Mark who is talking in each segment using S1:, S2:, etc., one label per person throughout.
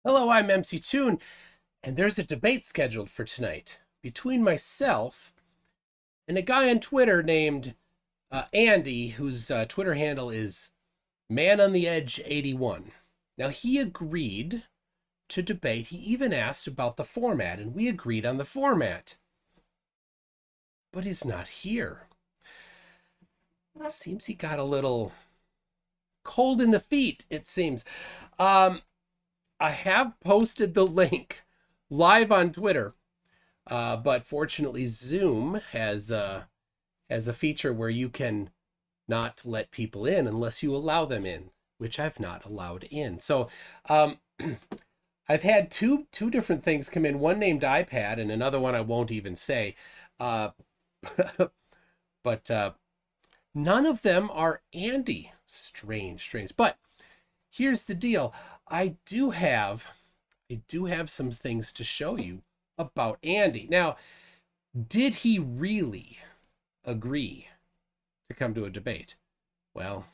S1: Hello, I'm MToon, and there's a debate scheduled for tonight between myself and a guy on Twitter named Andy, whose Twitter handle is ManOnTheEdge81. Now, he agreed to debate. He even asked about the format, and we agreed on the format. But he's not here. Seems he got a little cold in the feet, it seems. I have posted the link live on Twitter, but fortunately Zoom has a feature where you can not let people in unless you allow them in, which I've not allowed in. So I've had two different things come in, one named iPad and another one I won't even say. But none of them are Andy. Strange. But here's the deal. I do have some things to show you about Andy. Now, did he really agree to come to a debate? Well,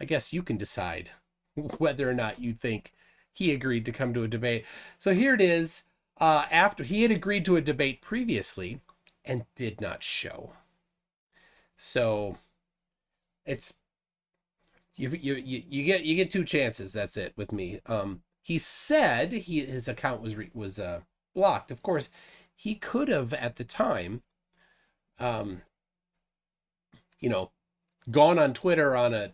S1: I guess you can decide whether or not you think he agreed to come to a debate. So here it is. After he had agreed to a debate previously and did not show. So it's you get two chances. That's it with me. He said his account was blocked. Of course, he could have at the time, gone on Twitter on a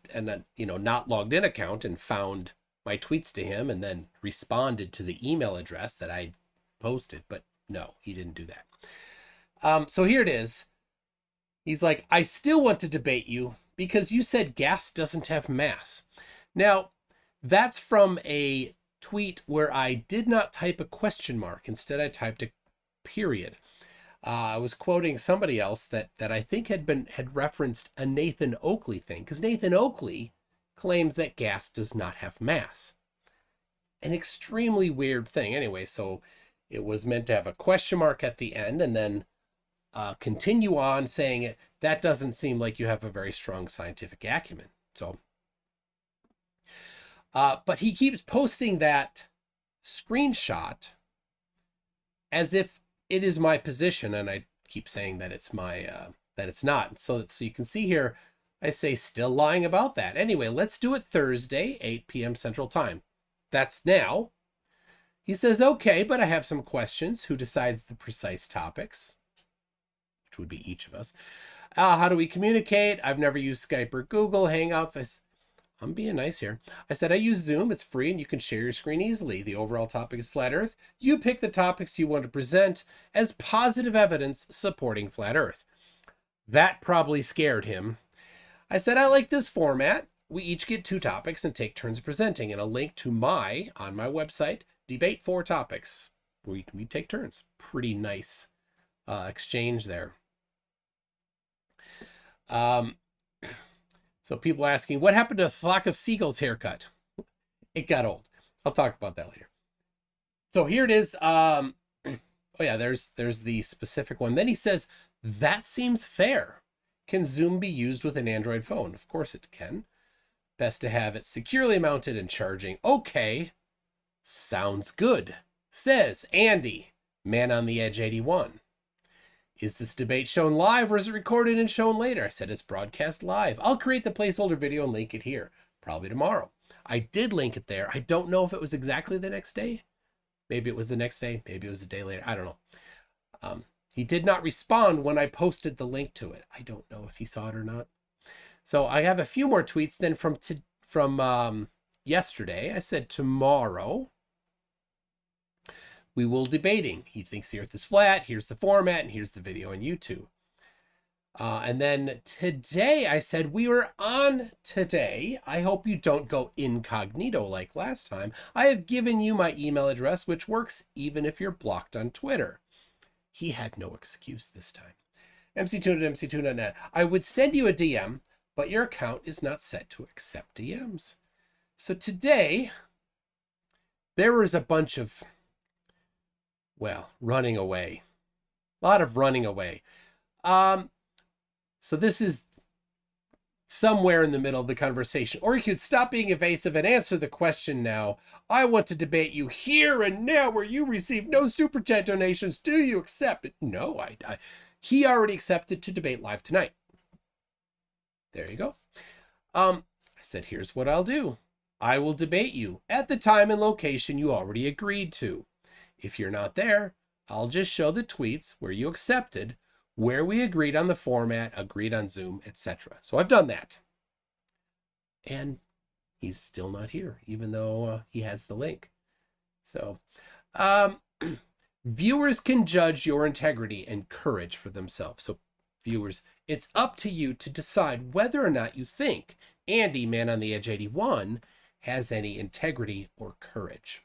S1: not logged in account and found my tweets to him and then responded to the email address that I posted. But no, he didn't do that. So here it is. He's like, I still want to debate you because you said gas doesn't have mass. Now, that's from a tweet where I did not type a question mark. Instead, I typed a period. I was quoting somebody else that I think had referenced a Nathan Oakley thing, because Nathan Oakley claims that gas does not have mass. An extremely weird thing. Anyway, so it was meant to have a question mark at the end and then continue on saying it. That doesn't seem like you have a very strong scientific acumen. So, but he keeps posting that screenshot as if it is my position, and I keep saying that it's my that it's not. So you can see here, I say still lying about that. Anyway, let's do it Thursday, 8 p.m. Central Time. That's now. He says, okay, but I have some questions. Who decides the precise topics? Which would be each of us. How do we communicate? I've never used Skype or Google Hangouts. I'm being nice here. I said, I use Zoom. It's free and you can share your screen easily. The overall topic is flat Earth. You pick the topics you want to present as positive evidence supporting flat Earth. That probably scared him. I said, I like this format. We each get 2 topics and take turns presenting, and a link to on my website, debate 4 topics. We take turns. Pretty nice exchange there. So people asking, what happened to a flock of seagulls haircut? It got old. I'll talk about that later. So here it is. Oh yeah, there's the specific one. Then he says, that seems fair. Can Zoom be used with an Android phone? Of course it can. Best to have it securely mounted and charging. Okay. Sounds good. Says Andy, ManOnTheEdge81. Is this debate shown live or is it recorded and shown later? I said it's broadcast live. I'll create the placeholder video and link it here. Probably tomorrow. I did link it there. I don't know if it was exactly the next day. Maybe it was the next day. Maybe it was a day later. I don't know. He did not respond when I posted the link to it. I don't know if he saw it or not. So I have a few more tweets then from yesterday. I said tomorrow we will debating. He thinks the Earth is flat. Here's the format, and here's the video on YouTube. And then today, I said we were on today. I hope you don't go incognito like last time. I have given you my email address, which works even if you're blocked on Twitter. He had no excuse this time. mctoon@mctoon.net. I would send you a DM, but your account is not set to accept DMs. So today, there was a bunch of running away. A lot of running away. So this is somewhere in the middle of the conversation. Or you could stop being evasive and answer the question now. I want to debate you here and now where you receive no super chat donations. Do you accept it? No, he already accepted to debate live tonight. There you go. I said, here's what I'll do. I will debate you at the time and location you already agreed to. If you're not there, I'll just show the tweets where you accepted, where we agreed on the format, agreed on Zoom, etc. So I've done that. And he's still not here, even though he has the link. So viewers can judge your integrity and courage for themselves. So viewers, it's up to you to decide whether or not you think Andy, ManOnTheEdge81, has any integrity or courage.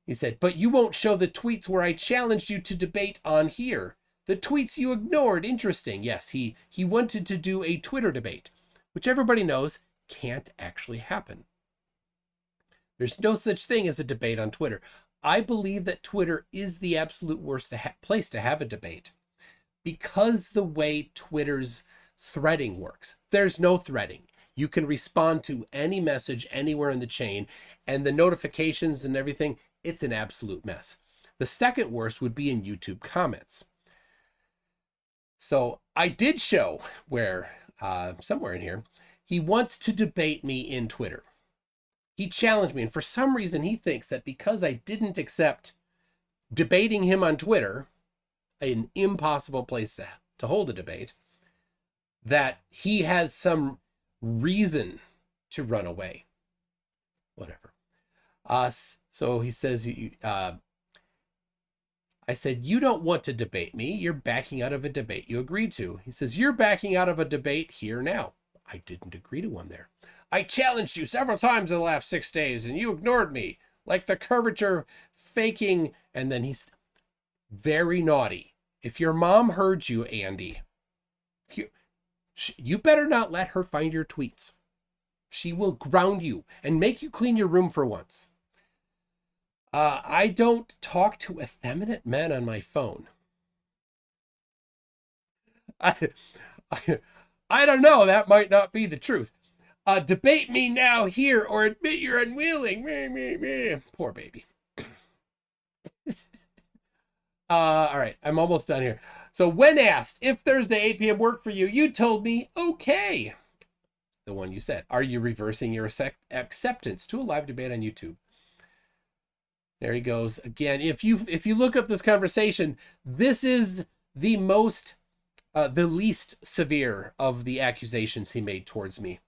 S1: He said, but you won't show the tweets where I challenged you to debate on here. The tweets you ignored. Interesting. Yes, he wanted to do a Twitter debate, which everybody knows can't actually happen. There's no such thing as a debate on Twitter. I believe that Twitter is the absolute worst place to have a debate because the way Twitter's threading works. There's no threading. You can respond to any message anywhere in the chain, and the notifications and everything, it's an absolute mess. The second worst would be in YouTube comments. So I did show where, somewhere in here, he wants to debate me in Twitter. He challenged me, and for some reason he thinks that because I didn't accept debating him on Twitter, an impossible place to hold a debate, that he has some reason to run away. Whatever. So he says, I said, you don't want to debate me. You're backing out of a debate you agreed to. He says, you're backing out of a debate here now. I didn't agree to one there. I challenged you several times in the last 6 days and you ignored me, like the curvature faking. And then he's very naughty. If your mom heard you, Andy, you better not let her find your tweets. She will ground you and make you clean your room for once. I don't talk to effeminate men on my phone. I don't know. That might not be the truth. Debate me now here or admit you're unwilling. Poor baby. All right. I'm almost done here. So when asked if Thursday 8 p.m. worked for you, you told me, okay. The one you said. Are you reversing your acceptance to a live debate on YouTube? There he goes. Again, if you look up this conversation, this is the least severe of the accusations he made towards me.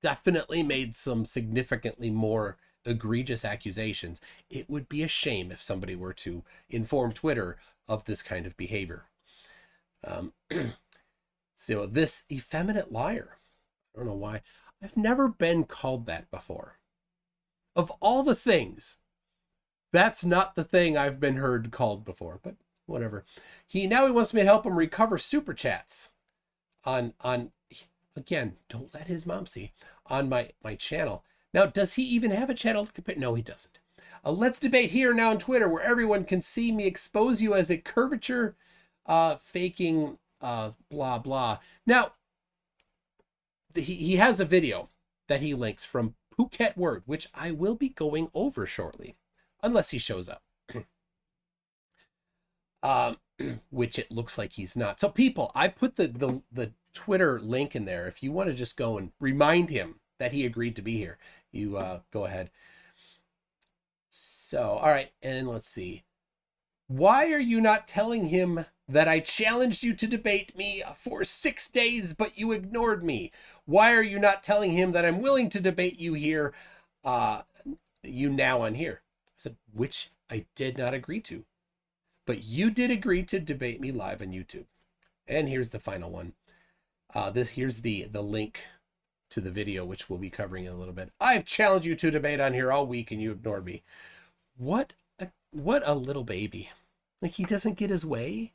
S1: Definitely made some significantly more egregious accusations. It would be a shame if somebody were to inform Twitter of this kind of behavior. So this effeminate liar, I don't know why. I've never been called that before. Of all the things, that's not the thing I've been heard called before, but whatever. Now he wants me to help him recover super chats on again, don't let his mom see, on my channel. Now, does he even have a channel to compare? No, he doesn't. Let's debate here now on Twitter where everyone can see me expose you as a curvature faking blah blah. Now, he has a video that he links from Phuket Word, which I will be going over shortly, unless he shows up. Which it looks like he's not. So people, I put the Twitter link in there. If you want to just go and remind him that he agreed to be here, you go ahead. So, all right, and let's see. Why are you not telling him that I challenged you to debate me for 6 days, but you ignored me? Why are you not telling him that I'm willing to debate you here, you now on here? I said, which I did not agree to. But you did agree to debate me live on YouTube. And here's the final one. Here's the link to the video, which we'll be covering in a little bit. I've challenged you to debate on here all week and you ignored me. What a little baby. Like he doesn't get his way.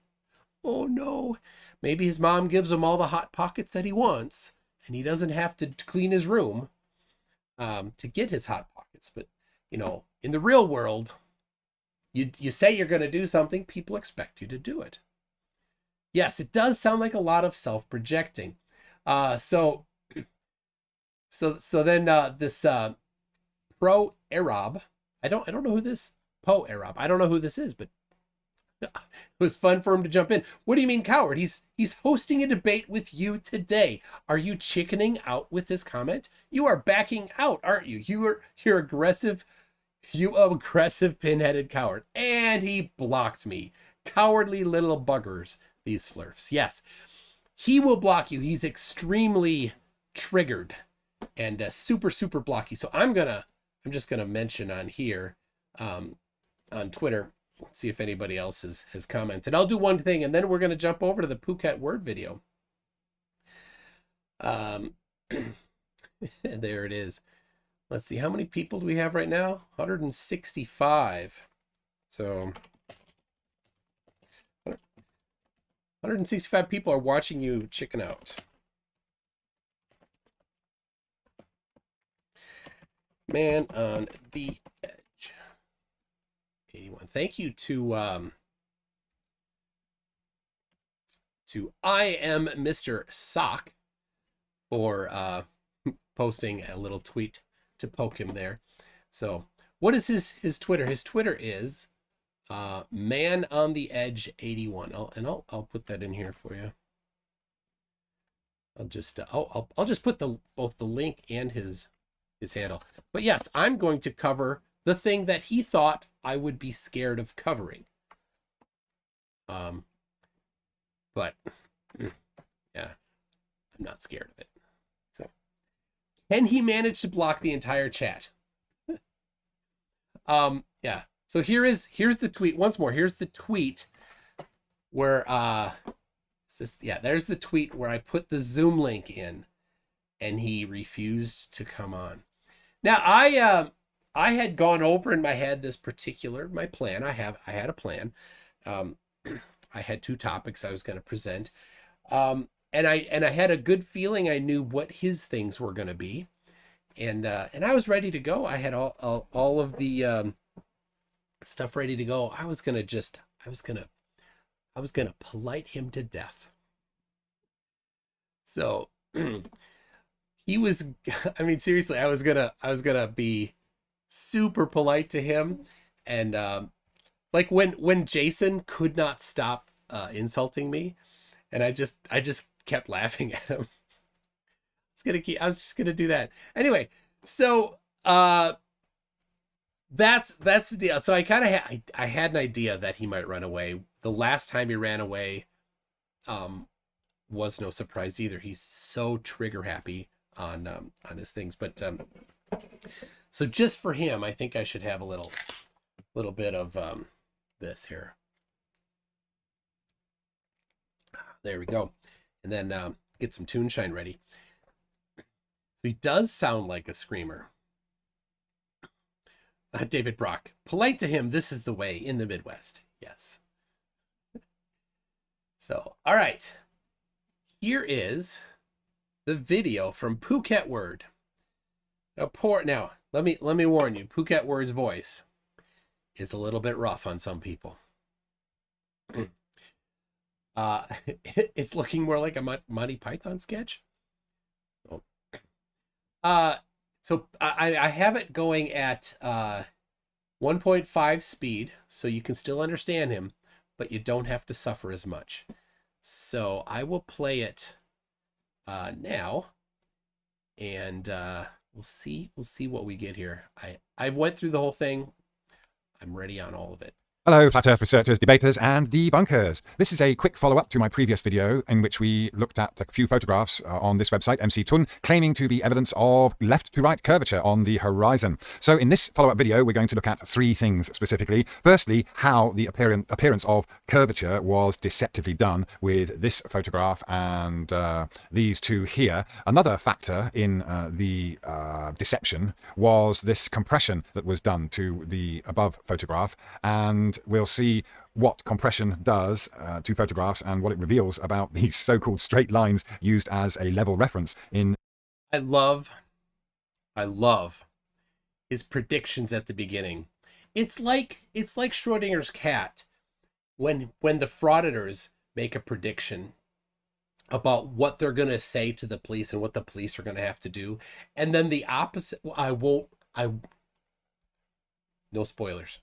S1: Oh no. Maybe his mom gives him all the hot pockets that he wants and he doesn't have to clean his room to get his hot pockets. But you know, in the real world, you say you're going to do something, people expect you to do it. Yes, it does sound like a lot of self-projecting. So then this Pro Arab, I don't know who this Arab. I don't know who this is, but it was fun for him to jump in. What do you mean, coward? He's hosting a debate with you today. Are you chickening out with this comment? You are backing out, aren't you? You're aggressive. You aggressive pinheaded coward. And he blocked me. Cowardly little buggers, these flirfs. Yes, he will block you. He's extremely triggered and super blocky. So I'm just gonna mention on here, on Twitter, see if anybody else has commented. I'll do one thing, and then we're gonna jump over to the Phuket word video. There it is. Let's see, how many people do we have right now? 165. So 165 people are watching you chicken out. Man on the Edge 81. Thank you to I am Mr. Sock for posting a little tweet to poke him there. So what is his Twitter? His Twitter is ManOnTheEdge81. I'll put that in here for you. I'll just put both the link and his handle. But yes, I'm going to cover the thing that he thought I would be scared of covering. But yeah, I'm not scared of it. So can he manage to block the entire chat? Yeah. So here's the tweet once more. Here's the tweet where there's the tweet where I put the Zoom link in and he refused to come on. Now I had gone over in my head my plan. I had a plan. I had 2 topics I was going to present. And I had a good feeling I knew what his things were going to be. And I was ready to go. I had all of the stuff ready to go. I was gonna polite him to death. So he was, I mean, seriously, I was gonna be super polite to him. And like when Jason could not stop insulting me, and I just kept laughing at him. I was just gonna do that anyway. So that's the deal. So I kind of I had an idea that he might run away. The last time he ran away was no surprise either. He's so trigger happy on his things. But so just for him, I think I should have a little bit of this here. There we go. And then get some tune shine ready. So he does sound like a screamer. David Brock, polite to him, this is the way in the Midwest. Yes. So, all right. Here is the video from Phuket Word. Now, let me warn you, Phuket Word's voice is a little bit rough on some people. It's looking more like a Monty Python sketch. So I have it going at 1.5 speed, so you can still understand him, but you don't have to suffer as much. So I will play it now, and we'll see what we get here. I've went through the whole thing. I'm ready on all of it.
S2: Hello, Flat Earth researchers, debaters, and debunkers. This is a quick follow-up to my previous video in which we looked at a few photographs on this website, MToon, claiming to be evidence of left-to-right curvature on the horizon. So in this follow-up video, we're going to look at 3 things specifically. Firstly, how the appearance of curvature was deceptively done with this photograph and these 2 here. Another factor in the deception was this compression that was done to the above photograph, and we'll see what compression does to photographs and what it reveals about these so-called straight lines used as a level reference in.
S1: I love his predictions at the beginning. It's like Schrodinger's cat when the frauditors make a prediction about what they're going to say to the police and what the police are going to have to do. And then the opposite, no spoilers.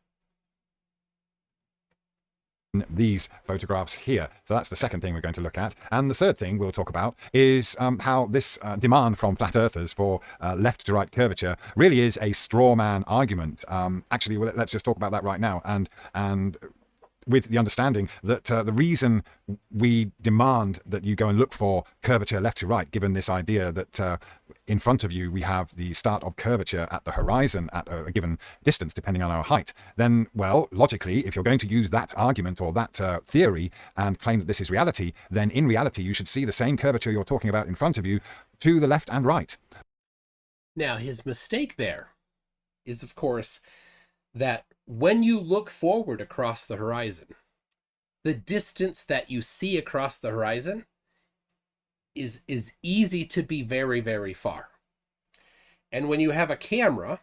S2: These photographs here. So that's the second thing we're going to look at. And the third thing we'll talk about is how this demand from flat earthers for left to right curvature really is a straw man argument. Actually, let's just talk about that right now. And with the understanding that the reason we demand that you go and look for curvature left to right, given this idea that in front of you we have the start of curvature at the horizon at a given distance, depending on our height, then, well, logically, if you're going to use that argument or that theory and claim that this is reality, then in reality you should see the same curvature you're talking about in front of you to the left and right.
S1: Now, his mistake there is, of course, that when you look forward across the horizon, the distance that you see across the horizon is easy to be very, very far. And when you have a camera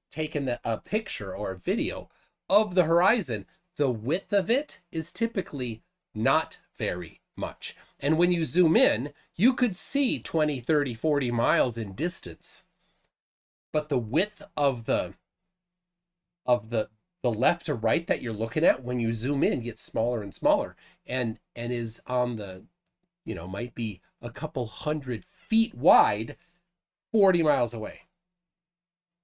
S1: taking a picture or a video of the horizon, the width of it is typically not very much. And when you zoom in, you could see 20, 30, 40 miles in distance. But the width of the left to right that you're looking at when you zoom in gets smaller and smaller, and is on the, might be a couple 100 feet wide 40 miles away.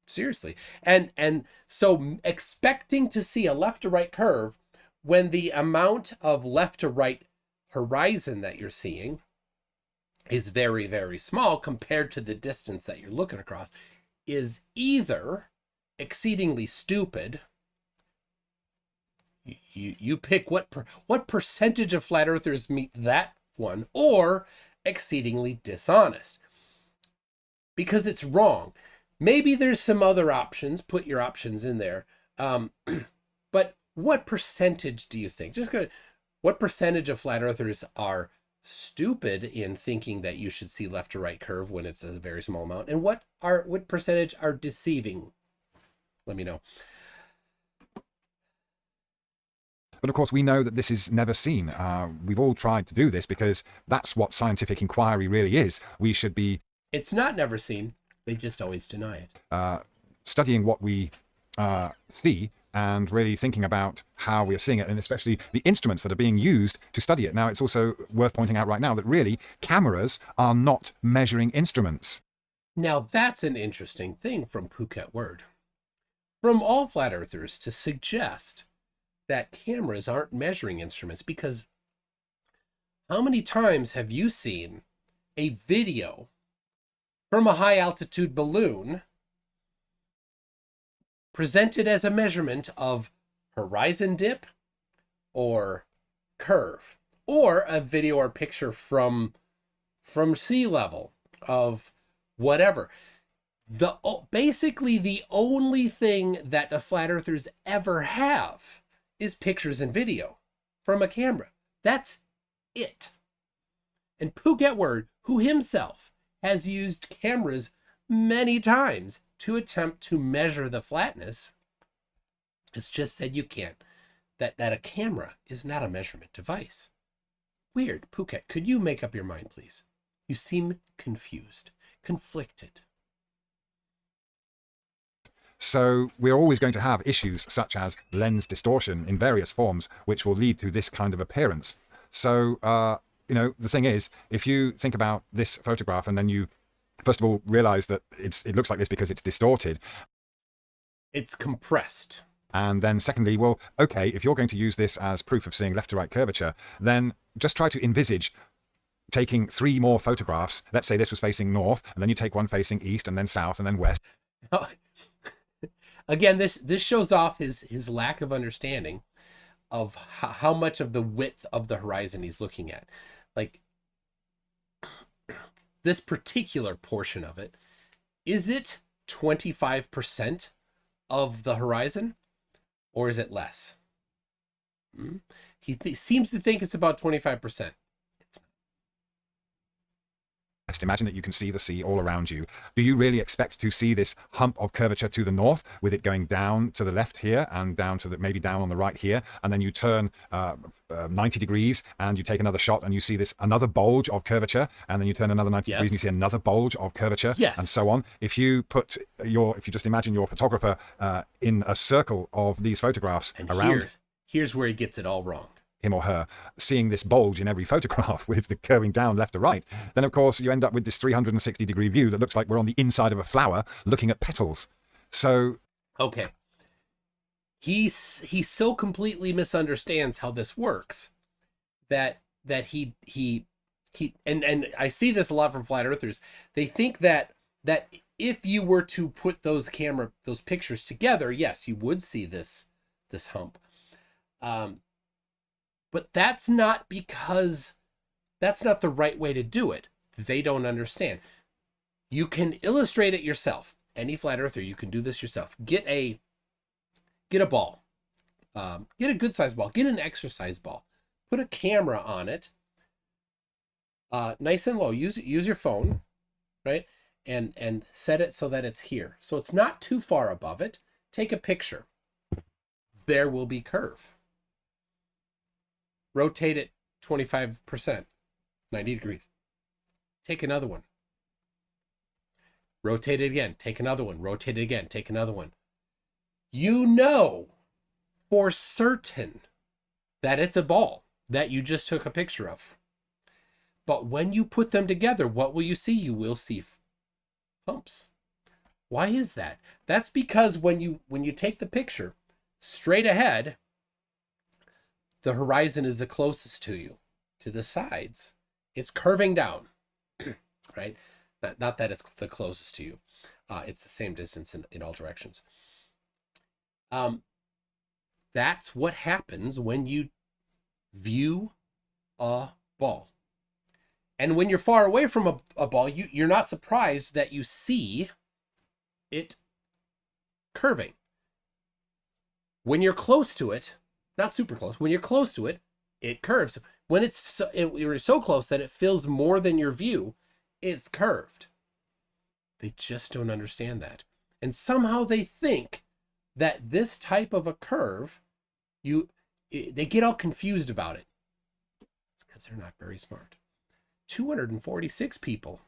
S1: Seriously. And so expecting to see a left to right curve when the amount of left to right horizon that you're seeing is very, very small compared to the distance that you're looking across is either exceedingly stupid. You pick what percentage of flat earthers meet that one, or exceedingly dishonest, because it's wrong. Maybe there's some other options. Put your options in there. But what percentage do you think? What percentage of flat earthers are stupid in thinking that you should see left to right curve when it's a very small amount, and what percentage are deceiving? Let me know.
S2: But of course, we know that this is never seen. We've all tried to do this because that's what scientific inquiry really is. We should be...
S1: It's not never seen. They just always deny it.
S2: Studying what we see and really thinking about how we are seeing it, and especially the instruments that are being used to study it. Now, it's also worth pointing out right now that really cameras are not measuring instruments.
S1: Now, that's an interesting thing from Phuket Word. From all flat earthers to suggest that cameras aren't measuring instruments, because how many times have you seen a video from a high altitude balloon presented as a measurement of horizon dip or curve, or a video or picture from sea level of whatever? Basically the only thing that the flat earthers ever have is pictures and video from a camera. That's it. And Phuket Word, who himself has used cameras many times to attempt to measure the flatness, has just said you can't. That a camera is not a measurement device. Weird. Phuket, could you make up your mind, please? You seem confused, conflicted.
S2: So we're always going to have issues such as lens distortion in various forms, which will lead to this kind of appearance. So, the thing is, if you think about this photograph and then you, first of all, realize that it looks like this because it's distorted.
S1: It's compressed.
S2: And then secondly, well, okay, if you're going to use this as proof of seeing left to right curvature, then just try to envisage taking 3 more photographs. Let's say this was facing north, and then you take one facing east, and then south, and then west.
S1: Again, this shows off his lack of understanding of how much of the width of the horizon he's looking at. Like, this particular portion of it, is it 25% of the horizon, or is it less? He seems to think it's about 25%.
S2: Imagine that you can see the sea all around you. Do you really expect to see this hump of curvature to the north, with it going down to the left here and down to the, maybe down on the right here, and then you turn 90 degrees and you take another shot and you see this another bulge of curvature, and then you turn another 90 degrees and you see another bulge of curvature, and so on? If you just imagine your photographer in a circle of these photographs
S1: and
S2: around,
S1: here's where he gets it all wrong.
S2: Him or her seeing this bulge in every photograph with the curving down left to right, then of course you end up with this 360-degree view that looks like we're on the inside of a flower looking at petals. So
S1: okay, he so completely misunderstands how this works that he and I see this a lot from flat earthers. They think that if you were to put those pictures together, yes, you would see this hump. But that's not because that's not the right way to do it. They don't understand. You can illustrate it yourself. Any flat earther, you can do this yourself. Get a ball. Get a good size ball. Get an exercise ball. Put a camera on it. Nice and low. Use your phone, right? And set it so that it's here. So it's not too far above it. Take a picture. There will be curve. Rotate it 25%, 90 degrees. Take another one. Rotate it again. Take another one. Rotate it again. Take another one. You know for certain that it's a ball that you just took a picture of. But when you put them together, what will you see? You will see humps. Why is that? That's because when you take the picture straight ahead, the horizon is the closest to you. To the sides, it's curving down, right? Not that it's the closest to you. It's the same distance in all directions. That's what happens when you view a ball. And when you're far away from a ball, you're not surprised that you see it curving. When you're close to it, not super close, when you're close to it, it curves. When you're so close that it fills more than your view, it's curved. They just don't understand that. And somehow they think that this type of a curve, they get all confused about it. It's because they're not very smart. 246 people.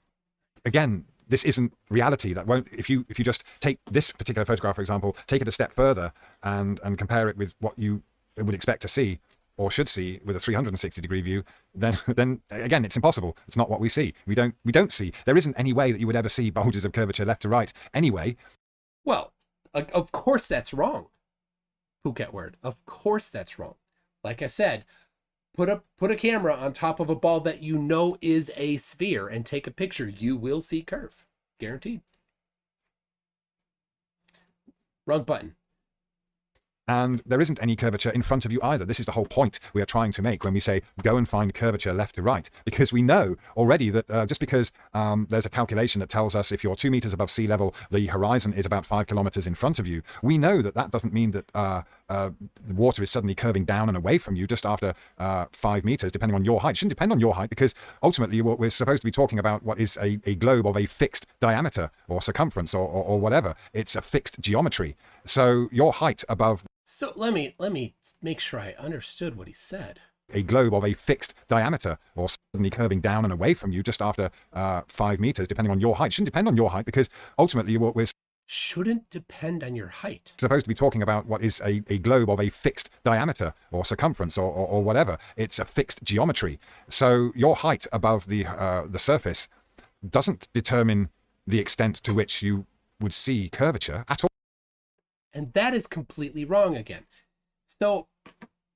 S2: Again, this isn't reality. That won't, if you just take this particular photograph, for example, take it a step further and compare it with what you would expect to see or should see with a 360-degree view, then again, it's impossible. It's not what we see. We don't see. There isn't any way that you would ever see bulges of curvature left to right anyway.
S1: Well, of course that's wrong. Phuket word. Of course that's wrong. Like I said, put a camera on top of a ball that you know is a sphere and take a picture. You will see curve. Guaranteed. Wrong button.
S2: And there isn't any curvature in front of you either. This is the whole point we are trying to make when we say go and find curvature left to right, because we know already that just because there's a calculation that tells us if you're 2 meters above sea level, the horizon is about 5 kilometers in front of you, we know that doesn't mean that the water is suddenly curving down and away from you just after 5 meters, depending on your height. It shouldn't depend on your height, because ultimately we're supposed to be talking about what is a globe of a fixed diameter or circumference or whatever. It's a fixed geometry. So your height above...
S1: So let me make sure I understood what he said.
S2: A globe of a fixed diameter or suddenly curving down and away from you just after 5 meters, depending on your height. It shouldn't depend on your height, because ultimately we're
S1: shouldn't depend on your height.
S2: Supposed to be talking about what is a globe of a fixed diameter or circumference or whatever. It's a fixed geometry. So your height above the surface doesn't determine the extent to which you would see curvature at all.
S1: And that is completely wrong again. So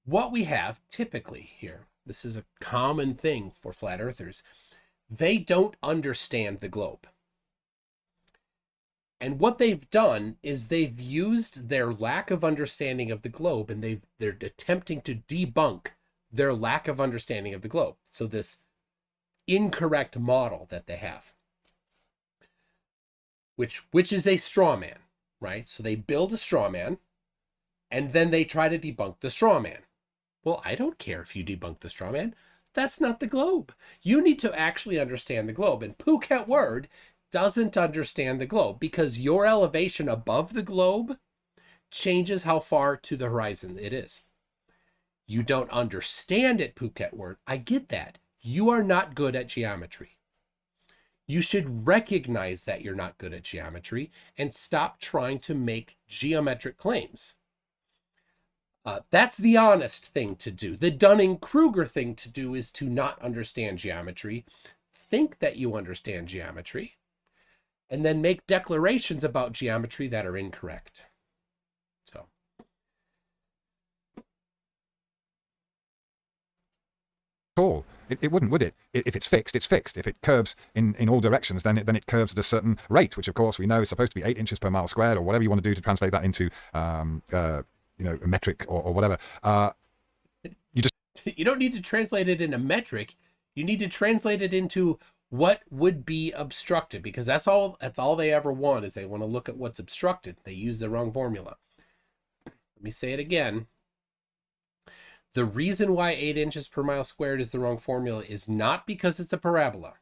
S1: what we have typically here, this is a common thing for flat earthers, they don't understand the globe. And what they've done is they've used their lack of understanding of the globe, and they're attempting to debunk their lack of understanding of the globe. So this incorrect model that they have, which is a straw man. Right? So they build a straw man, and then they try to debunk the straw man. Well, I don't care if you debunk the straw man. that's not the globe. You need to actually understand the globe. And Phuket word doesn't understand the globe because your elevation above the globe changes how far to the horizon it is. You don't understand it, Phuket word. I get that. You are not good at geometry. You should recognize that you're not good at geometry and stop trying to make geometric claims. That's the honest thing to do. The Dunning-Kruger thing to do is to not understand geometry, think that you understand geometry, and then make declarations about geometry that are incorrect. So.
S2: All. It wouldn't, would it? If it's fixed, it's fixed. If it curves in all directions, then it curves at a certain rate, which of course we know is supposed to be 8 inches per mile squared, or whatever you want to do to translate that into a metric or whatever.
S1: You don't need to translate it in a metric. You need to translate it into what would be obstructed, because that's all they ever want, is they want to look at what's obstructed. They use the wrong formula. Let me say it again. The reason why 8 inches per mile squared is the wrong formula is not because it's a parabola.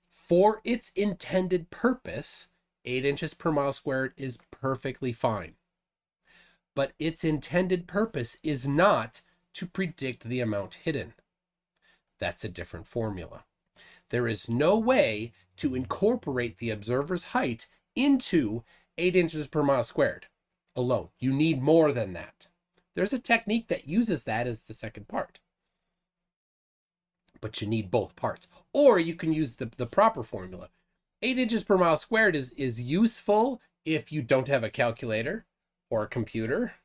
S1: For its intended purpose, 8 inches per mile squared is perfectly fine. But its intended purpose is not to predict the amount hidden. That's a different formula. There is no way to incorporate the observer's height into 8 inches per mile squared alone. You need more than that. There's a technique that uses that as the second part. But you need both parts. Or you can use the proper formula. 8 inches per mile squared is useful if you don't have a calculator or a computer,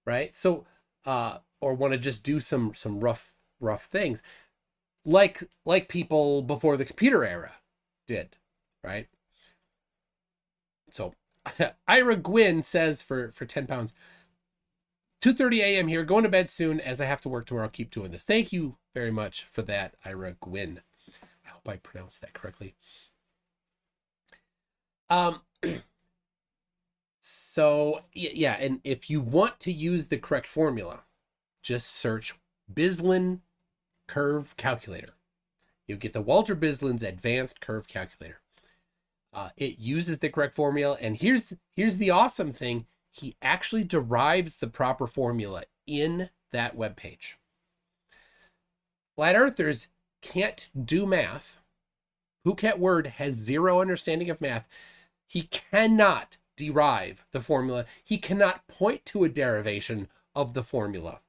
S1: right? So, or want to just do some rough things, like people before the computer era did, right? So, Ira Gwynn says for 10 pounds, 2:30 a.m. here, going to bed soon as I have to work tomorrow. I'll keep doing this. Thank you very much for that, Ira Gwynn. I hope I pronounced that correctly. So, yeah, and if you want to use the correct formula, just search Bislin Curve Calculator. You'll get the Walter Bislin's Advanced Curve Calculator. It uses the correct formula, and here's the awesome thing. He actually derives the proper formula in that web page. Flat earthers can't do math. Phuket word has zero understanding of math. He cannot derive the formula. He cannot point to a derivation of the formula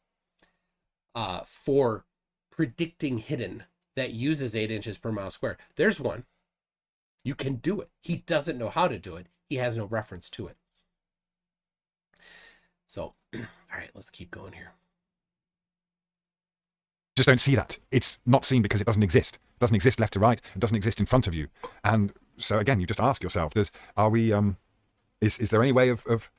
S1: for predicting hidden that uses 8 inches per mile squared. There's one. You can do it. He doesn't know how to do it. He has no reference to it. So, all right, let's keep going here.
S2: Just don't see that. It's not seen because it doesn't exist. It doesn't exist left to right. It doesn't exist in front of you. And so again, you just ask yourself, is there any way of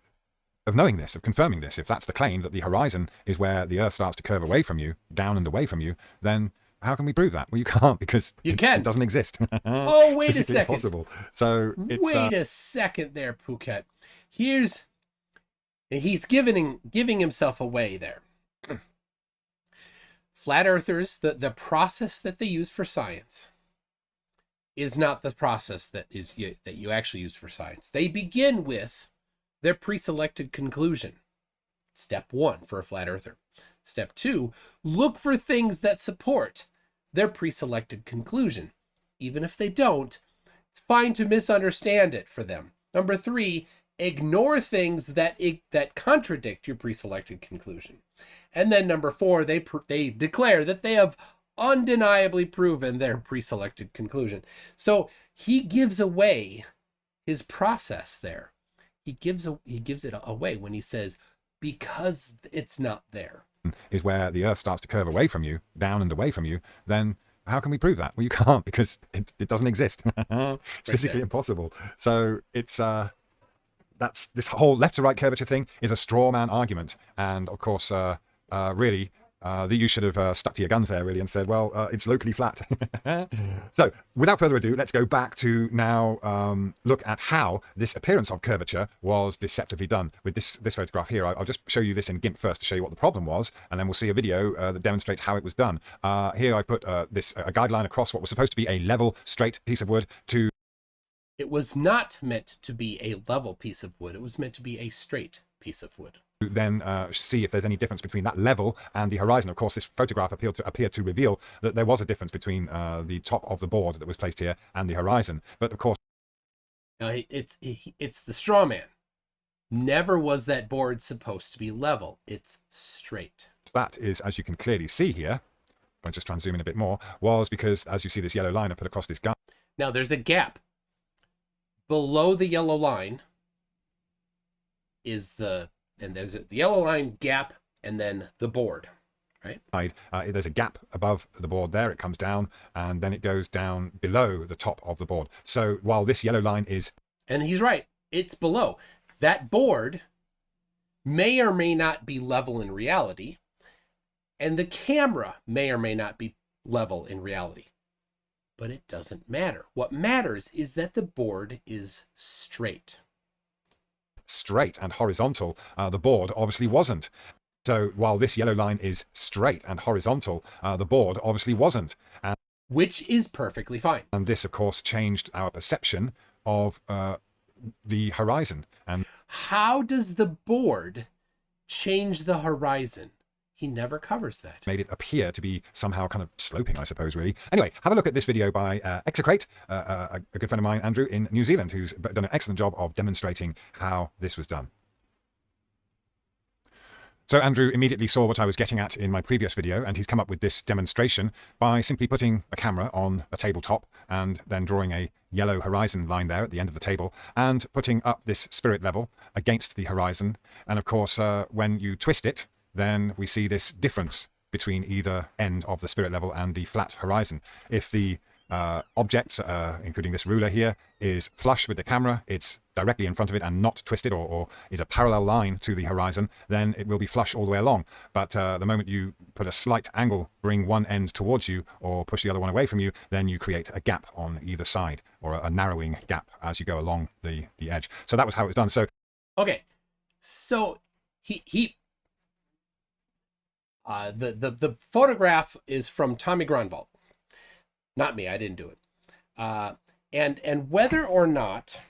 S2: knowing this, of confirming this? If that's the claim, that the horizon is where the Earth starts to curve away from you, down and away from you, then how can we prove that? Well, you can't, because it doesn't exist.
S1: Oh, wait a second.
S2: Impossible. So it's,
S1: wait a second there, Phuket. He's giving himself away there. Flat earthers, the process that they use for science is not the process that you actually use for science. They begin with their pre-selected conclusion. Step 1 for a flat earther. Step 2, look for things that support their pre-selected conclusion. Even if they don't, it's fine to misunderstand it for them. Number 3, ignore things that contradict your pre-selected conclusion. And then number 4, they declare that they have undeniably proven their pre-selected conclusion. So he gives away his process there. He gives it away when he says, because it's not there.
S2: Is where the Earth starts to curve away from you, down and away from you, then how can we prove that? Well, you can't, because it doesn't exist. It's physically impossible. So it's that's this whole left to right curvature thing is a straw man argument, and of course really that you should have stuck to your guns there, really, and said, well, it's locally flat. So, without further ado, let's go back to now look at how this appearance of curvature was deceptively done. With this photograph here, I'll just show you this in GIMP first to show you what the problem was, and then we'll see a video that demonstrates how it was done. Here I put a guideline across what was supposed to be a level, straight piece of wood to...
S1: It was not meant to be a level piece of wood. It was meant to be a straight piece of wood.
S2: Then see if there's any difference between that level and the horizon. Of course, this photograph appeared to reveal that there was a difference between the top of the board that was placed here and the horizon. But of course,
S1: now it's the straw man. Never was that board supposed to be level. It's straight.
S2: that is, as you can clearly see here, I'll just try and zoom in a bit more, was because, as you see this yellow line I put across this guy.
S1: Now there's a gap. Below the yellow line is and there's the yellow line, gap, and then the board, right?
S2: There's a gap above the board there. It comes down, and then it goes down below the top of the board. So while this yellow line is...
S1: And he's right. It's below. That board may or may not be level in reality, and the camera may or may not be level in reality. But it doesn't matter. What matters is that the board is straight.
S2: Straight and horizontal, the board obviously wasn't. So while this yellow line is straight and horizontal, the board obviously wasn't.
S1: Which is perfectly fine.
S2: And this, of course, changed our perception of the horizon. And
S1: how does the board change the horizon? He never covers that.
S2: Made it appear to be somehow kind of sloping, I suppose, really. Anyway, have a look at this video by Execrate, a good friend of mine, Andrew, in New Zealand, who's done an excellent job of demonstrating how this was done. So Andrew immediately saw what I was getting at in my previous video, and he's come up with this demonstration by simply putting a camera on a tabletop and then drawing a yellow horizon line there at the end of the table and putting up this spirit level against the horizon. And of course, when you twist it, then we see this difference between either end of the spirit level and the flat horizon. If the object, including this ruler here, is flush with the camera, it's directly in front of it and not twisted, or is a parallel line to the horizon, then it will be flush all the way along. But the moment you put a slight angle, bring one end towards you or push the other one away from you, then you create a gap on either side, or a narrowing gap as you go along the edge. So that was how it was done. So
S1: okay, so the photograph is from Tommy Grunwald. Not me, I didn't do it. And whether or not,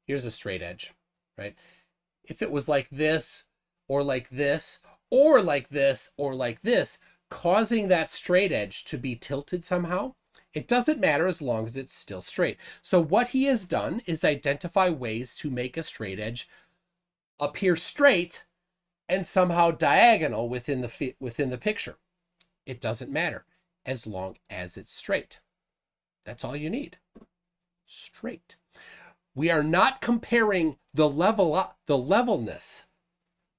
S1: here's a straight edge, right? If it was like this, or like this, or like this, or like this, causing that straight edge to be tilted somehow, it doesn't matter as long as it's still straight. So what he has done is identify ways to make a straight edge appear straight and somehow diagonal within the picture. It doesn't matter as long as it's straight. That's all you need. Straight. We are not comparing the levelness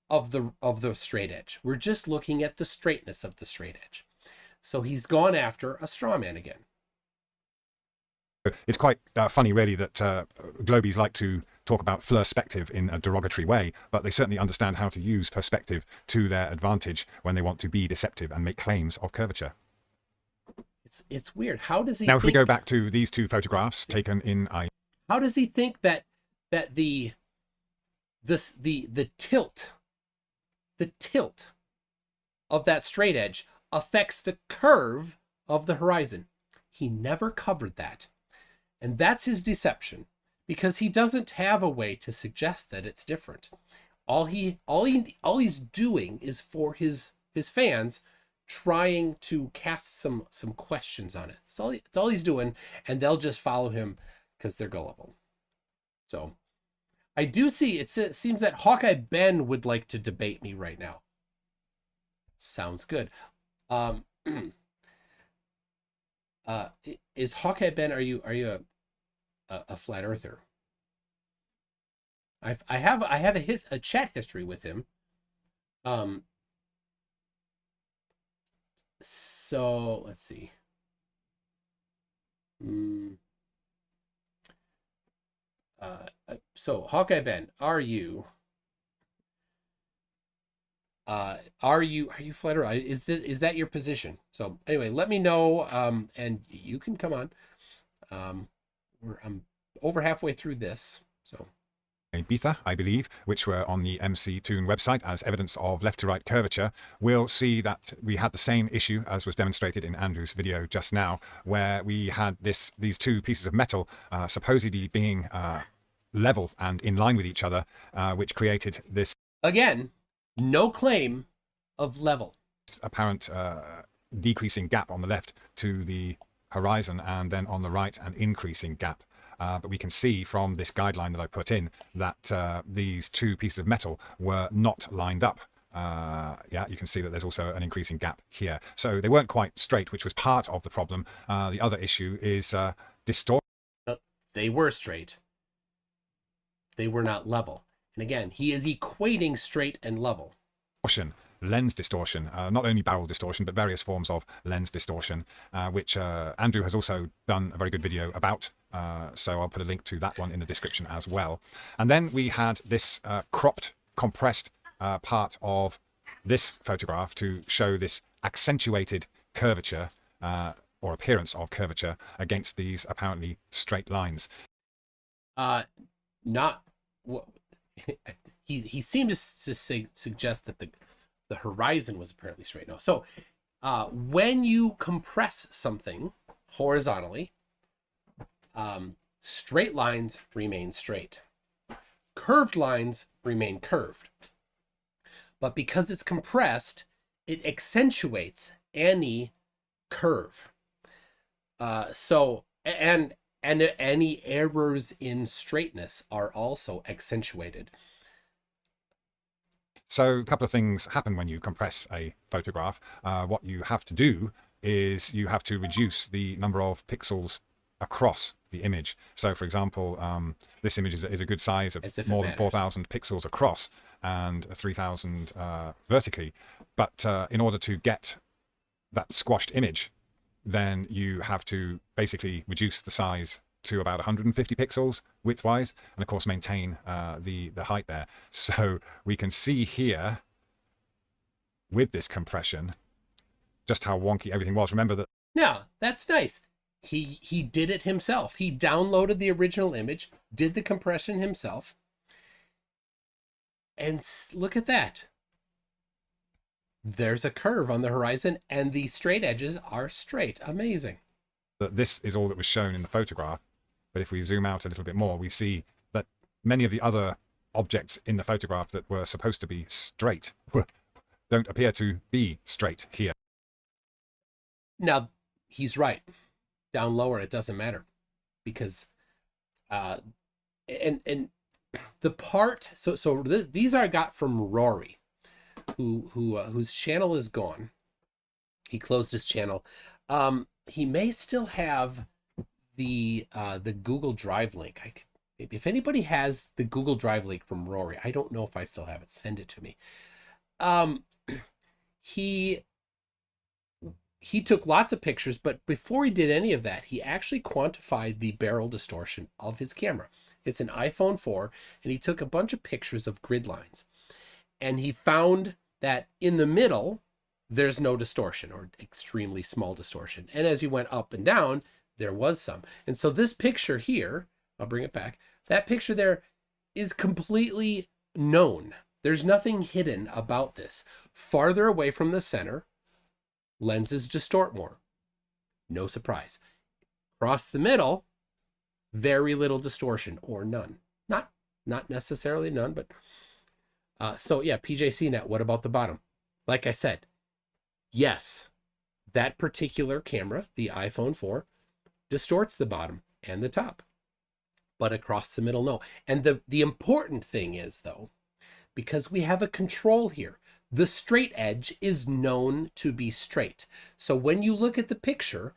S1: of the straight edge. We're just looking at the straightness of the straight edge. So he's gone after a straw man again.
S2: It's quite funny, really, that Globies like to talk about perspective in a derogatory way, but they certainly understand how to use perspective to their advantage when they want to be deceptive and make claims of curvature.
S1: It's weird. How does he?
S2: Now, if we go back to these two photographs taken in
S1: how does he think that the tilt of that straight edge affects the curve of the horizon? He never covered that. And that's his deception, because he doesn't have a way to suggest that it's different. All he's doing is for his fans trying to cast some questions on it. That's all he's doing, and they'll just follow him because they're gullible. So I do see it seems that Hawkeye Ben would like to debate me right now. Sounds good. Is Hawkeye Ben, are you a flat earther? I have a chat history with him. So let's see. So Hawkeye Ben, are you Are you flat or right? Is that your position? So anyway, let me know, and you can come on. I'm over halfway through this, so.
S2: Beta, I believe, which were on the MToon website as evidence of left-to-right curvature, we'll see that we had the same issue as was demonstrated in Andrew's video just now, where we had these two pieces of metal supposedly being level and in line with each other, which created this
S1: Again, no claim of level.
S2: apparent decreasing gap on the left to the horizon, and then on the right an increasing gap. But we can see from this guideline that I put in that these two pieces of metal were not lined up. Yeah, you can see that there's also an increasing gap here. So they weren't quite straight, which was part of the problem. The other issue is distortion.
S1: They were straight. They were not level. And again, he is equating straight and level.
S2: Lens distortion, not only barrel distortion, but various forms of lens distortion, which Andrew has also done a very good video about. So I'll put a link to that one in the description as well. And then we had this cropped, compressed part of this photograph to show this accentuated curvature or appearance of curvature against these apparently straight lines.
S1: He seemed to suggest that the horizon was apparently straight. No. So when you compress something horizontally, straight lines remain straight. Curved lines remain curved. But because it's compressed, it accentuates any curve. And any errors in straightness are also accentuated.
S2: So a couple of things happen when you compress a photograph. What you have to do is you have to reduce the number of pixels across the image. So for example, this image is a good size of more than 4,000 pixels across and 3,000 vertically. But in order to get that squashed image, then you have to basically reduce the size to about 150 pixels width-wise, and of course maintain the height there. So we can see here with this compression just how wonky everything was. Remember that.
S1: Yeah, that's nice. He did it himself. He downloaded the original image, did the compression himself, and look at that. There's a curve on the horizon, and the straight edges are straight. Amazing.
S2: That this is all that was shown in the photograph. But if we zoom out a little bit more, we see that many of the other objects in the photograph that were supposed to be straight don't appear to be straight here.
S1: Now, he's right. Down lower, it doesn't matter. Because, and the part, so these are got from Rory, whose channel is gone. He closed his channel. He may still have the Google Drive link. Maybe if anybody has the Google Drive link from Rory, I don't know if I still have it. Send it to me. He took lots of pictures, but before he did any of that, he actually quantified the barrel distortion of his camera. It's an iPhone 4, and he took a bunch of pictures of grid lines, and he found that in the middle there's no distortion or extremely small distortion, and as you went up and down, there was some. And so this picture here, I'll bring it back, that picture there is completely known. There's nothing hidden about this. Farther away from the center, lenses distort more. No surprise. Across the middle, very little distortion or none. Not necessarily none, but so yeah, PJCnet, what about the bottom? Like I said, yes, that particular camera, the iPhone 4, distorts the bottom and the top, but across the middle, no. And the important thing is, though, because we have a control here, the straight edge is known to be straight. So when you look at the picture,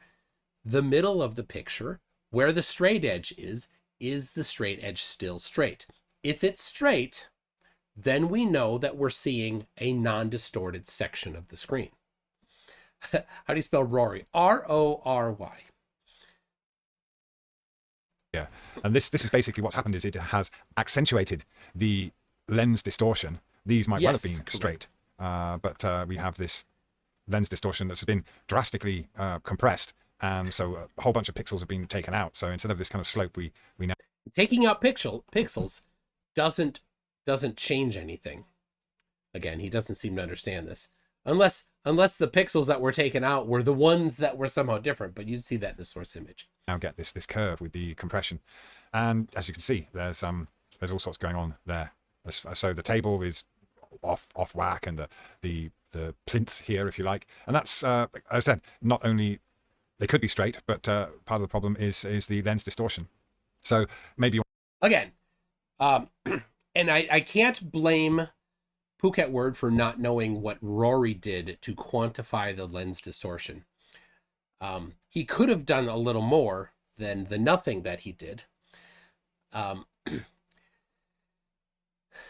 S1: the middle of the picture, where the straight edge is the straight edge still straight? If it's straight, then we know that we're seeing a non-distorted section of the screen. How do you spell Rory? R-O-R-Y.
S2: Yeah, and this is basically what's happened is it has accentuated the lens distortion. These might well have been straight, but we have this lens distortion that's been drastically compressed, and so a whole bunch of pixels have been taken out. So instead of this kind of slope, we now
S1: taking out pixels doesn't change anything. Again, he doesn't seem to understand this, unless the pixels that were taken out were the ones that were somehow different. But you'd see that in the source image.
S2: now get this curve with the compression, and as you can see, there's all sorts going on there. So the table is off whack, and the plinth here, if you like, and that's as I said, not only they could be straight, but part of the problem is the lens distortion. So maybe
S1: again, and I can't blame Phuket for not knowing what Rory did to quantify the lens distortion. He could have done a little more than the nothing that he did.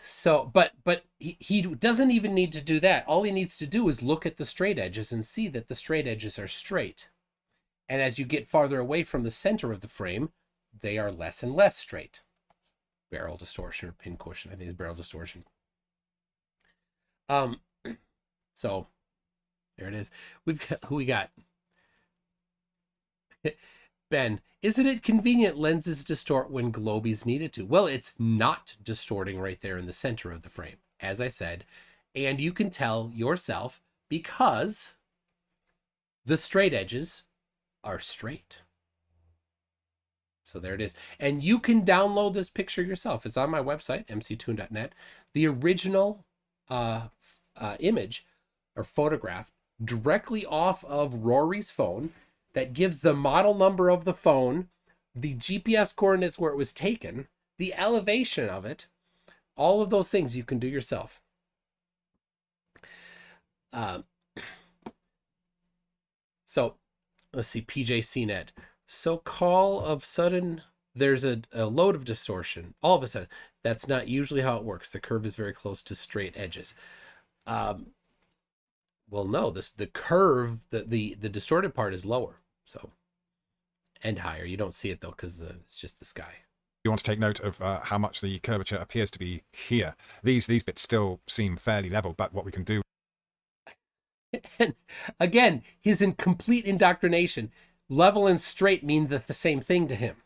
S1: So, but he doesn't even need to do that. All he needs to do is look at the straight edges and see that the straight edges are straight. And as you get farther away from the center of the frame, they are less and less straight. Barrel distortion or pincushion, I think it's barrel distortion. So there it is. We've got, who we got? Ben, isn't it convenient lenses distort when globies needed to? Well, it's not distorting right there in the center of the frame, as I said, and you can tell yourself because the straight edges are straight. So there it is. And you can download this picture yourself. It's on my website, mctoon.net. The original image or photograph directly off of Rory's phone that gives the model number of the phone, the GPS coordinates where it was taken, the elevation of it, all of those things you can do yourself. So let's see, PJ CNET. So call of sudden, there's a load of distortion. All of a sudden, that's not usually how it works. The curve is very close to straight edges. Well, no, the curve, the distorted part is lower, so, and higher. You don't see it though, because it's just the sky.
S2: You want to take note of how much the curvature appears to be here. These bits still seem fairly level, but what we can do.
S1: And again, his complete indoctrination. Level and straight mean the same thing to him.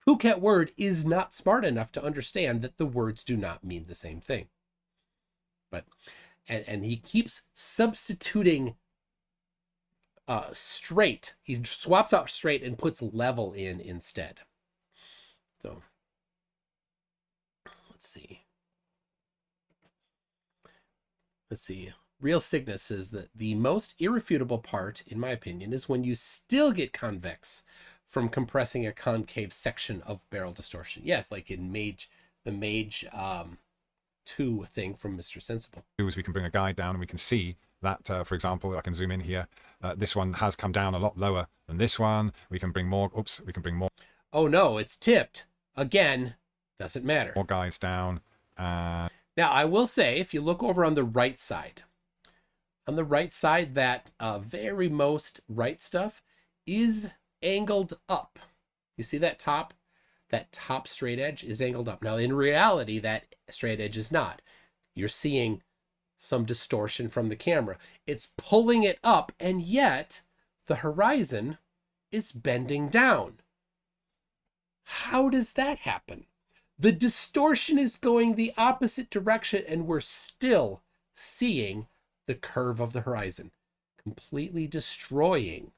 S1: Phuket is not smart enough to understand that the words do not mean the same thing. But and he keeps substituting straight. He swaps out straight and puts level in instead. So let's see. Real Cygnus says that the most irrefutable part, in my opinion, is when you still get convex from compressing a concave section of barrel distortion. Yes, like in the Mage 2 thing from Mr. Sensible.
S2: Is we can bring a guide down and we can see that, for example, I can zoom in here. This one has come down a lot lower than this one. We can bring more. Oops, we can bring more.
S1: Oh no, it's tipped again. Doesn't matter.
S2: More guides down.
S1: Now I will say, if you look over on the right side. On the right side, that very most right stuff is angled up. You see that top? That top straight edge is angled up. Now, in reality, that straight edge is not. You're seeing some distortion from the camera. It's pulling it up, and yet the horizon is bending down. How does that happen? The distortion is going the opposite direction, and we're still seeing the curve of the horizon, completely destroying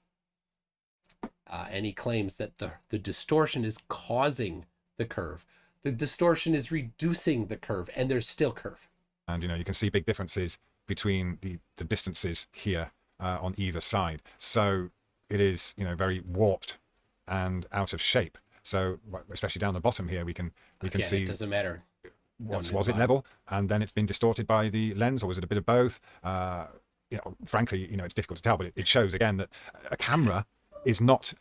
S1: any claims that the distortion is causing the curve. The distortion is reducing the curve, and there's still curve.
S2: And you can see big differences between the distances here on either side. So it is very warped and out of shape. So especially down the bottom here, we can see
S1: it doesn't matter.
S2: Was it level, and then it's been distorted by the lens, or was it a bit of both? Frankly, it's difficult to tell, but it shows again that a camera is not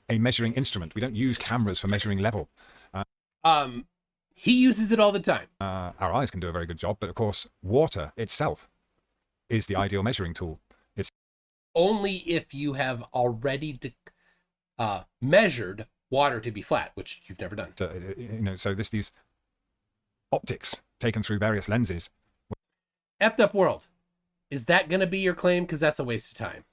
S2: a measuring instrument. We don't use cameras for measuring level.
S1: He uses it all the time.
S2: Our eyes can do a very good job, but of course, water itself is the ideal measuring tool. It's
S1: only if you have already measured water to be flat, which you've never done.
S2: So these optics taken through various lenses.
S1: Eftupworld, is that going to be your claim? Because that's a waste of time.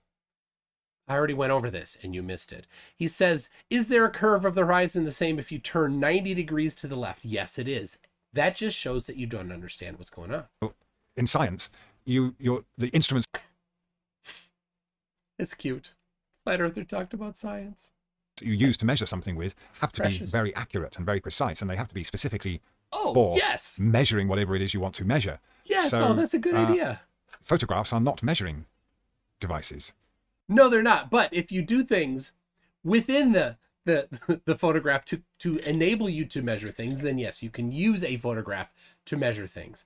S1: I already went over this and you missed it. He says, is there a curve of the horizon the same if you turn 90 degrees to the left? Yes, it is. That just shows that you don't understand what's going on.
S2: In science, the instruments
S1: It's cute. Flat Earther talked about science.
S2: you use to measure something with have to
S1: Precious.
S2: be very accurate and very precise, and they have to be specifically
S1: Oh,
S2: for
S1: yes.
S2: measuring whatever it is you want to measure.
S1: Yes,
S2: So,
S1: oh, that's a good idea.
S2: Photographs are not measuring devices.
S1: No, they're not. But if you do things within the photograph to enable you to measure things, then yes, you can use a photograph to measure things.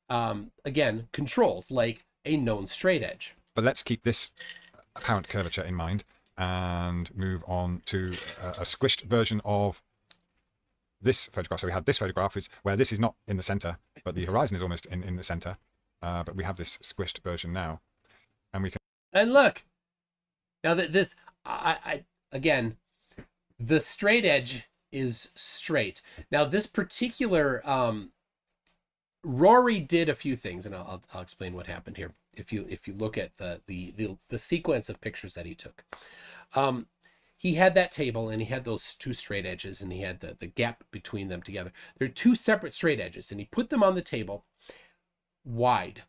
S1: Again, controls like a known straight edge.
S2: But let's keep this apparent curvature in mind and move on to a squished version of this photograph. So we had this photograph where this is not in the center, but the horizon is almost in the center. But we have this squished version now, and we can.
S1: And look, now that this, again, the straight edge is straight. Now this particular, Rory did a few things, and I'll explain what happened here. If you look at the sequence of pictures that he took, he had that table and he had those two straight edges and he had the gap between them together. They're two separate straight edges, and he put them on the table wide.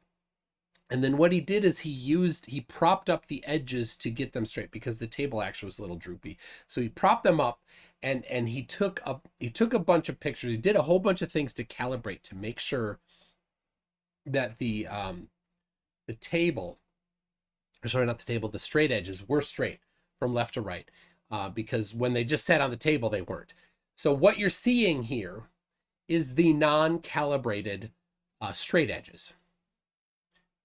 S1: And then what he did is he propped up the edges to get them straight because the table actually was a little droopy. So he propped them up and he took a bunch of pictures. He did a whole bunch of things to calibrate to make sure that the straight edges were straight from left to right. Because when they just sat on the table, they weren't. So what you're seeing here is the non-calibrated straight edges.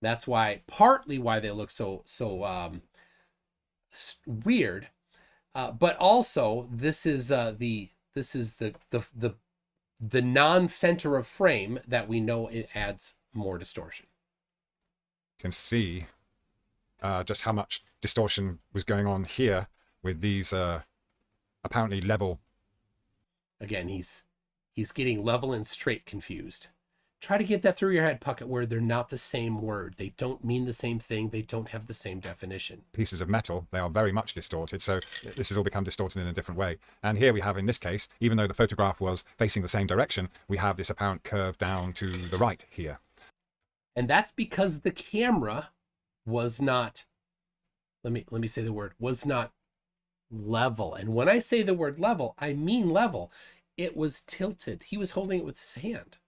S1: That's partly why they look so weird, but also this is the non-center of frame that we know it adds more distortion.
S2: You can see just how much distortion was going on here with these apparently level.
S1: Again, he's getting level and straight confused. Try to get that through your head, Puckett, where they're not the same word. They don't mean the same thing. They don't have the same definition.
S2: Pieces of metal, they are very much distorted. So this has all become distorted in a different way. And here we have, in this case, even though the photograph was facing the same direction, we have this apparent curve down to the right here.
S1: And that's because the camera was not, let me say the word, was not level. And when I say the word level, I mean level. It was tilted. He was holding it with his hand.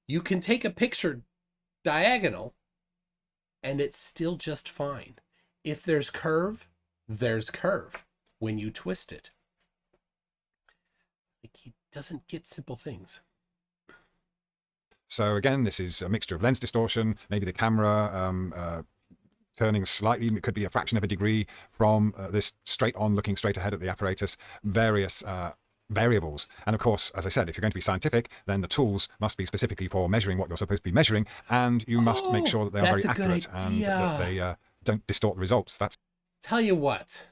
S1: You can take a picture diagonal and it's still just fine. If there's curve, there's curve when you twist it. Like, he doesn't get simple things.
S2: So again, this is a mixture of lens distortion, maybe the camera turning slightly, it could be a fraction of a degree from this straight on, looking straight ahead at the apparatus, various variables. And of course, as I said, if you're going to be scientific, then the tools must be specifically for measuring what you're supposed to be measuring, and you must make sure that they are very accurate and that they don't distort the results. That's
S1: Tell you what,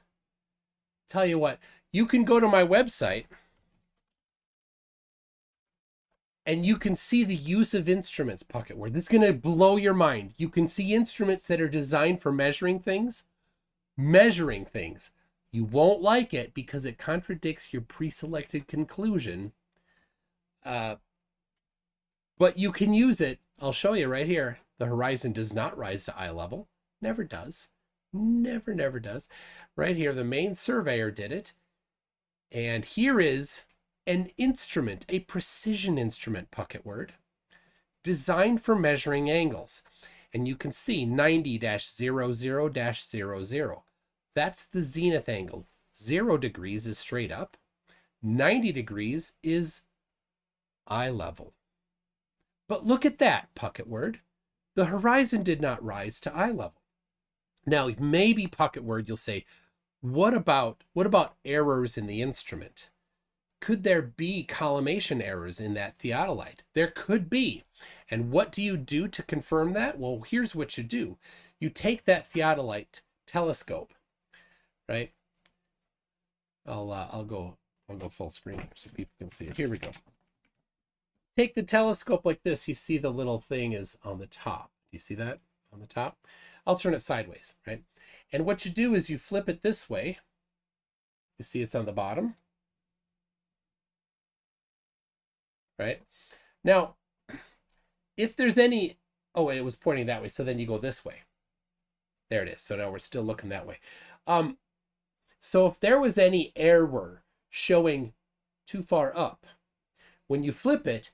S1: you can go to my website and you can see the use of instruments, Puckett, where this is going to blow your mind. You can see instruments that are designed for measuring things. You won't like it because it contradicts your pre-selected conclusion. But you can use it. I'll show you right here. The horizon does not rise to eye level. Never does. Never does. Right here, the main surveyor did it. And here is an instrument, a precision instrument, Puckett word, designed for measuring angles. And you can see 90-00-00. That's the zenith angle. 0 degrees is straight up. 90 degrees is eye level. But look at that, Puckett word. The horizon did not rise to eye level. Now, maybe, Puckett word, you'll say, what about errors in the instrument? Could there be collimation errors in that theodolite? There could be. And what do you do to confirm that? Well, here's what you do. You take that theodolite telescope, right? I'll go full screen here so people can see it. Here we go. take the telescope like this, you see the little thing is on the top. Do you see that on the top? I'll turn it sideways, right? And what you do is you flip it this way. You see it's on the bottom, right? Now, if there's any, oh, it was pointing that way. So then you go this way. There it is. So now we're still looking that way. So if there was any error showing too far up, when you flip it,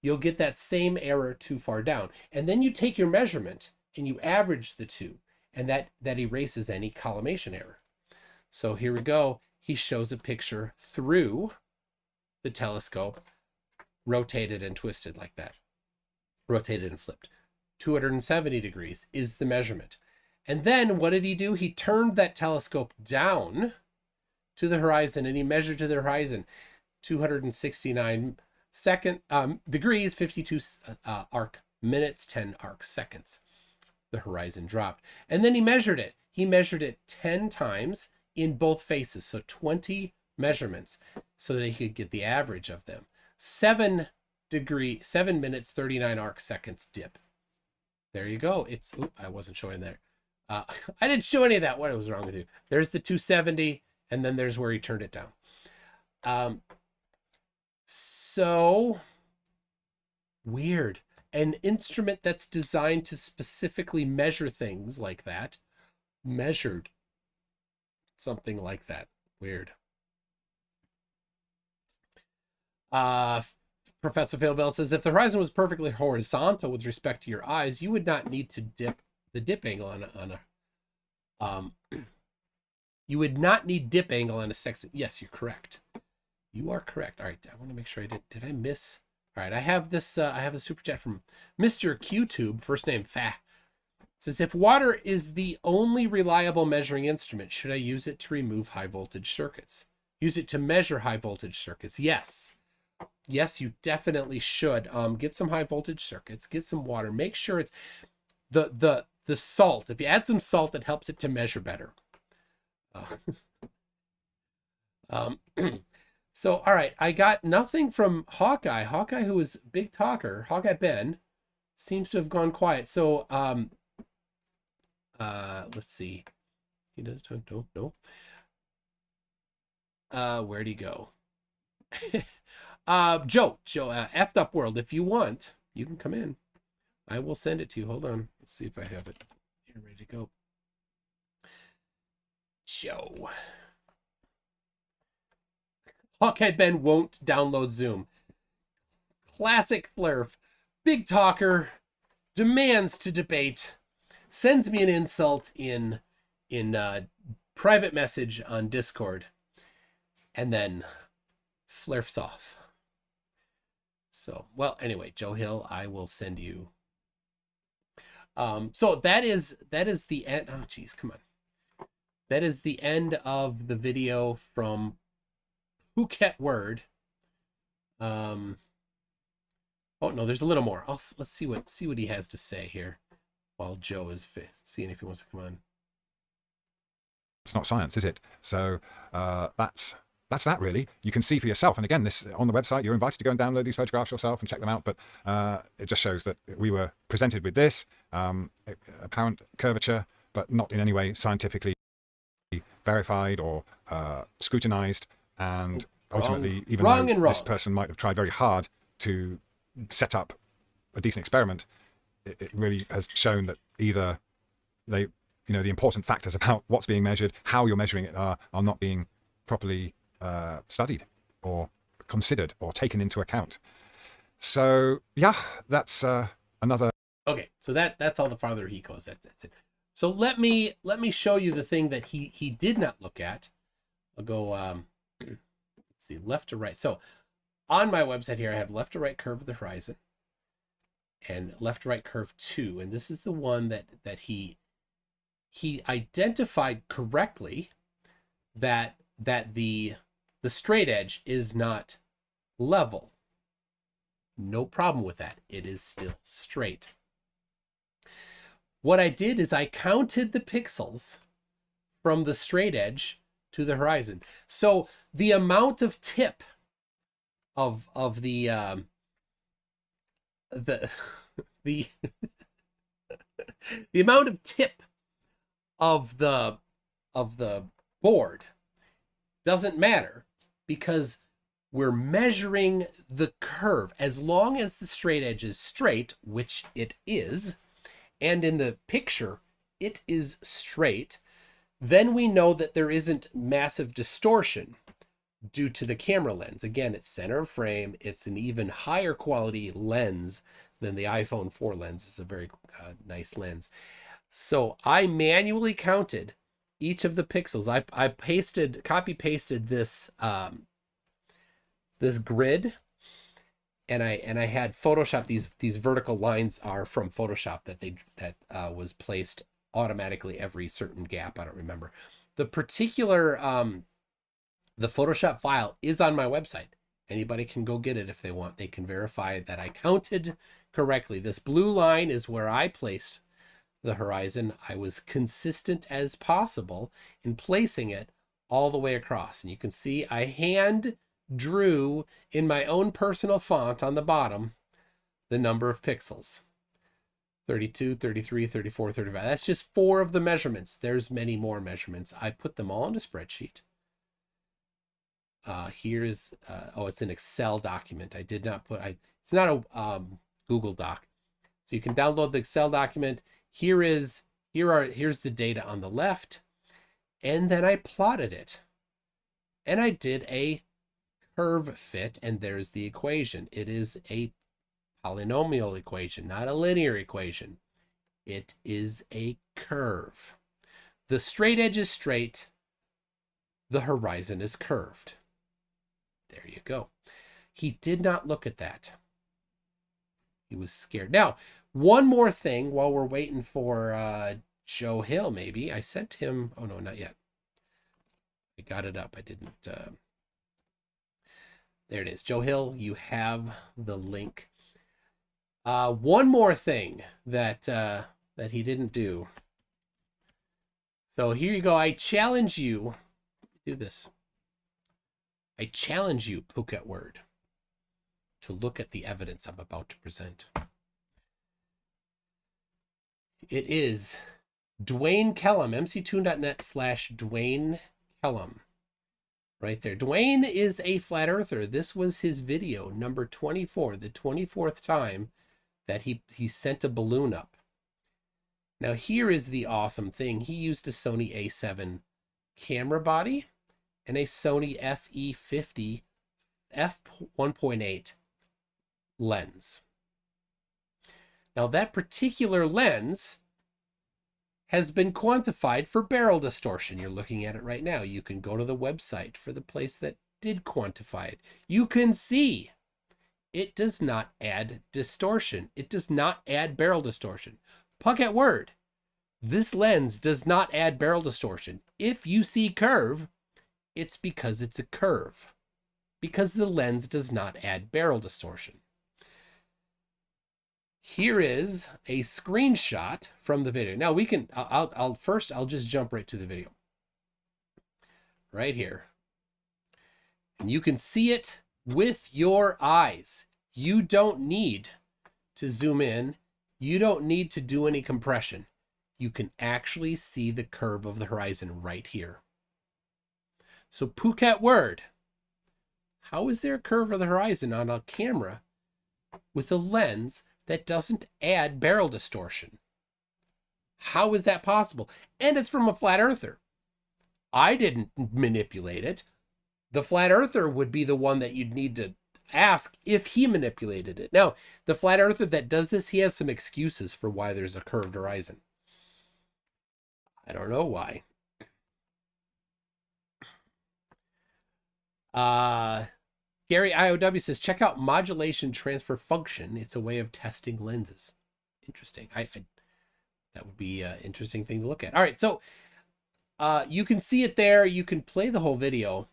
S1: you'll get that same error too far down. And then you take your measurement and you average the two, and that erases any collimation error. So here we go. He shows a picture through the telescope, rotated and twisted like that. Rotated and flipped. 270 degrees is the measurement. And then what did he do? He turned that telescope down to the horizon, and he measured to the horizon 269 degrees, 52 arc minutes, 10 arc seconds. The horizon dropped. And then he measured it. He measured it 10 times in both faces. So 20 measurements so that he could get the average of them. 7 minutes, 39 arc seconds dip. There you go. It's, I wasn't showing there. I didn't show any of that. What was wrong with you? There's the 270, and then there's where he turned it down. So weird. An instrument that's designed to specifically measure things like that, measured something like that. Weird. Professor Philbell says, if the horizon was perfectly horizontal with respect to your eyes, you would not need to dip the dip angle you would not need dip angle on a sextant. Yes, you're correct. You are correct. All right, I want to make sure I did I miss? All right, I have this I have the super chat from Mr. QTube, first name Fa. It says, if water is the only reliable measuring instrument, should I use it to remove high voltage circuits? Use it to measure high voltage circuits? Yes. Yes, you definitely should. Get some high voltage circuits, get some water, make sure it's the salt. If you add some salt, it helps it to measure better. So, all right, I got nothing from Hawkeye. Hawkeye, who is a big talker, Hawkeye Ben, seems to have gone quiet. So, let's see. He does, don't know. Where'd he go? Joe, Eftupworld, if you want, you can come in. I will send it to you. Hold on. Let's see if I have it here ready to go. Joe. Hawkeye Ben won't download Zoom. Classic Flurf. Big talker. Demands to debate. Sends me an insult in private message on Discord. And then flirfs off. So, well, anyway, Joe Hill, I will send you. So that is the end. Oh, geez, come on. That is the end of the video from Phuket Word. Oh no, there's a little more. Let's see what he has to say here while Joe is seeing if he wants to come on.
S2: It's not science, is it? So that's that, really. You can see for yourself. And again, this on the website, you're invited to go and download these photographs yourself and check them out. But it just shows that we were presented with this apparent curvature, but not in any way scientifically verified or scrutinized. And ultimately, even though this person might have tried very hard to set up a decent experiment, it really has shown that either the important factors about what's being measured, how you're measuring it are not being properly studied or considered or taken into account. So yeah, that's another.
S1: Okay, so that's all the farther he goes. That's it. So let me show you the thing that he did not look at. I'll go let's see, left to right. So on my website here, I have left to right curve of the horizon and left to right curve 2, and this is the one that he identified correctly that the straight edge is not level. No problem with that. It is still straight. What I did is I counted the pixels from the straight edge to the horizon. So the amount of tip of the the the the amount of tip of the board doesn't matter, because we're measuring the curve. As long as the straight edge is straight, which it is, and in the picture it is straight, then we know that there isn't massive distortion due to the camera lens. Again, it's center of frame. It's an even higher quality lens than the iPhone 4 lens. It's a very nice lens. So I manually counted each of the pixels. I copy pasted this this grid, and I had Photoshop. These vertical lines are from Photoshop that was placed automatically every certain gap. I don't remember. The particular the Photoshop file is on my website. Anybody can go get it if they want. They can verify that I counted correctly. This blue line is where I placed the horizon. I was consistent as possible in placing it all the way across. And you can see I hand drew in my own personal font on the bottom the number of pixels. 32, 33, 34, 35. That's just 4 of the measurements. There's many more measurements. I put them all in a spreadsheet. Here is, it's an Excel document. I did not put, it's not a Google Doc. So you can download the Excel document. Here's the data on the left. And then I plotted it. And I did a curve fit, and there's the equation. It is a polynomial equation, not a linear equation. It is a curve. The straight edge is straight. The horizon is curved. There you go. He did not look at that. He was scared. Now, one more thing while we're waiting for Joe Hill, maybe. I sent him, oh no, not yet. I got it up. I didn't. There it is. Joe Hill, you have the link. One more thing that he didn't do. So here you go. I challenge you. Do this. I challenge you, Phuket to look at the evidence I'm about to present. It is Dwayne Kellum, mctoon.net/Dwayne Kellum. Right there. Dwayne is a flat earther. This was his video number 24, the 24th time that he sent a balloon up. Now here is the awesome thing. He used a Sony A7 camera body and a Sony FE50 f1.8 lens. Now that particular lens has been quantified for barrel distortion. You're looking at it right now. You can go to the website for the place that did quantify it. You can see it does not add distortion. It does not add barrel distortion. Phuket word. This lens does not add barrel distortion. If you see curve, it's because it's a curve. Because the lens does not add barrel distortion. Here is a screenshot from the video. Now we can, I'll just jump right to the video. Right here. And you can see it with your eyes. You don't need to zoom in. You don't need to do any compression. You can actually see the curve of the horizon right here. So Phuket word. How is there a curve of the horizon on a camera with a lens that doesn't add barrel distortion? How is that possible? And it's from a flat earther. I didn't manipulate it. The flat earther would be the one that you'd need to ask if he manipulated it. Now, the flat earther that does this, he has some excuses for why there's a curved horizon. I don't know why. Gary IOW says, check out modulation transfer function. It's a way of testing lenses. Interesting. That would be an interesting thing to look at. All right. So you can see it there. You can play the whole video.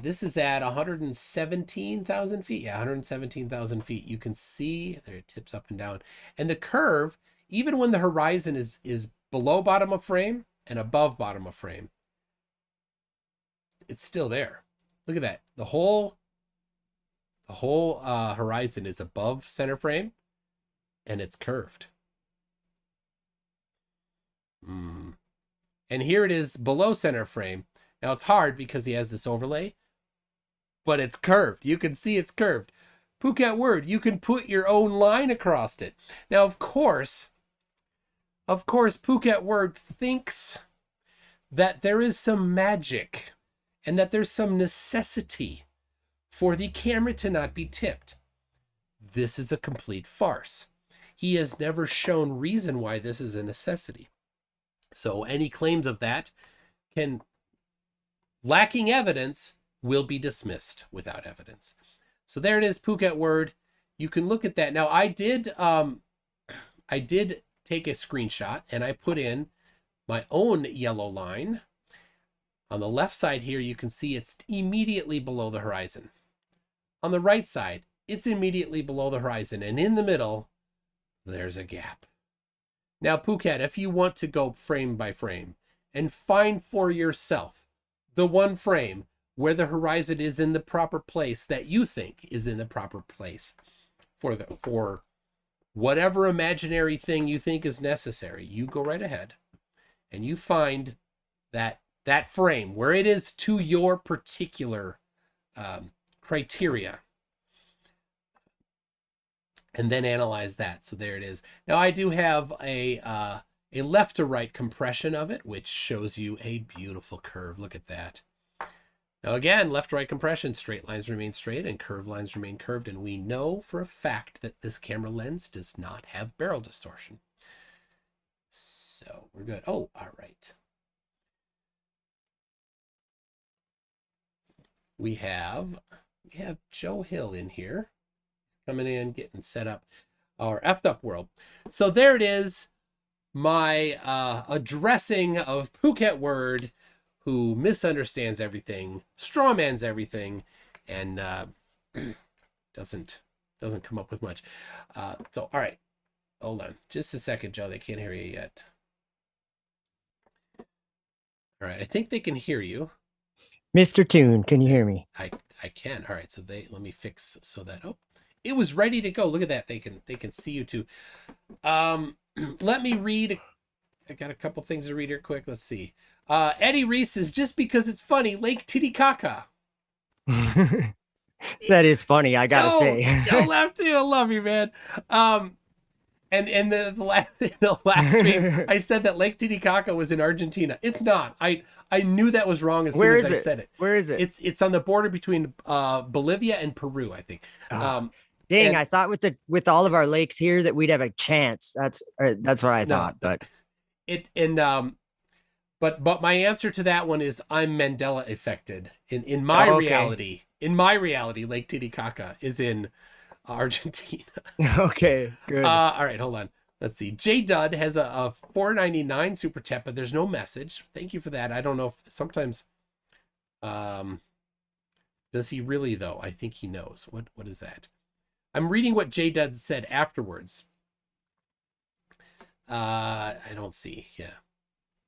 S1: This is at 117,000 feet. Yeah, 117,000 feet. You can see there it tips up and down. And the curve, even when the horizon is below bottom of frame and above bottom of frame, it's still there. Look at that. The whole The whole horizon is above center frame, and it's curved. And here it is below center frame. Now it's hard because he has this overlay, but it's curved. You can see it's curved. Phuket word, you can put your own line across it. Now, of course, Phuket word thinks that there is some magic and that there's some necessity for the camera to not be tipped. This is a complete farce. He has never shown reason why this is a necessity. So any claims of that lacking evidence, will be dismissed without evidence. So there it is, Phuket word. You can look at that. Now I did take a screenshot and I put in my own yellow line. On the left side here, you can see it's immediately below the horizon. On the right side, it's immediately below the horizon. And in the middle, there's a gap. Now, Phuket, if you want to go frame by frame and find for yourself the one frame where the horizon is in the proper place that you think is in the proper place for whatever imaginary thing you think is necessary, you go right ahead and you find that frame where it is to your particular criteria, and then analyze that. So there it is. Now I do have a left to right compression of it, which shows you a beautiful curve. Look at that. Now again, left to right compression, straight lines remain straight and curved lines remain curved. And we know for a fact that this camera lens does not have barrel distortion. So we're good. Oh, all right. We have Joe Hill in here. Coming in, getting set up our Eftupworld. So there it is, my addressing of Phuket word, who misunderstands everything, strawmans everything, and doesn't come up with much. So all right, hold on just a second, Joe. They can't hear you yet. All right, I think they can hear you.
S3: Mr. Toon, can you hear me?
S1: I can. All right, so let me fix so that it was ready to go. Look at that. They can see you too. Let me read. I got a couple things to read here quick. Let's see. Eddie Reese is just because it's funny. Lake Titicaca.
S3: That is funny. I gotta say.
S1: Joe laughed too. I love you, man. And the last stream, I said that Lake Titicaca was in Argentina. It's not. I knew that was wrong as soon as I said it.
S3: Where is it?
S1: It's on the border between Bolivia and Peru, I think.
S3: Dang, I thought with all of our lakes here that we'd have a chance. That's what I thought. But
S1: but my answer to that one is I'm Mandela affected. In my reality, Lake Titicaca is in Argentina.
S3: Okay, good.
S1: All right, hold on. Let's see. J Dud has a $4.99 super chat, but there's no message. Thank you for that. I don't know if sometimes does he really though? I think he knows. What is that? I'm reading what J Dud said afterwards. I don't see. Yeah.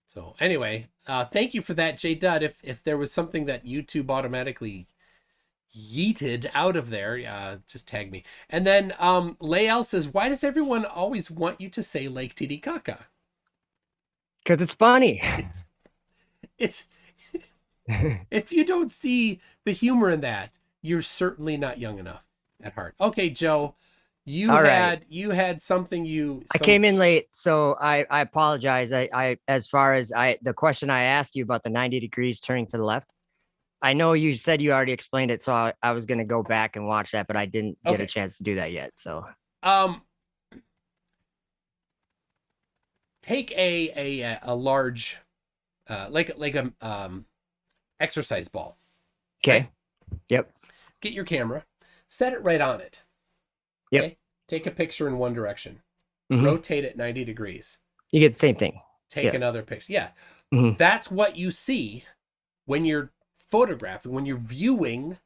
S1: So anyway, thank you for that, J Dud. If there was something that YouTube automatically yeeted out of there, just tag me. And then Lael says, why does everyone always want you to say Lake Titicaca?
S3: Because it's funny.
S1: It's if you don't see the humor in that, you're certainly not young enough at heart. Okay, Joe, you had something
S3: I came in late, so I apologize. I as far as the question I asked you about the 90 degrees turning to the left, I know you said you already explained it, so I was going to go back and watch that, but I didn't get a chance to do that yet. So,
S1: take a large, like a exercise ball.
S3: Okay.
S1: Right?
S3: Yep.
S1: Get your camera, set it right on it.
S3: Yep.
S1: Okay? Take a picture in one direction.
S3: Mm-hmm.
S1: Rotate it 90 degrees.
S3: You get the same thing.
S1: Take another picture. Yeah.
S3: Mm-hmm.
S1: That's what you see when you're photographing, when you're viewing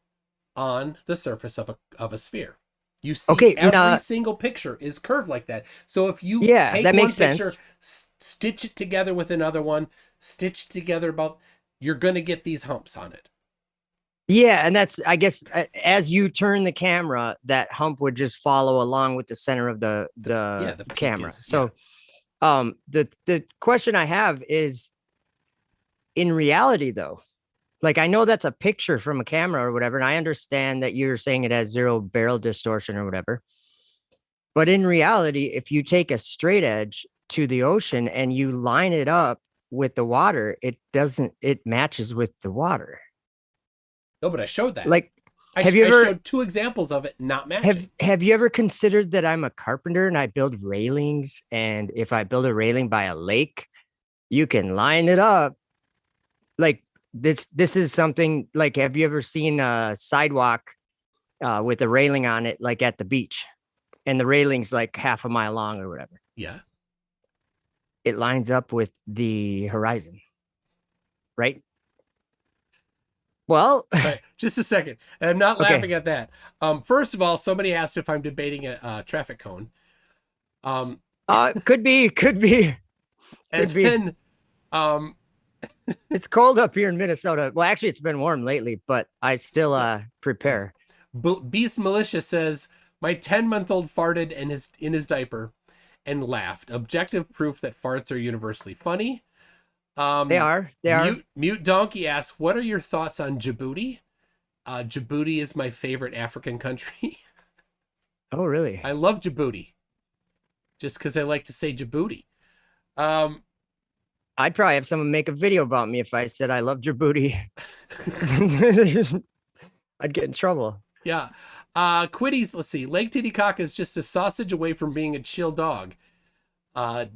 S1: on the surface of a sphere. You see every single picture is curved like that. So if you take
S3: that
S1: one
S3: makes
S1: picture,
S3: sense.
S1: stitch it together with another one, stitch together you're going to get these humps on it.
S3: Yeah, and that's, I guess, as you turn the camera, that hump would just follow along with the center of the
S1: The peak
S3: camera.
S1: is,
S3: So, the question I have is, in reality, though, like I know that's a picture from a camera or whatever, and I understand that you're saying it has 0 barrel distortion or whatever. But in reality, if you take a straight edge to the ocean and you line it up with the water, it matches with the water.
S1: no, but I showed that.
S3: Like,
S1: I
S3: have you ever
S1: showed 2 examples of it not matching.
S3: have you ever considered that I'm a carpenter and I build railings, and if I build a railing by a lake, you can line it up like this is something like, have you ever seen a sidewalk with a railing on it, like at the beach, and the railing's like half a mile long or whatever?
S1: Yeah.
S3: It lines up with the horizon, right? Well,
S1: Right, just a second. I'm not
S3: Okay.
S1: laughing at that. First of all, somebody asked if I'm debating a traffic cone.
S3: could be.
S1: And
S3: be.
S1: then,
S3: It's cold up here in Minnesota. Well, actually, it's been warm lately, but I still prepare.
S1: Beast Militia says, my 10-month-old farted in his diaper and laughed. Objective proof that farts are universally funny.
S3: They are.
S1: Mute Donkey asks, what are your thoughts on Djibouti? Djibouti is my favorite African country.
S3: Oh, really?
S1: I love Djibouti. Just because I like to say Djibouti.
S3: I'd probably have someone make a video about me if I said I love Djibouti. I'd get in trouble.
S1: Yeah. Quitties, let's see. Lake Titicaca is just a sausage away from being a chill dog.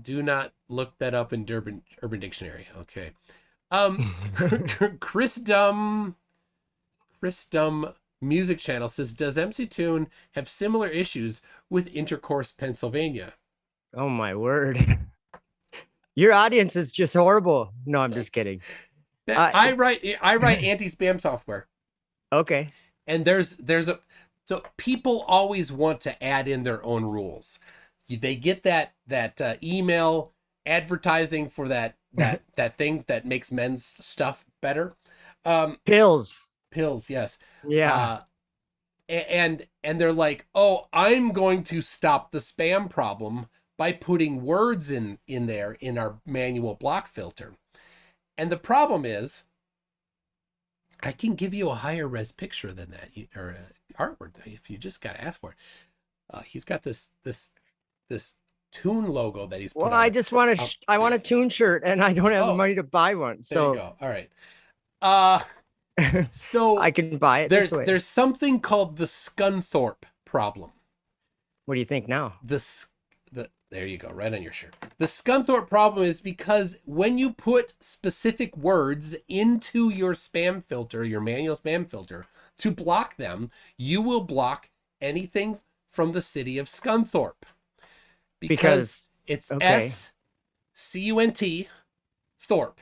S1: Do not look that up in Urban Dictionary. Okay. Chris Dumb Music Channel says, does MToon have similar issues with Intercourse, Pennsylvania?
S3: Oh my word. Your audience is just horrible. No, I'm just kidding.
S1: I write anti-spam software.
S3: Okay.
S1: And so people always want to add in their own rules. They get that email advertising for that thing that makes men's stuff better.
S3: Pills,
S1: yes.
S3: yeah.
S1: And they're like, oh, I'm going to stop the spam problem by putting words in there in our manual block filter. And the problem is, I can give you a higher res picture than that, or artwork, if you just got to ask for it. He's got this Toon logo that he's put
S3: Well,
S1: on.
S3: I just want to. I want a Toon shirt, and I don't have money to buy one. So
S1: there you go. All right. So
S3: I can buy it this way.
S1: There's something called the Scunthorpe problem.
S3: What do you think now?
S1: There you go, right on your shirt. The Scunthorpe problem is because when you put specific words into your spam filter, your manual spam filter, to block them, you will block anything from the city of Scunthorpe. Because it's
S3: okay.
S1: SCUNT Thorpe.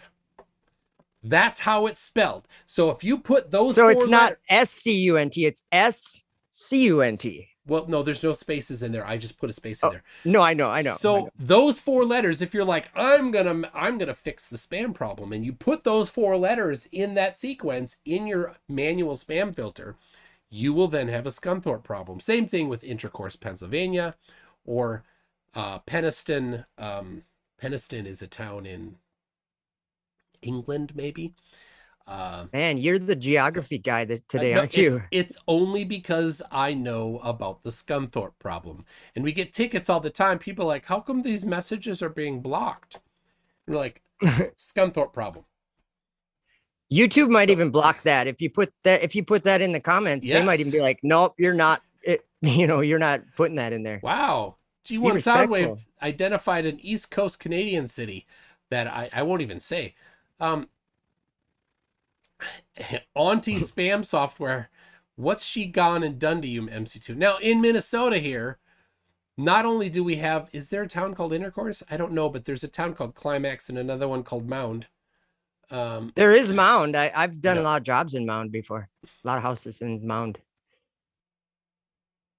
S1: That's how it's spelled. So if you put those
S3: So it's not SCUNT, it's SCUNT.
S1: Well, no, there's no spaces in there. I just put a space in there.
S3: No, I know.
S1: So those 4 letters, if you're like, I'm gonna fix the spam problem, and you put those 4 letters in that sequence in your manual spam filter, you will then have a Scunthorpe problem. Same thing with Intercourse, Pennsylvania, or Penistone. Penistone is a town in England, maybe.
S3: Man, you're the geography guy today, aren't you?
S1: It's only because I know about the Scunthorpe problem. And we get tickets all the time. People are like, how come these messages are being blocked? And we're like, Scunthorpe problem.
S3: YouTube might even block that. If you put that in the comments, They might even be like, nope, you're not you're not putting that in there.
S1: Wow. G1 Soundwave identified an East Coast Canadian city that I won't even say. Anti-spam software. What's she gone and done to you, MC2? Now in Minnesota here, not only do we have, is there a town called Intercourse? I don't know, but there's a town called Climax and another one called Mound.
S3: There is Mound. I've done a lot of jobs in Mound before. A lot of houses in Mound.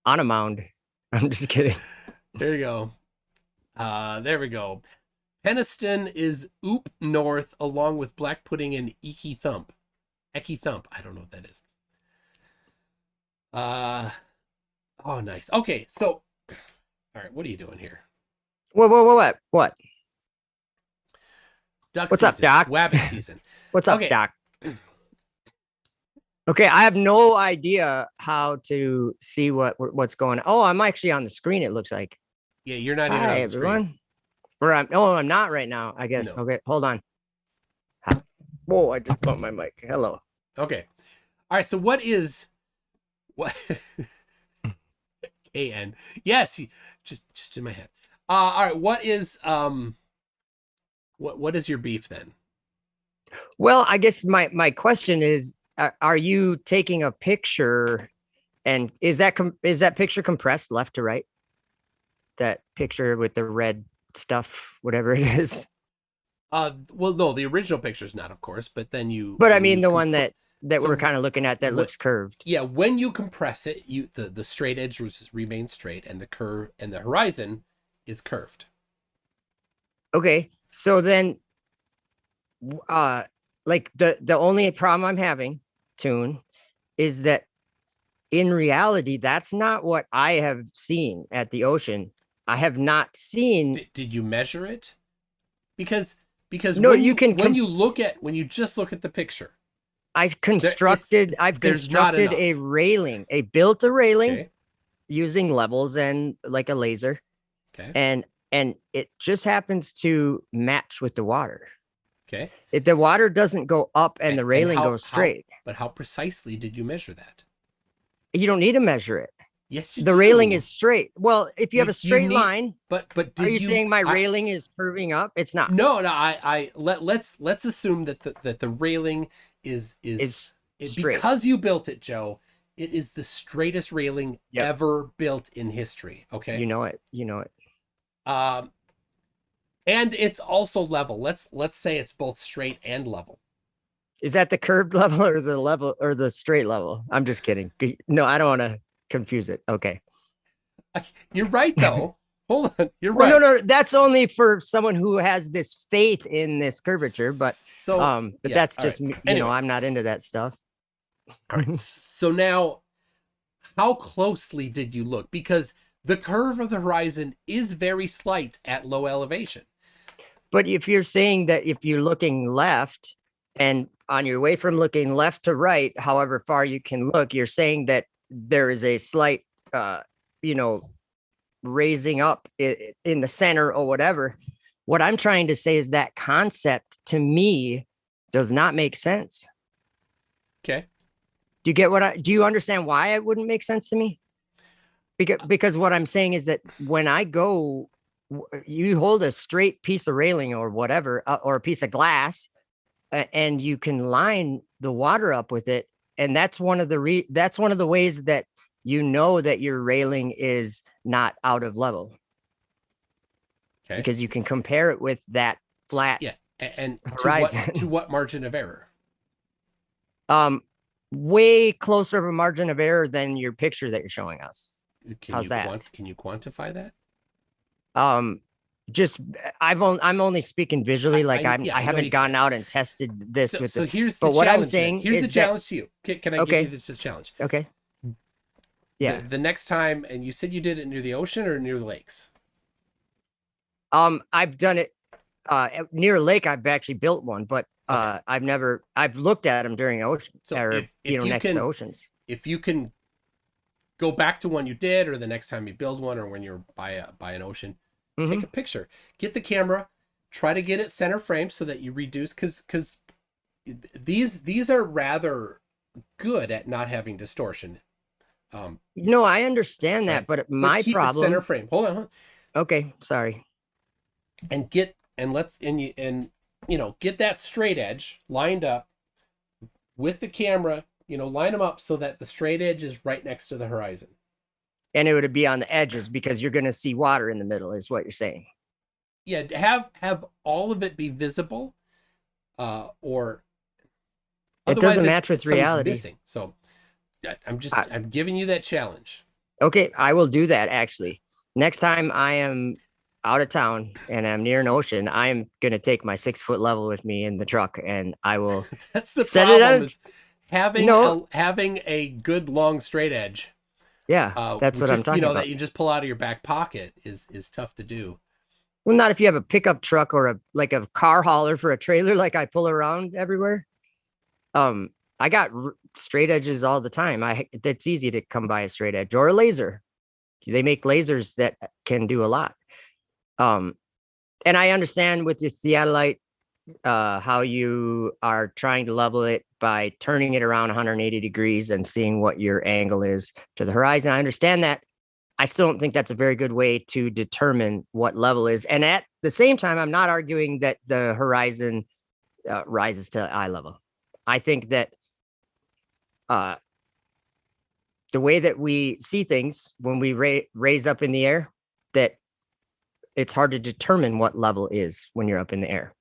S3: On a mound. I'm just kidding.
S1: There you go. There we go. Penistone is oop north along with Black Pudding and Ecky Thump. I don't know what that is. Uh, oh, nice. Okay, so, all right, what are you doing here?
S3: What?
S1: Duck
S3: What's up,
S1: season,
S3: Doc?
S1: wabbit season.
S3: What's up,
S1: Okay,
S3: Doc? Okay, I have no idea how to see what's going on. Oh, I'm actually on the screen, it looks like.
S1: yeah, you're not even
S3: Hi,
S1: on the screen.
S3: everyone. Where I'm not right now, I guess.
S1: No.
S3: Okay, hold on. Whoa, I just bumped my mic. Hello.
S1: Okay. All right, so what KN? Yes, just in my head. All right, what is what is your beef then?
S3: Well, I guess my question is, are you taking a picture, and is that picture compressed left to right? That picture with the red stuff, whatever it is.
S1: Well, no, the original picture is not, of course, but then you.
S3: But I mean, the one that
S1: so
S3: we're kind of looking at that looks curved.
S1: Yeah, when you compress it, the straight edge remains straight, and the curve and the horizon is curved.
S3: Okay, so then, like the only problem I'm having, Toon, is that in reality, that's not what I have seen at the ocean. I have not seen.
S1: Did you measure it? Because
S3: No,
S1: when
S3: you can
S1: when you just look at the picture,
S3: I've
S1: there's
S3: constructed
S1: not
S3: a
S1: enough.
S3: railing. I built a railing
S1: Okay.
S3: using levels and like a laser,
S1: Okay.
S3: and it just happens to match with the water.
S1: Okay.
S3: If the water doesn't go up and the railing goes straight,
S1: but how precisely did you measure that?
S3: you don't need to measure it.
S1: Yes, you
S3: The
S1: do.
S3: railing is straight. Well, if you have a straight
S1: need-
S3: line,
S1: but
S3: are you saying my railing is curving up? It's not.
S1: No, let's assume that the railing is
S3: straight.
S1: because you built it, Joe. It is the straightest railing
S3: Yep.
S1: ever built in history. Okay.
S3: You know it. You know it.
S1: And it's also level. Let's say it's both straight and level.
S3: Is that the curved level or the straight level? I'm just kidding. No, I don't want to confuse it. Okay.
S1: You're right though. Hold on. You're right.
S3: No. That's only for someone who has this faith in this curvature, but
S1: yeah,
S3: that's just
S1: right.
S3: me.
S1: Anyway.
S3: I'm not into that stuff.
S1: All right. So now, how closely did you look? Because the curve of the horizon is very slight at low elevation.
S3: But if you're saying that if you're looking left and on your way from looking left to right, however far you can look, you're saying that there is a slight, raising up in the center or whatever. What I'm trying to say is that concept to me does not make sense.
S1: Okay.
S3: Do you understand why it wouldn't make sense to me? Because what I'm saying is that when I go, you hold a straight piece of railing or whatever, or a piece of glass, and you can line the water up with it. And that's one of the ways that you know that your railing is not out of level. Okay. Because you can compare it with that flat
S1: and
S3: horizon.
S1: To what margin of error?
S3: Way closer of a margin of error than your picture that you're showing us. How's that?
S1: Can you quantify that?
S3: I'm only speaking visually. I haven't gone out and tested this with.
S1: So here's
S3: the challenge. I'm saying
S1: here's the challenge to you. Can I give you this challenge?
S3: Okay. Yeah.
S1: The next time, and you said you did it near the ocean or near the lakes?
S3: I've done it near a lake. I've actually built one, but I've looked at them during ocean. So if next to oceans. If
S1: you can go back to one you did, or the next time you build one, or when you're by an ocean, take a picture. Get the camera, try to get it center frame so that you reduce, because these are rather good at not having distortion.
S3: No, I understand that, but my
S1: keep
S3: problem.
S1: It center frame. Hold on.
S3: Okay, sorry.
S1: And get that straight edge lined up with the camera. Line them up so that the straight edge is right next to the horizon.
S3: And it would be on the edges because you're going to see water in the middle, is what you're saying.
S1: Yeah, have all of it be visible, or
S3: it doesn't match with reality.
S1: Missing. So I'm giving you that challenge.
S3: Okay, I will do that. Actually, next time I am out of town and I'm near an ocean, I'm going to take my 6-foot level with me in the truck, and I will.
S1: That's the
S3: set
S1: problem.
S3: it
S1: having
S3: No.
S1: having a good long straight edge,
S3: Yeah, that's what I'm talking about.
S1: that you just pull out of your back pocket is tough to do.
S3: Well, not if you have a pickup truck or a car hauler for a trailer, like I pull around everywhere. I got straight edges all the time. It's easy to come by a straight edge or a laser. They make lasers that can do a lot. And I understand with your theodolite, how you are trying to level it by turning it around 180 degrees and seeing what your angle is to the horizon. I understand that. I still don't think that's a very good way to determine what level is. And at the same time, I'm not arguing that the horizon rises to eye level. I think that the way that we see things when we raise up in the air, that it's hard to determine what level is when you're up in the air.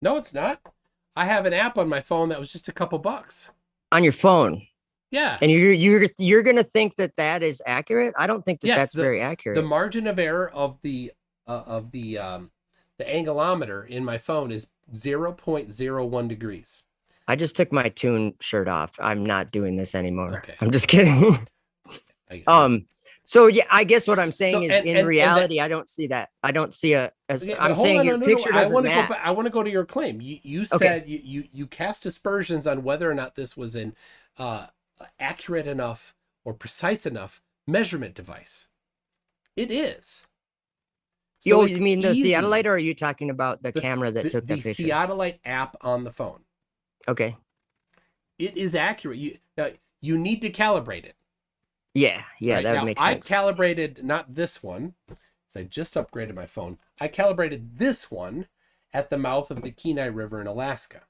S1: No, it's not. I have an app on my phone that was just a couple bucks.
S3: On your phone.
S1: Yeah.
S3: And you're going to think that that is accurate? I don't think that that's very accurate.
S1: The margin of error of the angulometer in my phone is 0.01 degrees.
S3: I just took my Toon shirt off. I'm not doing this anymore.
S1: Okay.
S3: I'm just kidding. So yeah, I guess what I'm saying is in reality, I don't see that. I don't see I'm saying your picture doesn't match.
S1: I want to go to your claim. You said you cast aspersions on whether or not this was an accurate enough or precise enough measurement device. It is.
S3: So you mean the theodolite, or are you talking about the camera that took the picture?
S1: The theodolite app on the phone.
S3: Okay.
S1: It is accurate. You need to calibrate it.
S3: Yeah, right? That makes sense.
S1: I calibrated not this one, because I just upgraded my phone. I calibrated this one at the mouth of the Kenai River in Alaska.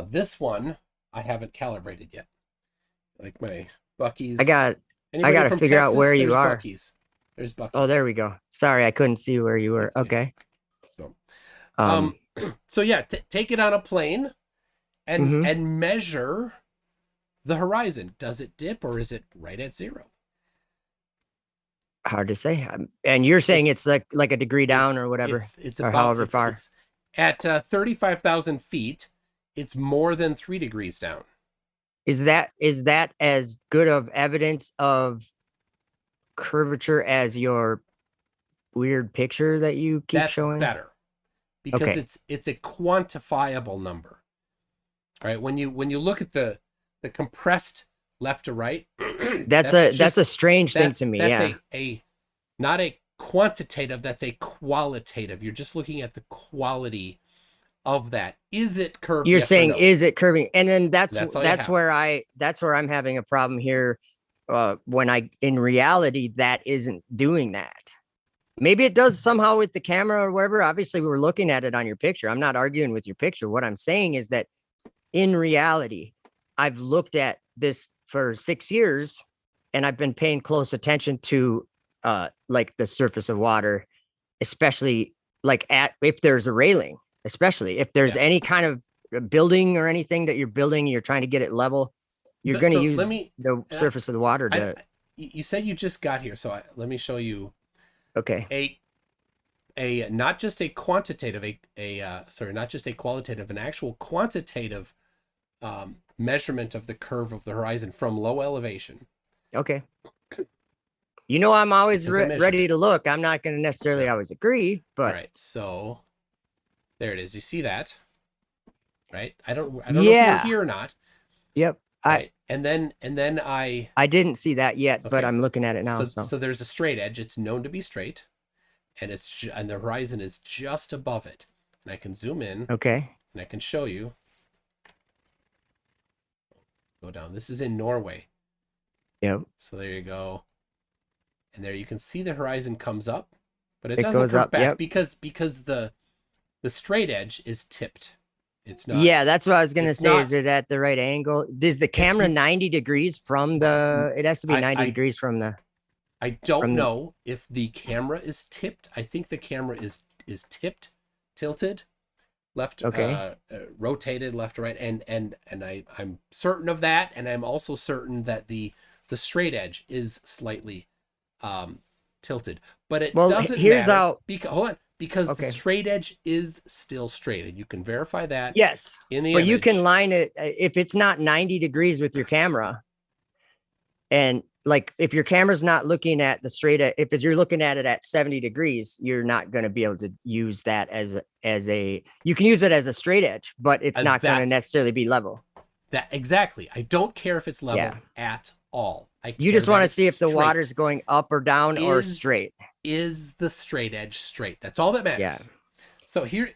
S1: This one I haven't calibrated yet. Like my Buc-ee's.
S3: I got to figure out where you are.
S1: Buc-ee's. There's Buc-ee's.
S3: Oh, there we go. Sorry, I couldn't see where you were. Okay.
S1: So, so yeah, take it on a plane and measure the horizon. Does it dip or is it right at zero?
S3: Hard to say. And you're saying it's like a degree down or whatever.
S1: It's
S3: or
S1: about
S3: however far.
S1: It's at 35,000 feet. It's more than 3 degrees down.
S3: Is that as good of evidence of curvature as your weird picture that you keep showing?
S1: That's better, because it's a quantifiable number. All right, when you look at the compressed left to right,
S3: that's a strange thing to me.
S1: That's not a quantitative, that's a qualitative. You're just looking at the quality of that. Is it curved?
S3: You're
S1: yes
S3: saying
S1: no?
S3: Is it curving? And then that's where I'm having a problem here. When in reality, that isn't doing that. Maybe it does somehow with the camera or wherever. Obviously, we were looking at it on your picture. I'm not arguing with your picture. What I'm saying is that in reality, I've looked at this for 6 years and I've been paying close attention to like the surface of water, especially like if there's a railing, especially if there's any kind of building or anything that you're building, you're trying to get it level. You're going to use the surface of the water to.
S1: You said you just got here, so let me show you.
S3: Okay.
S1: A not just a quantitative, not just a qualitative, an actual quantitative measurement of the curve of the horizon from low elevation.
S3: Okay. I'm always ready to look. I'm not going to necessarily always agree, but. All
S1: right. So there it is. You see that? Right. I don't know if you're here or not.
S3: Yep.
S1: Right. And then I
S3: didn't see that yet, but I'm looking at it now.
S1: So there's a straight edge. It's known to be straight, and and the horizon is just above it. And I can zoom in.
S3: Okay.
S1: And I can show you. Go down. This is in Norway.
S3: Yep.
S1: So there you go. And there you can see the horizon comes up, but it doesn't curve back because the straight edge is tipped. It's not.
S3: Yeah, that's what I was gonna say. Is it at the right angle? Is the camera 90 degrees from the? It has to be 90 degrees from the.
S1: I don't know if the camera is tipped. I think the camera is tipped, tilted, left, rotated left to right, and I'm certain of that, and I'm also certain that the straight edge is slightly tilted, but it doesn't matter. Hold on, because the
S3: Okay.
S1: straight edge is still straight, and you can verify that
S3: Yes.
S1: in the
S3: But
S1: image.
S3: you can line it if it's not 90 degrees with your camera. And like if your camera's not looking at the straight edge, if you're looking at it at 70 degrees, you're not going to be able to use that as a you can use it as a straight edge, but it's not going to necessarily be level.
S1: That exactly. I don't care if it's level at all.
S3: You just want to see if the
S1: straight.
S3: water's going up or down or straight.
S1: Is the straight edge straight? That's all that matters.
S3: Yeah.
S1: So here.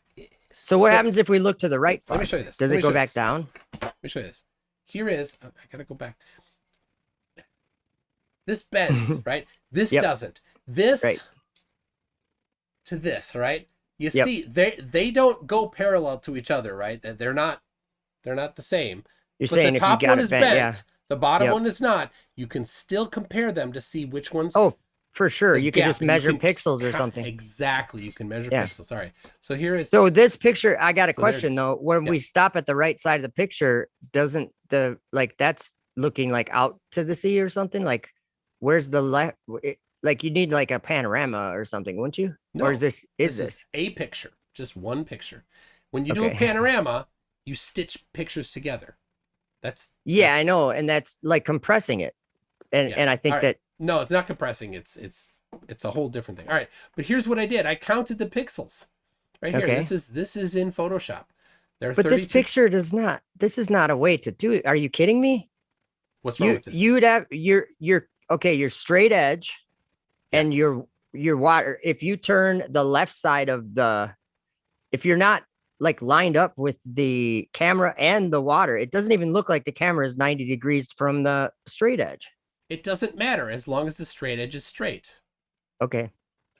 S3: So what happens if we look to the right?
S1: Let me show you this.
S3: Does it go back down?
S1: Let me show you this. Here is. Oh, I gotta go back. This bends, right? This doesn't. This to this, right? You see, they don't go parallel to each other, right? They're not the same.
S3: You're
S1: but
S3: saying
S1: the
S3: if
S1: top
S3: you got
S1: one
S3: it
S1: is
S3: bent,
S1: bent, the bottom one is not. You can still compare them to see which one's.
S3: Oh, for sure. You can just measure pixels or something.
S1: Exactly. You can measure pixels. Sorry. So here is.
S3: So this picture, I got a question though. When we stop at the right side of the picture, doesn't the that's looking like out to the sea or something? Like, where's the left? Like you need like a panorama or something, wouldn't you?
S1: No,
S3: or is this
S1: a picture? Just one picture. When you do a panorama, you stitch pictures together. That's
S3: I know, and that's like compressing it, and I think that
S1: no, it's not compressing. It's a whole different thing. All right, but here's what I did. I counted the pixels right here. This is in Photoshop.
S3: But this picture does not. This is not a way to do it. Are you kidding me?
S1: What's wrong with this?
S3: You'd have your straight edge, and your water. If you turn the left side of if you're not like lined up with the camera and the water, it doesn't even look like the camera is 90 degrees from the straight edge.
S1: It doesn't matter as long as the straight edge is straight.
S3: Okay.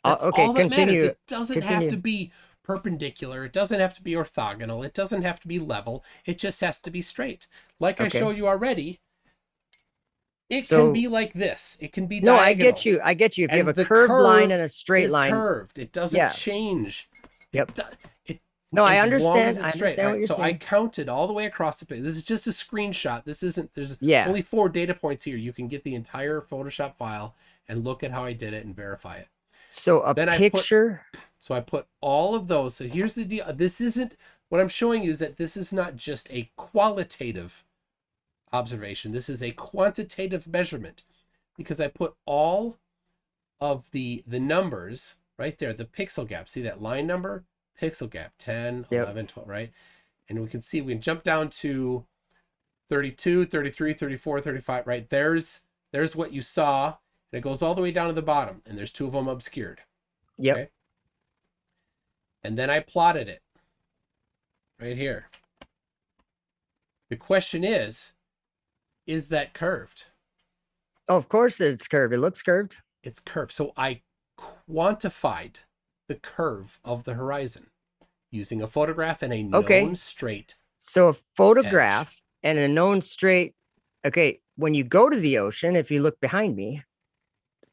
S1: That's
S3: okay.
S1: all that
S3: Continue.
S1: matters. It doesn't have to be perpendicular. It doesn't have to be orthogonal. It doesn't have to be level. It just has to be straight. Like I showed you already. It can be like this. It can be diagonal.
S3: No, I get you. If you have a curved line and a straight line,
S1: curved. It doesn't change.
S3: Yep. I understand. I understand what you're saying.
S1: So I counted all the way across the page. This is just a screenshot. This isn't. There's only 4 data points here. You can get the entire Photoshop file and look at how I did it and verify it.
S3: So picture.
S1: I put all of those. So here's the deal. This isn't what I'm showing you is that this is not just a qualitative observation. This is a quantitative measurement because I put all of the numbers right there, the pixel gap. See that line number, pixel gap, 10, 11, 12, right? And we can see, we can jump down to 32, 33, 34, 35, right? There's what you saw. And it goes all the way down to the bottom. And there's 2 of them obscured.
S3: Yep.
S1: Okay? And then I plotted it right here. The question is that curved?
S3: Oh, of course it's curved. It looks curved.
S1: It's curved. So I quantified the curve of the horizon using a photograph and a known straight.
S3: So a photograph and a known straight. Okay. When you go to the ocean, if you look behind me,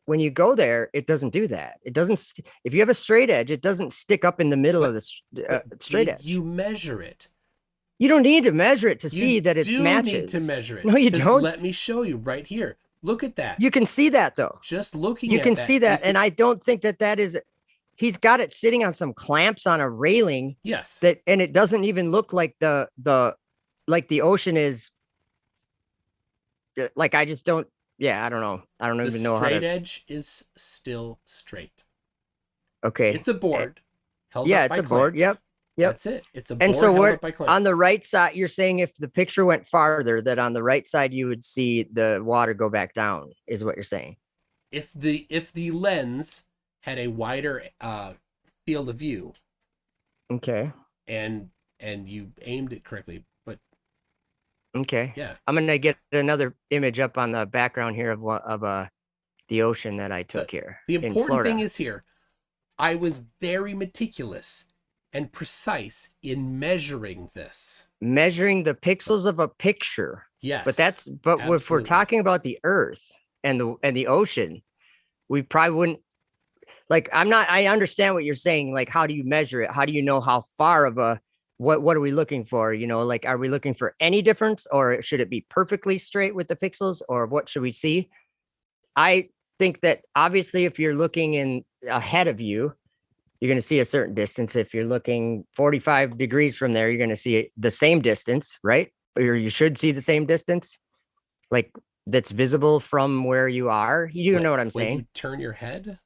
S3: when you go there, it doesn't do that. It doesn't. If you have a straight edge, it doesn't stick up in the middle of the straight edge.
S1: You measure it.
S3: You don't need to measure it to see that it matches.
S1: You need to measure it.
S3: No, you don't.
S1: Let me show you right here. Look at that.
S3: You can see that though.
S1: Just looking
S3: you
S1: at
S3: can
S1: that,
S3: see that. And I don't think that is, he's got it sitting on some clamps on a railing.
S1: Yes.
S3: And it doesn't even look like the ocean is like, I just don't, I don't know. I don't even know how to.
S1: The straight edge is still straight.
S3: Okay.
S1: It's a board. Held up by
S3: it's a board.
S1: clamps.
S3: Yep.
S1: That's it. It's a board
S3: and so
S1: held up by clamps.
S3: On the right side, you're saying if the picture went farther, that on the right side you would see the water go back down, is what you're saying.
S1: If the lens had a wider field of view,
S3: okay,
S1: and you aimed it correctly, but
S3: okay,
S1: yeah,
S3: I'm gonna get another image up on the background here of the ocean that I took here.
S1: The important thing is here, I was very meticulous and precise in measuring this.
S3: Measuring the pixels of a picture.
S1: Yes.
S3: But if we're talking about the Earth and the ocean, we probably wouldn't I understand what you're saying. Like, how do you measure it? How do you know how far of what are we looking for? You know, like, are we looking for any difference, or should it be perfectly straight with the pixels, or what should we see? I think that obviously if you're looking in ahead of you, you're going to see a certain distance. If you're looking 45 degrees from there, you're going to see the same distance, right? Or you should see the same distance, like that's visible from where you are. You know what I'm saying?
S1: When you turn your head?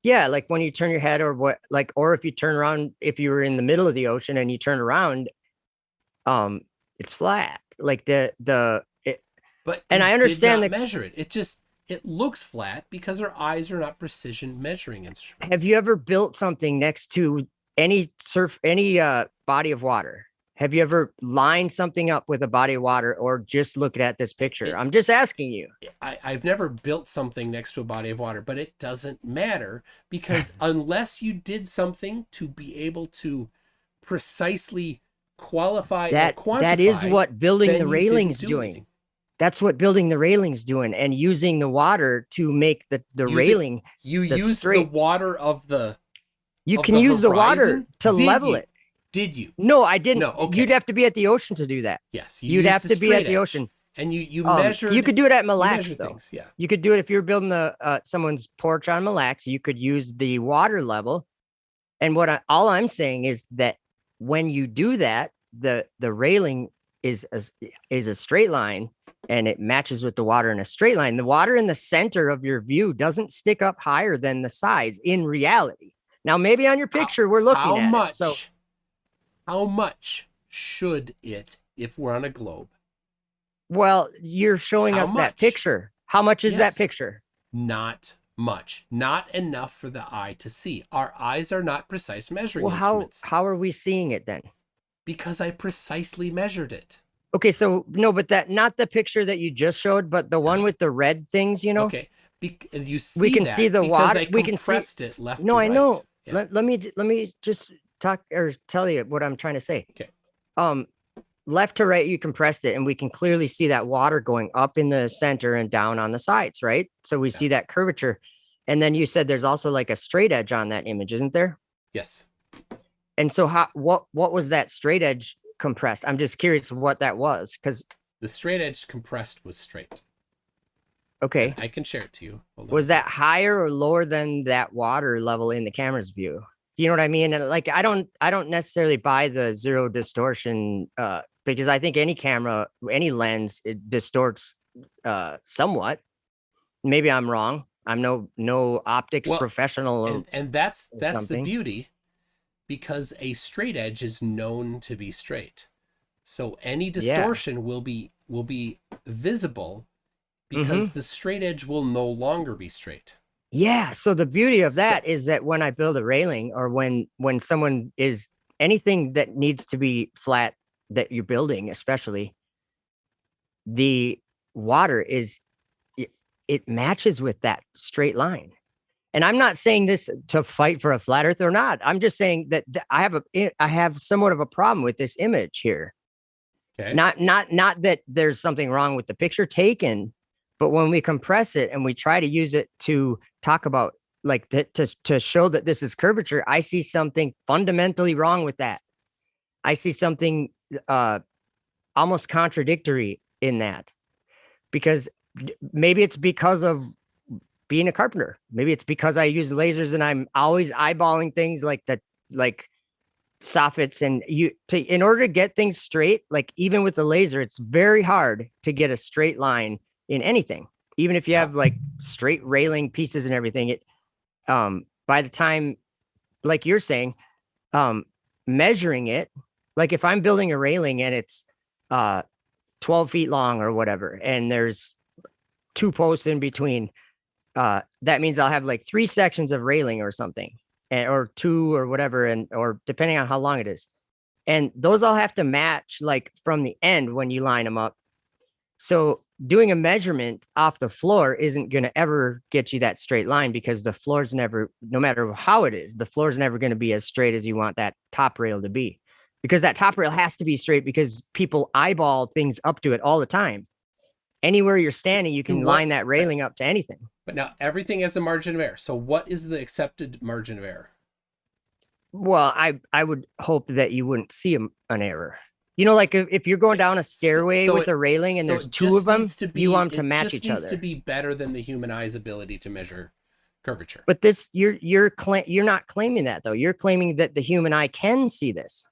S3: Yeah, like when you turn your head, or what, like, or if you turn around, if you were in the middle of the ocean and you turn around, it's flat. Like
S1: But
S3: and I understand
S1: that measure it. It looks flat because our eyes are not precision measuring instruments.
S3: Have you ever built something next to any body of water? Have you ever lined something up with a body of water, or just looking at this picture? I'm just asking you.
S1: I've never built something next to a body of water, but it doesn't matter, because unless you did something to be able to precisely qualify or quantify,
S3: that is what building the railing's doing. Anything. That's what building the railing's doing, and using the water to make the railing.
S1: You use the water of the.
S3: You can use the water to level it.
S1: Did you?
S3: No, I didn't.
S1: No, okay.
S3: You'd have to be at the ocean to do that.
S1: Yes,
S3: you'd have to be at the ocean.
S1: And you measure.
S3: You could do it at Mille Lacs, though.
S1: Things, yeah.
S3: You could do it if you're building someone's porch on Mille Lacs. You could use the water level. And all I'm saying is that when you do that, the railing is a straight line, and it matches with the water in a straight line. The water in the center of your view doesn't stick up higher than the sides in reality. Now, maybe on your picture, we're looking at it. So,
S1: how much should it, if we're on a globe?
S3: Well, you're showing us that picture. How much is that picture?
S1: Not much. Not enough for the eye to see. Our eyes are not precise measuring instruments.
S3: How are we seeing it then?
S1: Because I precisely measured it.
S3: Okay, so no, but not the picture that you just showed, but the one with the red things, you know?
S1: Okay. You see
S3: we can see the water.
S1: We can compressed it left
S3: No,
S1: to right.
S3: I know. Yeah. Let me just talk or tell you what I'm trying to say.
S1: Okay.
S3: Left to right, you compressed it, and we can clearly see that water going up in the center and down on the sides, right? So we see that curvature. And then you said there's also like a straight edge on that image, isn't there?
S1: Yes.
S3: And so what was that straight edge compressed? I'm just curious what that was, because
S1: the straight edge compressed was straight.
S3: Okay.
S1: And I can share it to you.
S3: Was that higher or lower than that water level in the camera's view? You know what I mean? And like, I don't necessarily buy the zero distortion, because I think any camera, any lens, it distorts somewhat. Maybe I'm wrong. I'm no optics professional.
S1: And that's the beauty, because a straight edge is known to be straight. So any distortion will be visible, because the straight edge will no longer be straight.
S3: Yeah. So the beauty of that is that when I build a railing, or when someone is anything that needs to be flat that you're building, especially, the water it matches with that straight line. And I'm not saying this to fight for a flat earth or not. I'm just saying that I have somewhat of a problem with this image here. Okay. Not that there's something wrong with the picture taken, but when we compress it and we try to use it to talk about, like, to show that this is curvature, I see something fundamentally wrong with that. I see something almost contradictory in that, because maybe it's because of being a carpenter. Maybe it's because I use lasers and I'm always eyeballing things like soffits, and in order to get things straight, like even with the laser, it's very hard to get a straight line in anything. Even if you have like straight railing pieces and everything, it by the time, like you're saying, measuring it, like if I'm building a railing and it's 12 feet long or whatever, and there's 2 posts in between, that means I'll have like 3 sections of railing or something, or 2 or whatever, or depending on how long it is. And those all have to match, like from the end when you line them up. So doing a measurement off the floor isn't going to ever get you that straight line, because the floor's never, no matter how it is, the floor's never going to be as straight as you want that top rail to be, because that top rail has to be straight, because people eyeball things up to it all the time. Anywhere you're standing, you can line that railing up to anything.
S1: But now everything has a margin of error. So what is the accepted margin of error?
S3: Well, I would hope that you wouldn't see an error. You know, like if you're going down a stairway with a railing and there's 2 of them, you want them to match each other.
S1: It just needs to be better than the human eye's ability to measure curvature.
S3: But this, you're not claiming that though. You're claiming that the human eye can see this.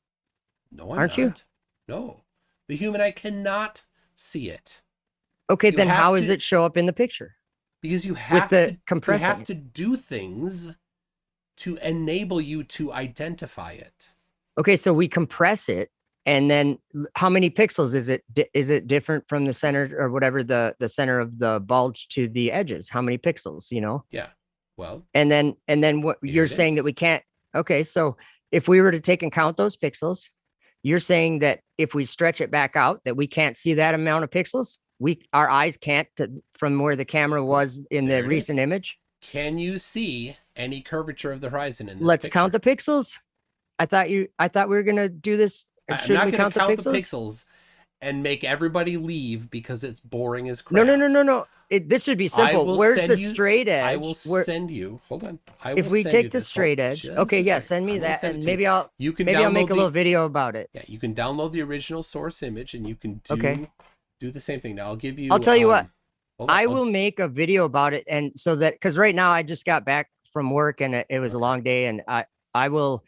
S1: No, I'm
S3: Aren't
S1: not.
S3: you?
S1: No, the human eye cannot see it.
S3: Okay,
S1: You
S3: then
S1: have
S3: how does
S1: to-
S3: it show up in the picture?
S1: Because you have
S3: the
S1: to you
S3: compressing
S1: have
S3: it.
S1: to do things to enable you to identify it.
S3: Okay, so we compress it, and then how many pixels is it? Is it different from the center or whatever the center of the bulge to the edges? How many pixels? You know?
S1: Yeah. Well,
S3: And then what
S1: here
S3: you're
S1: it
S3: saying that
S1: is.
S3: we can't. Okay, so if we were to take and count those pixels, you're saying that if we stretch it back out, that we can't see that amount of pixels. Our eyes can't from where the camera was in
S1: There
S3: the
S1: it
S3: recent
S1: is.
S3: image.
S1: Can you see any curvature of the horizon in this
S3: Let's
S1: picture?
S3: count the pixels. I thought we were gonna do this.
S1: I'm
S3: Shouldn't
S1: not
S3: we
S1: going to count
S3: the
S1: the
S3: pixels?
S1: pixels and make everybody leave because it's boring as crap.
S3: No. This should be simple. Where's the straight edge?
S1: I will send you. Hold on.
S3: If we take the straight edge, okay, yeah, send me that, and maybe I'll make a little video about it.
S1: Yeah, you can download the original source image, and you can do the same thing. Now I'll give you.
S3: I'll tell you what.
S1: Hold on,
S3: I will make a video about it, and so that because right now I just got back from work and it was a long day, and I will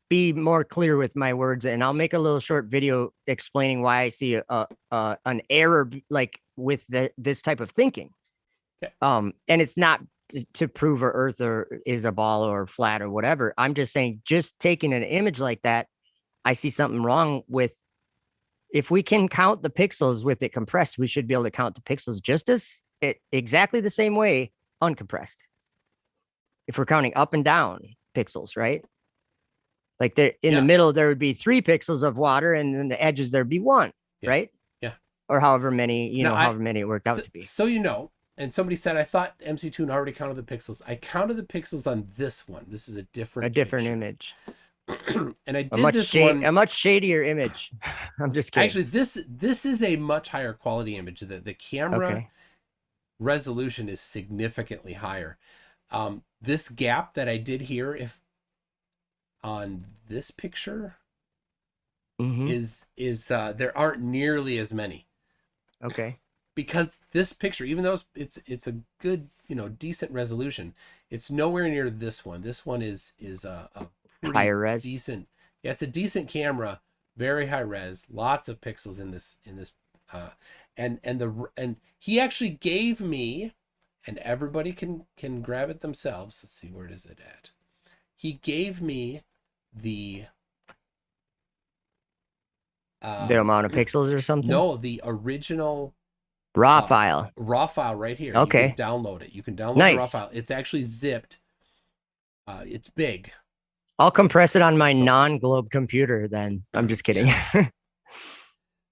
S3: be more clear with my words, and I'll make a little short video explaining why I see an error like with this type of thinking.
S1: Okay.
S3: And it's not to prove or Earth is a ball or flat or whatever. I'm just saying, just taking an image like that, I see something wrong with. If we can count the pixels with it compressed, we should be able to count the pixels just as exactly the same way uncompressed. If we're counting up and down pixels, right? Like in the middle, there would be 3 pixels of water, and then the edges there'd be 1, right?
S1: Yeah.
S3: Or however many, however many it worked out to be.
S1: So and somebody said, I thought MToon already counted the pixels. I counted the pixels on this one. This is a different
S3: image.
S1: And I did a
S3: much shadier image. I'm just kidding.
S1: Actually, this is a much higher quality image. The camera resolution is significantly higher. This gap that I did here, if on this picture, is there aren't nearly as many.
S3: Okay.
S1: Because this picture, even though it's a good, decent resolution, it's nowhere near this one. This one is a pretty
S3: higher res.
S1: Decent. Yeah, it's a decent camera, very high res, lots of pixels in this and he actually gave me, and everybody can grab it themselves. Let's see, where is it at? He gave me the
S3: amount of pixels or something.
S1: No, the original
S3: raw file
S1: right here.
S3: Okay.
S1: You can download it. You can download the raw file. It's actually zipped. It's big.
S3: I'll compress it on my non-globe computer then. I'm just kidding.
S1: Yeah.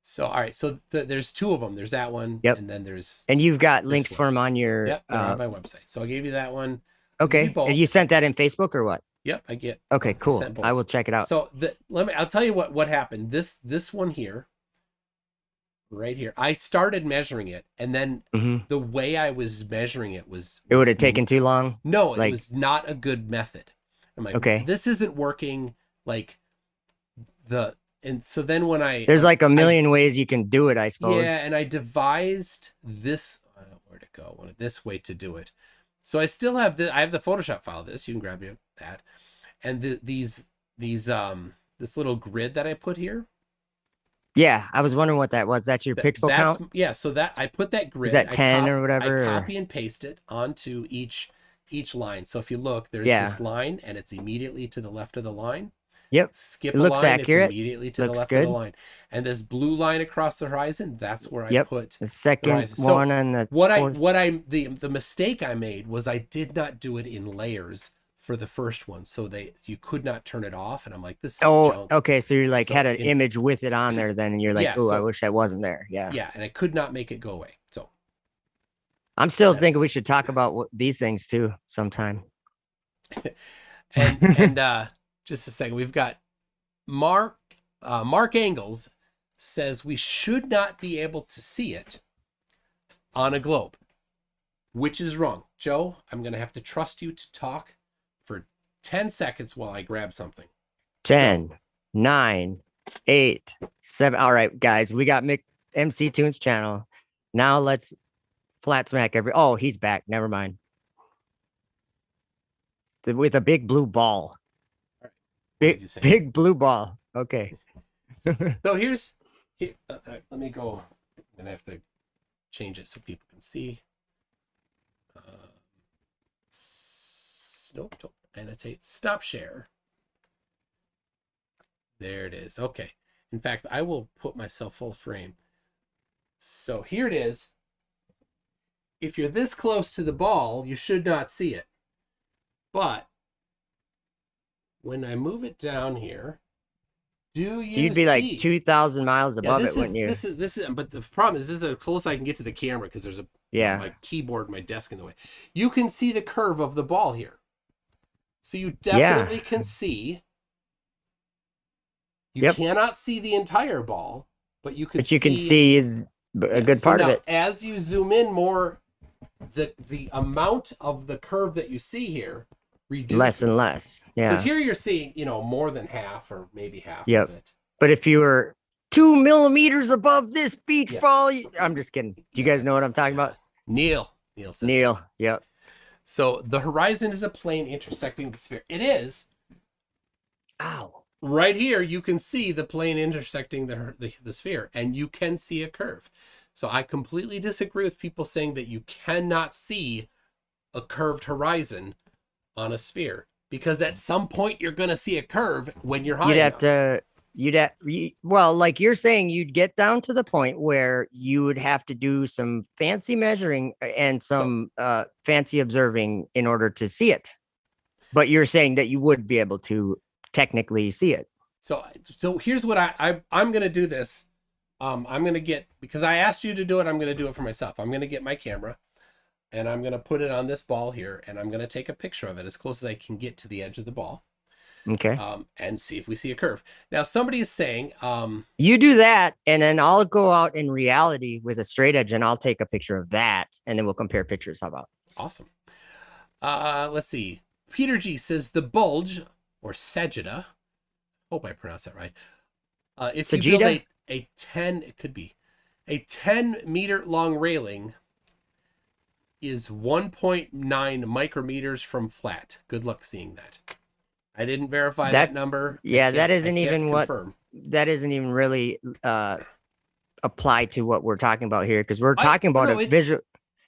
S1: So, all right. So there's 2 of them. There's that one.
S3: Yep.
S1: And then there's.
S3: And you've got links for them on your.
S1: Yep. On my website. So I gave you that one.
S3: Okay. And you sent that in Facebook or what?
S1: Yep. I get.
S3: Okay. Cool. I will check it out.
S1: So I'll tell you what happened. This one here. Right here. I started measuring it, and then the way I was measuring it was
S3: it would have taken too long.
S1: No, it was not a good method. I'm like, okay, this isn't working. And so then when there's
S3: like a million ways you can do it, I suppose.
S1: Yeah, and I devised this. I don't know where to go. This way to do it. So I still have I have the Photoshop file. This you can grab that, and this little grid that I put here.
S3: Yeah, I was wondering what that was. That's your pixel count?
S1: Yeah, so that I put that grid.
S3: Is that 10 or whatever?
S1: I copy and paste it onto each line. So if you look, there's this line, and it's immediately to the left of the line.
S3: Yep.
S1: Skip a line, accurate. It's immediately to the left of the line. And this blue line across the horizon, that's where I put
S3: the second one and the
S1: the mistake I made was I did not do it in layers for the first one, so you could not turn it off, and I'm like, this is junk.
S3: Okay, so you're like had an image with it on there then, and you're like, I wish that wasn't there. Yeah,
S1: and I could not make it go away. So
S3: I'm still thinking we should talk about these things too sometime.
S1: and just a second, we've got Mark Angles says we should not be able to see it on a globe, which is wrong. Joe, I'm gonna have to trust you to talk for 10 seconds while I grab something.
S3: 10, 9, 8, 7. All right, guys, we got MCToon's channel. Now let's flat smack he's back. Never mind. with a big blue ball.
S1: What did you
S3: Big
S1: say?
S3: big blue ball. Okay.
S1: So let me go. I'm gonna have to change it so people can see. Nope, don't annotate. Stop share. There it is. Okay. In fact, I will put myself full frame. So here it is. If you're this close to the ball, you should not see it. But when I move it down here, do you
S3: So you'd be
S1: see?
S3: like 2,000 miles above it, wouldn't you?
S1: This is. But the problem is, this is as close as I can get to the camera because there's my keyboard, my desk in the way. You can see the curve of the ball here, so you definitely can see. You cannot see the entire ball, but you can. But you can
S3: see a good part of it.
S1: As you zoom in more, the amount of the curve that you see here reduces.
S3: Less and less. Yeah.
S1: So here you're seeing, more than half or maybe half of it.
S3: But if you were 2 millimeters above this beach ball, I'm just kidding. Do you guys know what I'm talking about?
S1: Neil said.
S3: Neil. Yep.
S1: So the horizon is a plane intersecting the sphere. It is.
S3: Ow.
S1: Right here, you can see the plane intersecting the sphere, and you can see a curve. So I completely disagree with people saying that you cannot see a curved horizon on a sphere, because at some point you're going to see a curve when you're high enough.
S3: Well, like you're saying, you'd get down to the point where you would have to do some fancy measuring and some fancy observing in order to see it. But you're saying that you would be able to technically see it.
S1: So here's what I'm going to do this. I'm going to get, because I asked you to do it, I'm going to do it for myself. I'm going to get my camera and I'm going to put it on this ball here, and I'm going to take a picture of it as close as I can get to the edge of the ball.
S3: Okay.
S1: And see if we see a curve. Now, somebody is saying,
S3: you do that, and then I'll go out in reality with a straight edge, and I'll take a picture of that, and then we'll compare pictures. How about?
S1: Awesome. Let's see. Peter G says the bulge, or Sagitta, hope I pronounced that right. If you build a 10, it could be a 10-meter long railing, is 1.9 micrometers from flat. Good luck seeing that. I didn't verify that number.
S3: Yeah, that isn't even that isn't even really apply to what we're talking about here, because we're talking about a visual.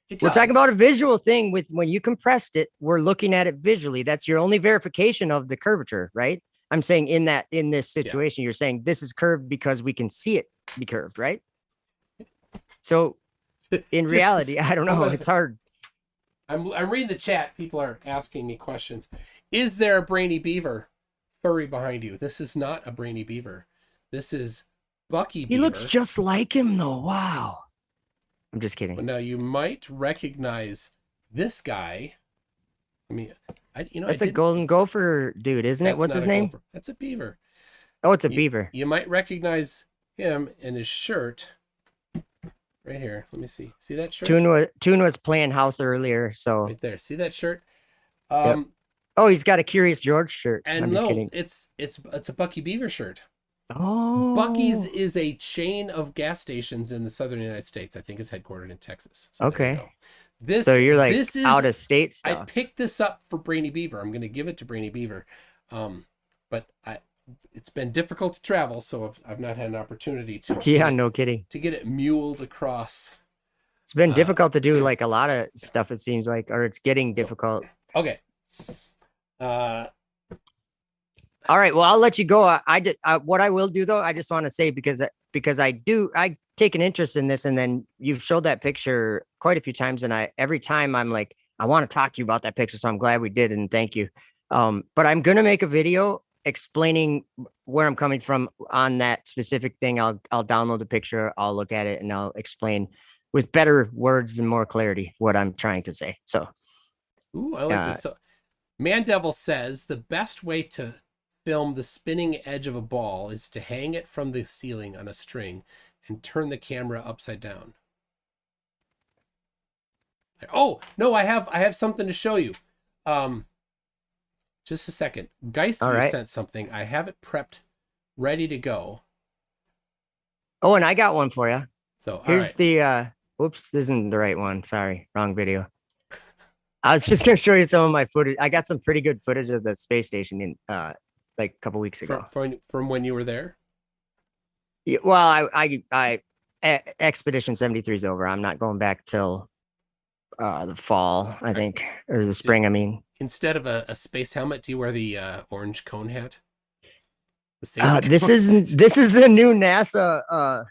S3: We're talking about a visual thing. With when you compressed it, we're looking at it visually. That's your only verification of the curvature, right? I'm saying in this situation, you're saying this is curved because we can see it be curved, right? So in reality, I don't know. It's hard.
S1: I'm reading the chat. People are asking me questions. Is there a brainy beaver furry behind you? This is not a brainy beaver. This is Bucky Beaver.
S3: He looks just like him, though. Wow. I'm just kidding.
S1: But now you might recognize this guy. I mean,
S3: it's a golden gopher dude, isn't it? What's his name?
S1: Gopher. That's a beaver.
S3: Oh, it's a beaver.
S1: You might recognize him in his shirt. Right here. Let me see. See that shirt?
S3: Toon was playing house earlier, so
S1: right there. See that shirt?
S3: Yep. Oh, he's got a Curious George shirt.
S1: And
S3: I'm just kidding.
S1: it's a Bucky Beaver shirt.
S3: Oh,
S1: Bucky's is a chain of gas stations in the southern United States. I think it's headquartered in Texas. So
S3: okay.
S1: So
S3: you're like out of state stuff.
S1: I picked this up for Brainy Beaver. I'm going to give it to Brainy Beaver. But it's been difficult to travel, so I've not had an opportunity to.
S3: No kidding.
S1: To get it muled across.
S3: It's been difficult to do like a lot of stuff. It seems like, or it's getting difficult.
S1: Okay.
S3: All right. Well, I'll let you go. What I will do though, I just want to say, because I take an interest in this, and then you've showed that picture quite a few times, and every time I'm like, I want to talk to you about that picture. So I'm glad we did, and thank you. But I'm gonna make a video explaining where I'm coming from on that specific thing. I'll download the picture, I'll look at it, and I'll explain with better words and more clarity what I'm trying to say. So,
S1: ooh, I like this. So, Mandevil says the best way to film the spinning edge of a ball is to hang it from the ceiling on a string and turn the camera upside down. Oh no, I have something to show you. Just a second. Geistview sent something. I have it prepped, ready to go.
S3: Oh, and I got one for you.
S1: So
S3: here's the. Whoops, this isn't the right one. Sorry, wrong video. I was just gonna show you some of my footage. I got some pretty good footage of the space station in like a couple weeks ago.
S1: From when you were there?
S3: Yeah, well, Expedition 73 is over. I'm not going back till the fall, I think, or the spring. I mean,
S1: instead of a space helmet, do you wear the orange cone hat? The
S3: this is the new NASA.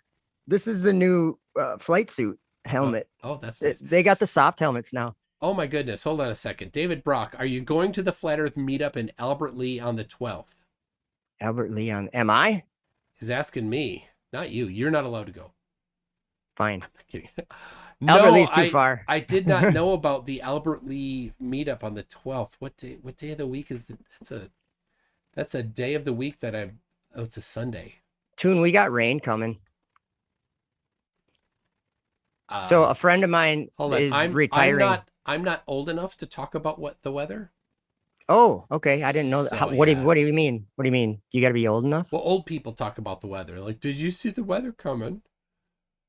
S3: This is the new flight suit helmet.
S1: Oh, that's nice.
S3: They got the soft helmets now.
S1: Oh my goodness! Hold on a second, David Brock. Are you going to the Flat Earth meetup in Albert Lea on the 12th?
S3: Albert Lea am I?
S1: He's asking me, not you. You're not allowed to go.
S3: Fine.
S1: I'm not kidding.
S3: Albert Lee's too far.
S1: I did not know about the Albert Lea meetup on the 12th. What day of the week is that's a day of the week that it's a Sunday.
S3: Toon, we got rain coming. So a friend of mine is retiring.
S1: I'm not old enough to talk about what the weather.
S3: Oh, okay. I didn't know that.
S1: So,
S3: What do you mean? What do you mean? You got to be old enough?
S1: Well, old people talk about the weather. Like, did you see the weather coming?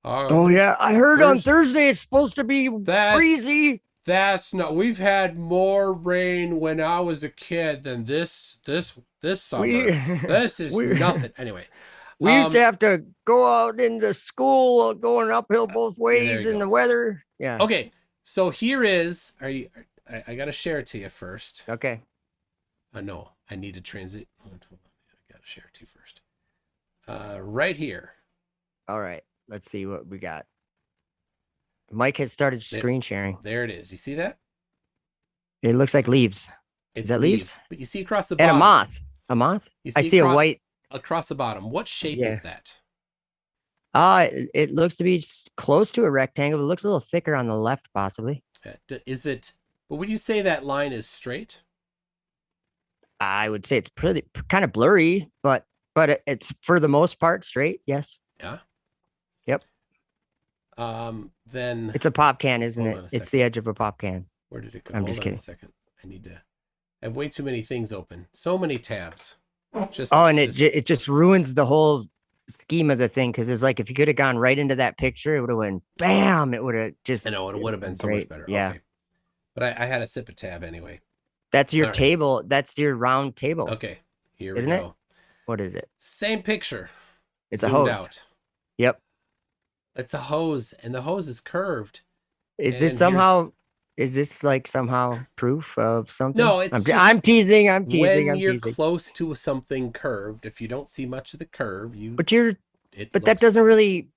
S3: Oh yeah, I heard on Thursday it's supposed to be breezy.
S1: That's not. We've had more rain when I was a kid than this summer. This is nothing. Anyway,
S3: we used to have to go out into school going uphill both ways in the weather. Yeah.
S1: Okay, so here is. I got to share it to you first.
S3: Okay.
S1: No, I need to transit. I got to share it to you first. Right here.
S3: All right. Let's see what we got. Mike has started screen sharing.
S1: There it is. You see that?
S3: It looks like leaves. Is that leaves?
S1: But you see across the bottom.
S3: And a moth. A moth? I see a white.
S1: Across the bottom. What shape is that?
S3: It looks to be close to a rectangle. It looks a little thicker on the left, possibly.
S1: Is it? But would you say that line is straight?
S3: I would say it's pretty kind of blurry, but it's for the most part straight. Yes.
S1: Yeah.
S3: Yep.
S1: Then
S3: it's a pop can, isn't it? It's the edge of a pop can.
S1: Where did it go?
S3: I'm just kidding.
S1: A second. I have way too many things open. So many tabs.
S3: It just ruins the whole scheme of the thing, because it's like if you could have gone right into that picture, it would have went bam. It would have just.
S1: I know it would have been so much better.
S3: Yeah.
S1: Okay. But I had a sip of tab anyway.
S3: That's your table. That's your round table.
S1: Okay. Here
S3: we
S1: go.
S3: Isn't it? What is it?
S1: Same picture.
S3: It's a hose. Out. Yep.
S1: It's a hose, and the hose is curved.
S3: Is this somehow proof of something?
S1: No,
S3: I'm teasing.
S1: When you're close to something curved, if you don't see much of the curve,
S3: that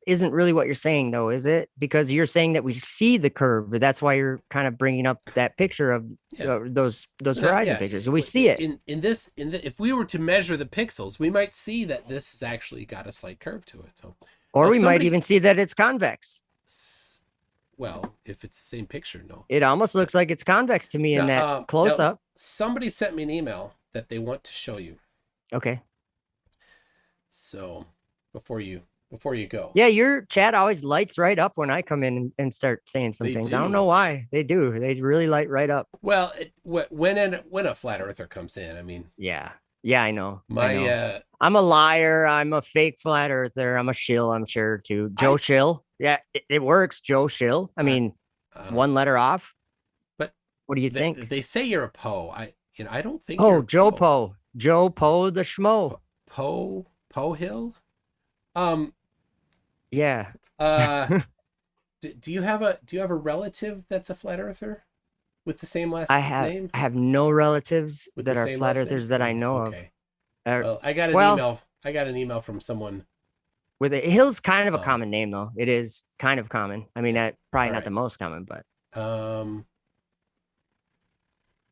S3: isn't really what you're saying, though, is it? Because you're saying that we see the curve, but that's why you're kind of bringing up that picture of those horizon pictures. So we see it
S1: if we were to measure the pixels, we might see that this has actually got a slight curve to it. So,
S3: or we might even see that it's convex.
S1: Well, if it's the same picture, no.
S3: It almost looks like it's convex to me in that close up.
S1: Somebody sent me an email that they want to show you.
S3: Okay.
S1: So before you go.
S3: Yeah, your chat always lights right up when I come in and start saying some things. I don't know why. They do. They really light right up.
S1: Well, when a flat earther comes in, I mean.
S3: Yeah. Yeah, I know. I'm a liar. I'm a fake flat earther. I'm a shill, I'm sure, too. Joe Shill. Yeah, it works. Joe Shill. I mean, one letter off.
S1: But
S3: what do you think?
S1: They say you're a Poe. I don't think.
S3: Oh, Joe Poe. Joe Poe the schmo.
S1: Poe Hill.
S3: Yeah.
S1: Do you have a relative that's a flat earther with the same last name?
S3: I have no relatives that are flat earthers that I know of.
S1: Well, I got an email from someone.
S3: With it, Hill's kind of a common name, though. It is kind of common. I mean, probably not the most common, but.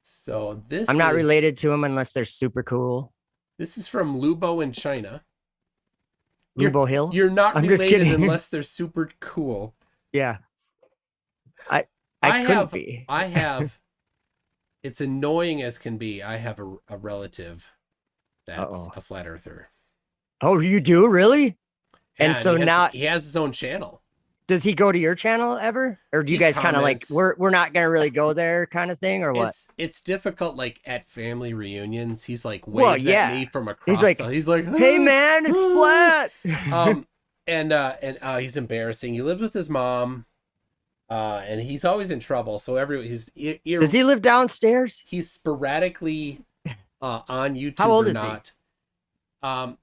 S1: So
S3: I'm not related to them unless they're super cool.
S1: This is from Lubo in China.
S3: Lubo Hill?
S1: You're not related unless they're super cool.
S3: Yeah. I couldn't be.
S1: I have, it's annoying as can be. I have a relative that's a flat earther.
S3: Oh, you do? Really?
S1: Yeah,
S3: and so now
S1: he has his own channel.
S3: Does he go to your channel ever? Or do you guys kind of like, we're not going to really go there kind of thing, or what?
S1: It's difficult, like at family reunions. He's like waves at me from across. He's like,
S3: hey man, it's flat.
S1: And he's embarrassing. He lives with his mom. And he's always in trouble. So
S3: Does he live downstairs?
S1: He's sporadically on YouTube.
S3: How old
S1: or
S3: is
S1: not. He?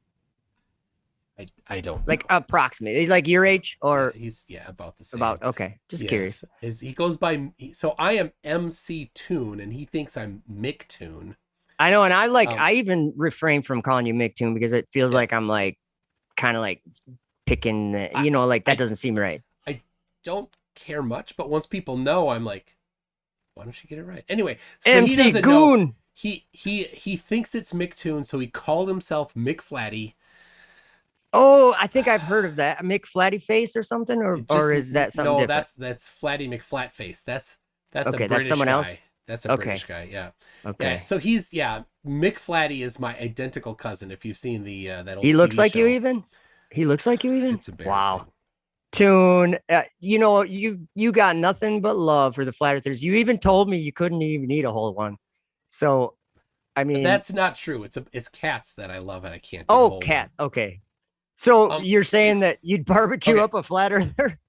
S1: I don't
S3: like
S1: know.
S3: approximately. He's like your age, or
S1: he's about the same.
S3: okay. Just curious.
S1: He goes by. So I am MToon, and he thinks I'm McToon.
S3: I know, and I even refrain from calling you MToon because it feels like I'm like kind of like picking, like that doesn't seem right.
S1: I don't care much, but once people know, I'm like, why don't you get it right? Anyway, so
S3: MC
S1: he doesn't
S3: Goon.
S1: know. He thinks it's McToon, so he called himself McFlatty.
S3: Oh, I think I've heard of that. Mick Flatty Face or something, or is that something
S1: no?
S3: different?
S1: That's Flatty McFlatface. That's
S3: okay,
S1: a British
S3: that's someone
S1: guy.
S3: Else.
S1: That's a British guy. Yeah.
S3: Okay.
S1: Yeah, so Mick Flatty is my identical cousin. If you've seen that old
S3: he looks
S1: TV
S3: like
S1: show.
S3: you even. He looks like you even.
S1: It's embarrassing.
S3: Wow. Toon, you got nothing but love for the flat earthers. You even told me you couldn't even eat a whole one. So, I mean,
S1: but that's not true. It's cats that I love and I can't. Oh,
S3: cat. Okay. So you're saying that you'd barbecue up a flat earther?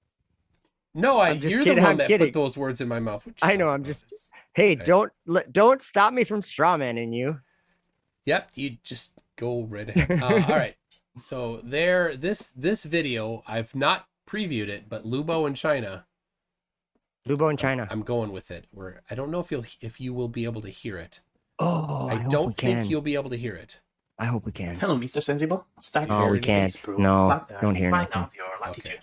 S1: No, you're the one that put those words in my mouth.
S3: I know. I'm just. Hey, okay. Don't stop me from strawmanning you.
S1: Yep, you just go right ahead. All right. So this video, I've not previewed it, but Lubo in China.
S3: Lubo in China.
S1: I'm going with it. I don't know if you will be able to hear it.
S3: Oh,
S1: I don't think you'll be able to hear it.
S3: I hope we can.
S4: Hello, Mr. Sensible.
S3: We can't. No, don't hear
S4: anything.
S3: nothing.
S4: Okay.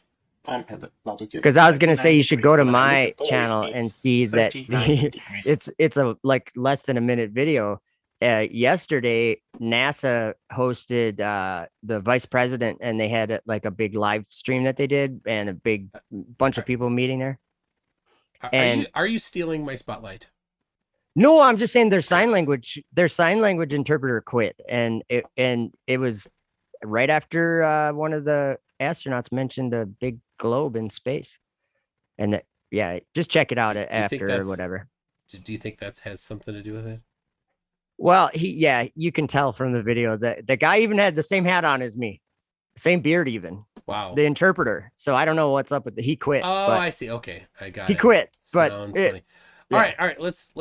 S3: Because I was gonna say you should go to my channel and see that it's a like less than a minute video. Yesterday, NASA hosted the vice president, and they had like a big live stream that they did, and a big bunch of people meeting there.
S1: Are you stealing my spotlight?
S3: No, I'm just saying their sign language interpreter quit, and it was right after one of the astronauts mentioned a big globe in space, and just check it out after or whatever.
S1: Do you think that has something to do with it?
S3: Well, you can tell from the video that the guy even had the same hat on as me, same beard even.
S1: Wow.
S3: The interpreter. So I don't know what's up with he quit.
S1: Oh, I see. Okay, I got it.
S3: He quit, but
S1: sounds funny. Yeah. All right. Let's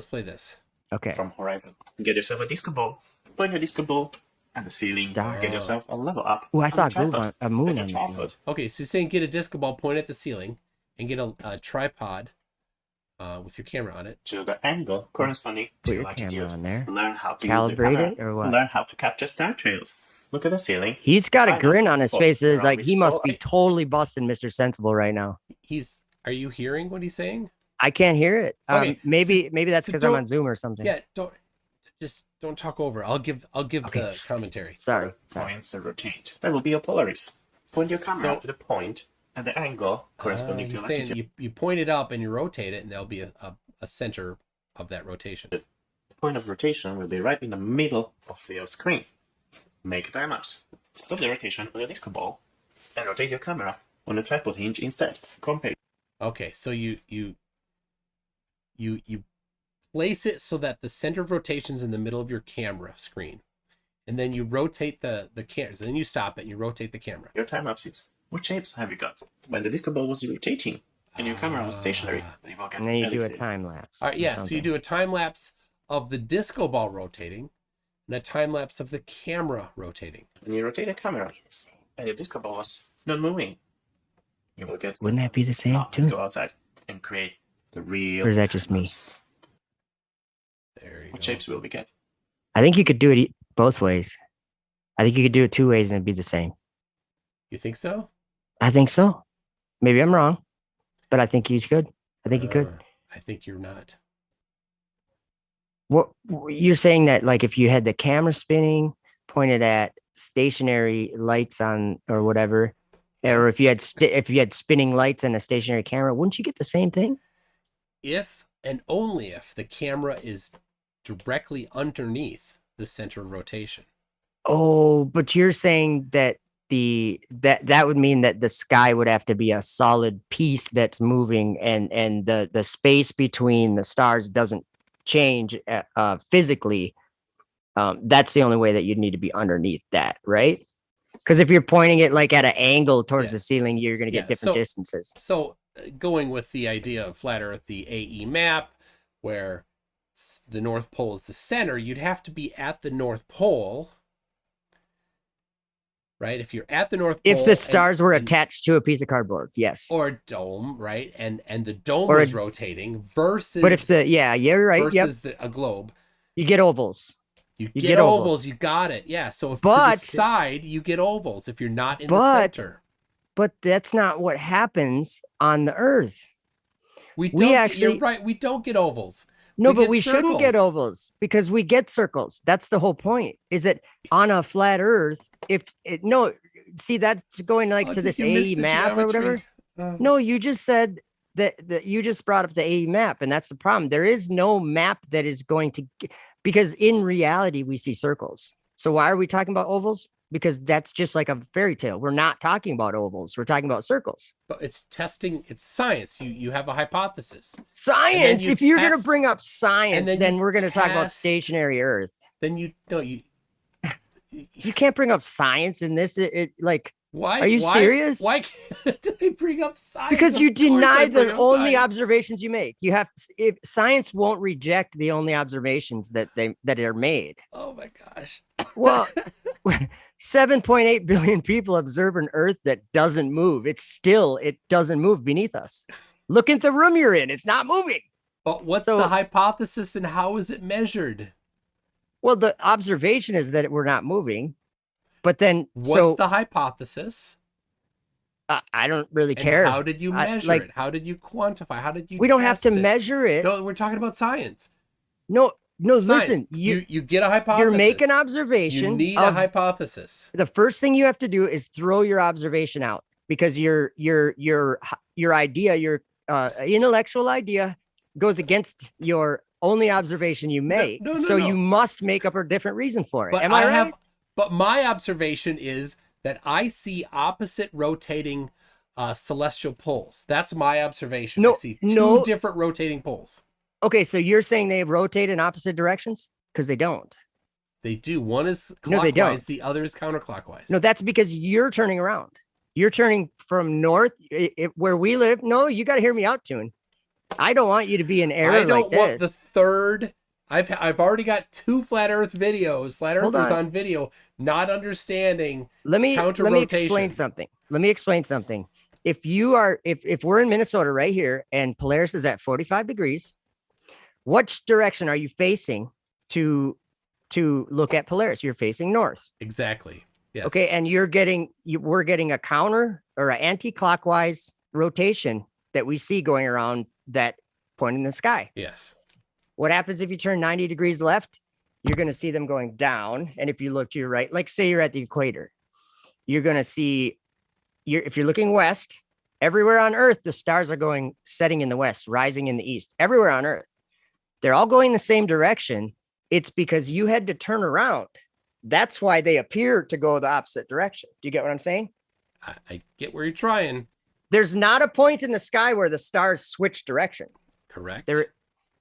S1: play this.
S3: Okay.
S4: From Horizon, get yourself a disco ball. Point your disco ball at the ceiling. Get yourself a level up.
S3: Oh, I saw a moon on the ceiling.
S1: Okay, so you're saying get a disco ball, point at the ceiling, and get a tripod with your camera on it
S4: to the angle corresponding to your
S3: camera on there.
S4: Learn how to
S3: calibrate it or what?
S4: Learn how to capture star trails. Look at the ceiling.
S3: He's got a grin on his face. It's like he must be totally busting Mr. Sensible right now.
S1: Are you hearing what he's saying?
S3: I can't hear it.
S1: Okay,
S3: maybe that's because I'm on Zoom or something.
S1: Yeah, don't talk over. I'll give the commentary.
S3: Sorry.
S4: Points and rotate. That will be your Polaris. Point your camera to the point at the angle corresponding to your latitude.
S1: Saying you point it up and you rotate it, and there'll be a center of that rotation.
S4: The point of rotation will be right in the middle of your screen. Make a time lapse. Stop the rotation on your disco ball and rotate your camera on the tripod hinge instead. Compare.
S1: Okay, so you place it so that the center of rotation is in the middle of your camera screen, and then you rotate the camera. Then you stop it and you rotate the camera.
S4: Your time lapses. What shapes have you got? When the disco ball was rotating and your camera was stationary,
S3: and then you do a time lapse.
S1: All right, yeah. So you do a time lapse of the disco ball rotating, and a time lapse of the camera rotating.
S4: When you rotate the camera, and your disco ball was not moving, you will get.
S3: Wouldn't that be the same too?
S4: Let's go outside and create the real.
S3: Or is that just me?
S1: There you
S4: what
S1: go.
S4: shapes will we get?
S3: I think you could do it both ways. I think you could do it two ways and it'd be the same.
S1: You think so?
S3: I think so. Maybe I'm wrong, but I think you could. I think you could.
S1: I think you're not.
S3: What you're saying that like if you had the camera spinning pointed at stationary lights on or whatever, or if you had spinning lights and a stationary camera, wouldn't you get the same thing?
S1: If and only if the camera is directly underneath the center of rotation.
S3: Oh, but you're saying that that would mean that the sky would have to be a solid piece that's moving, and the space between the stars doesn't change physically. That's the only way that you'd need to be underneath that, right? Because if you're pointing it like at an angle towards the ceiling, you're going to get different distances.
S1: So going with the idea of flat Earth, the AE map, where the North Pole is the center, you'd have to be at the North Pole, right? If you're at the North Pole,
S3: if the stars were attached to a piece of cardboard, yes,
S1: or a dome, right? And the dome
S3: or
S1: was rotating versus,
S3: but if the you're right,
S1: versus a globe,
S3: you get ovals.
S1: you get ovals. You got it. Yeah. So if to the side, you get ovals if you're not in the center.
S3: But that's not what happens on the Earth.
S1: We actually, you're right. We don't get ovals.
S3: No, but we shouldn't get ovals because we get circles. That's the whole point. Is that on a flat Earth? See, that's going like to this AE map or whatever. No, you just said that you just brought up the AE map, and that's the problem. There is no map that is going to, because in reality we see circles. So why are we talking about ovals? Because that's just like a fairy tale. We're not talking about ovals. We're talking about circles. But
S1: it's testing. It's science. You have a hypothesis.
S3: Science. If you're going to bring up science, then we're going to talk about stationary Earth.
S1: Then you
S3: can't bring up science in this. Why? Are you serious?
S1: Why can't I bring up science?
S3: Because you deny the only observations you make. You have, if science won't reject the only observations that are made.
S1: Oh my gosh.
S3: Well, 7.8 billion people observe an Earth that doesn't move. It doesn't move beneath us. Look at the room you're in. It's not moving.
S1: But what's the hypothesis and how is it measured?
S3: Well, the observation is that we're not moving. But then,
S1: what's the hypothesis?
S3: I don't really care.
S1: How did you measure it? How did you quantify? How did you?
S3: We don't have to measure it.
S1: No, we're talking about science.
S3: No, science. Listen.
S1: You get a hypothesis.
S3: You're making observation.
S1: You need a hypothesis.
S3: The first thing you have to do is throw your observation out, because your idea, your intellectual idea, goes against your only observation you make. No. You must make up a different reason for it.
S1: But
S3: Am I right?
S1: But my observation is that I see opposite rotating celestial poles. That's my observation. I see two different rotating poles.
S3: Okay, so you're saying they rotate in opposite directions? Because they don't.
S1: They do. One is clockwise, the other is counterclockwise.
S3: No, that's because you're turning around. You're turning from north, where we live. No, you got to hear me out, Toon. I don't want you to be in error like this. I don't want
S1: the third. I've already got 2 flat Earth videos, flat Earthers on video, not understanding counter rotation.
S3: Let me explain something. If we're in Minnesota right here and Polaris is at 45 degrees, which direction are you facing to look at Polaris? You're facing north.
S1: Exactly. Yes.
S3: Okay, and we're getting a counter or an anti-clockwise rotation that we see going around that point in the sky.
S1: Yes.
S3: What happens if you turn 90 degrees left? You're going to see them going down. And if you look to your right, like say you're at the equator, you're going to see, if you're looking west, everywhere on Earth, the stars are setting in the west, rising in the east, everywhere on Earth. They're all going the same direction. It's because you had to turn around. That's why they appear to go the opposite direction. Do you get what I'm saying?
S1: I get where you're trying.
S3: There's not a point in the sky where the stars switch direction.
S1: Correct.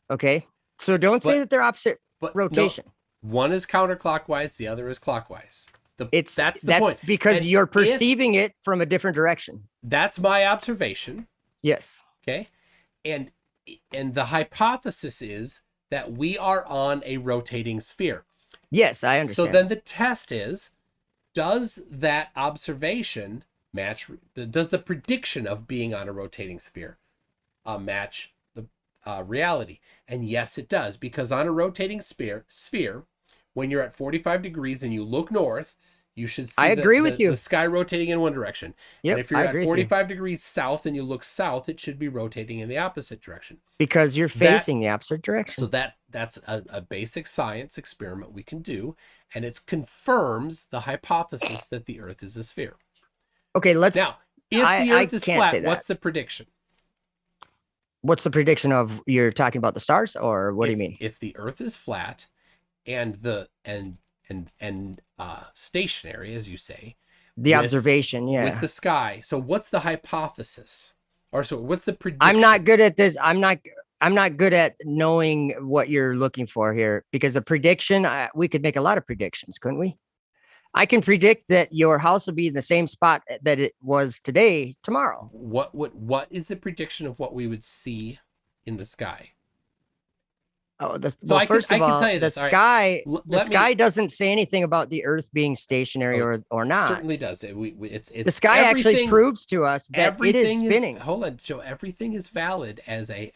S3: Okay. So don't say that they're opposite rotation.
S1: No, one is counterclockwise, the other is clockwise. That's the point.
S3: Because you're perceiving it from a different direction.
S1: That's my observation.
S3: Yes.
S1: Okay. And the hypothesis is that we are on a rotating sphere.
S3: Yes, I understand.
S1: So then the test is, does that observation match? Does the prediction of being on a rotating sphere match the reality? And yes, it does, because on a rotating sphere, when you're at 45 degrees and you look north, you should see the sky rotating in one direction.
S3: Yep,
S1: and if you're at 45 degrees south and you look south, it should be rotating in the opposite direction.
S3: Because you're facing the opposite direction.
S1: So that's a basic science experiment we can do, and it confirms the hypothesis that the Earth is a sphere.
S3: Okay,
S1: now, if the Earth is flat, what's the prediction?
S3: What's the prediction of, you're talking about the stars, or what do you mean?
S1: If the Earth is flat and stationary, as you say,
S3: observation,
S1: with the sky. So what's the hypothesis? Or so what's the prediction?
S3: I'm not good at this. I'm not good at knowing what you're looking for here, because a prediction, we could make a lot of predictions, couldn't we? I can predict that your house will be in the same spot that it was today, tomorrow.
S1: What is the prediction of what we would see in the sky?
S3: Oh,
S1: So I
S3: first
S1: can
S3: of all,
S1: tell you
S3: the
S1: this. All right.
S3: sky, the
S1: Let me-
S3: sky doesn't say anything about the Earth being stationary
S1: Oh,
S3: or not.
S1: Certainly does. It's
S3: The sky actually
S1: everything-
S3: proves to us that it is
S1: everything
S3: spinning.
S1: hold on, Joe. Everything is valid as a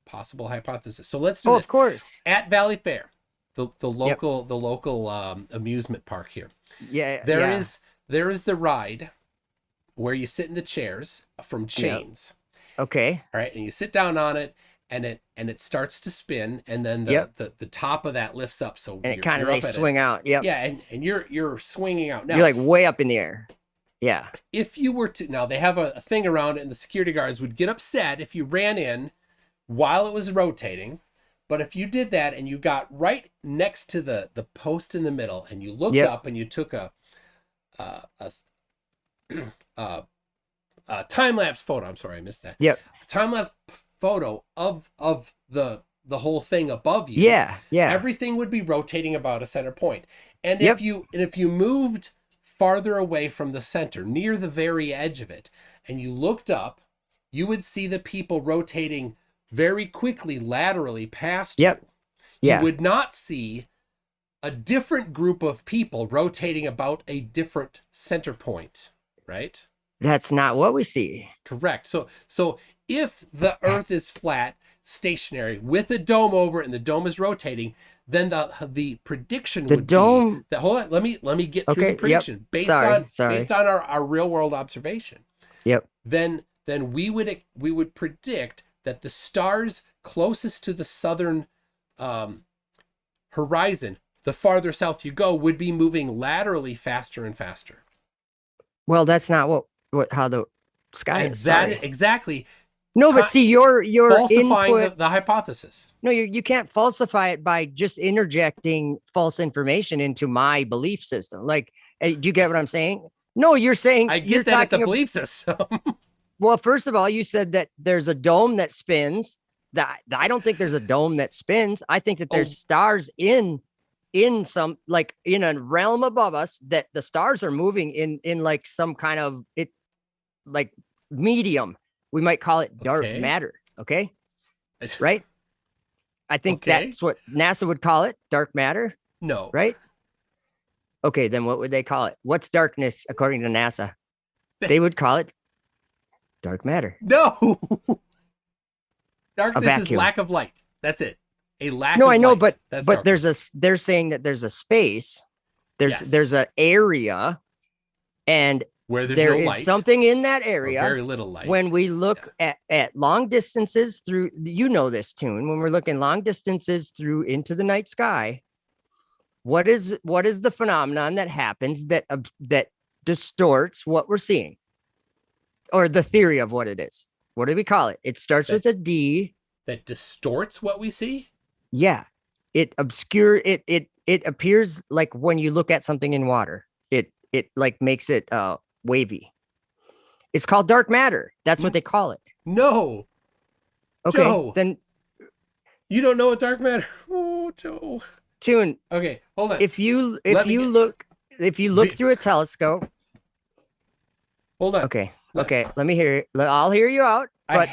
S1: possible hypothesis. So let's do
S3: Oh,
S1: this.
S3: of course.
S1: At Valley Fair, the local amusement park here.
S3: Yeah.
S1: There is the ride where you sit in the chairs from chains.
S3: Okay.
S1: All right, and you sit down on it, and it starts to spin, and then the top of that lifts up. So
S3: And it kind of they swing out. Yep.
S1: Yeah, and you're swinging out. Now,
S3: You're like way up in the air. Yeah.
S1: if you were to, now they have a thing around it, and the security guards would get upset if you ran in while it was rotating. But if you did that and you got right next to the post in the middle, and you looked up and you took a time-lapse photo. I'm sorry, I missed that.
S3: Yep.
S1: A time-lapse photo of the whole thing above you.
S3: Yeah. Yeah.
S1: Everything would be rotating about a center point. And
S3: Yep.
S1: if you moved farther away from the center, near the very edge of it, and you looked up, you would see the people rotating very quickly laterally past
S3: Yep.
S1: you.
S3: Yeah.
S1: You would not see a different group of people rotating about a different center point, right?
S3: That's not what we see.
S1: Correct. So if the Earth is flat, stationary, with a dome over it, and the dome is rotating, then the prediction
S3: The
S1: would
S3: dome.
S1: be that, hold on, let me get through
S3: Okay,
S1: the prediction
S3: yep.
S1: based
S3: Sorry.
S1: on our real world observation.
S3: Yep.
S1: Then we would predict that the stars closest to the southern horizon, the farther south you go, would be moving laterally faster and faster.
S3: Well, that's not how the sky
S1: And
S3: is.
S1: that
S3: Sorry.
S1: exactly
S3: No, but see, your
S1: falsifying
S3: input.
S1: the hypothesis.
S3: No, you can't falsify it by just interjecting false information into my belief system. Like, do you get what I'm saying? No, you're saying
S1: I
S3: you're
S1: get that it's a
S3: talking
S1: belief system.
S3: Well, first of all, you said that there's a dome that spins. That I don't think there's a dome that spins. I think that there's stars in some, like, in a realm above us, that the stars are moving in like some kind of like medium. We might call it dark
S1: Okay.
S3: matter. Okay. Right. I think
S1: Okay.
S3: that's what NASA would call it, dark matter.
S1: No.
S3: Right. Okay. Then what would they call it? What's darkness according to NASA? They would call it dark matter.
S1: No. Darkness is
S3: vacuum.
S1: lack of light. That's it. A lack
S3: No,
S1: of
S3: I know,
S1: light. That's
S3: but
S1: darkness.
S3: they're saying that there's a space,
S1: Yes.
S3: there's an area, and
S1: where there's
S3: there
S1: no
S3: is
S1: light.
S3: something in that
S1: or
S3: area.
S1: very little light.
S3: When we look at long distances through, you know this, Toon, when we're looking long distances through into the night sky, what is the phenomenon that happens that distorts what we're seeing, or the theory of what it is? What do we call it? It starts with a D.
S1: that distorts what we see?
S3: Yeah, it appears like when you look at something in water, it like makes it wavy. It's called dark matter. That's what they call it.
S1: No.
S3: Okay,
S1: Joe.
S3: then
S1: You don't know what dark matter. Oh, Joe.
S3: Toon,
S1: Okay, hold on.
S3: if you
S1: Let me
S3: look
S1: Be-
S3: through a telescope.
S1: Hold on.
S3: Okay,
S1: Let-
S3: okay, let me hear it. I'll hear you out. But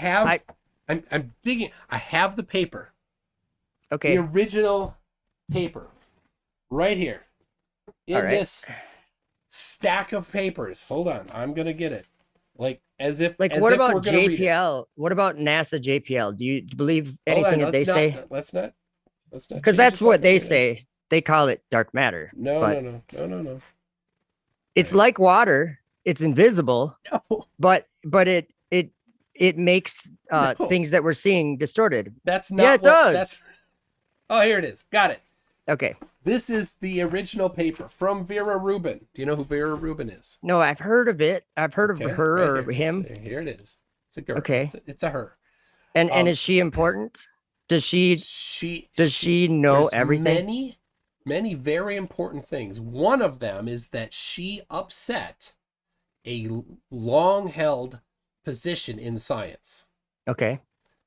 S1: I'm digging. I have the paper.
S3: okay,
S1: The original paper. Right here. In
S3: All right.
S1: this stack of papers. Hold on. I'm gonna get it. Like as if
S3: like
S1: as
S3: what
S1: if we're
S3: about
S1: gonna read it.
S3: JPL? What about NASA JPL? Do you believe
S1: Hold on,
S3: anything that they
S1: let's
S3: say?
S1: not- Let's not.
S3: Because
S1: change
S3: that's
S1: the
S3: what
S1: topic
S3: they
S1: yet.
S3: say. They call it dark matter.
S1: No,
S3: but
S1: no.
S3: It's like water. It's invisible,
S1: No,
S3: but it makes
S1: No.
S3: things that we're seeing distorted.
S1: that's not.
S3: Yeah, it
S1: what-
S3: does.
S1: That's... Oh, here it is. Got it.
S3: Okay.
S1: This is the original paper from Vera Rubin. Do you know who Vera Rubin is?
S3: No, I've heard of it. I've heard
S1: Okay,
S3: of her
S1: right
S3: or
S1: here.
S3: him.
S1: Here it is. It's a girl.
S3: Okay.
S1: It's a her.
S3: And
S1: Um,
S3: is she important? Does she
S1: She
S3: know
S1: there's
S3: everything?
S1: Many very important things. One of them is that she upset a long-held position in science.
S3: Okay.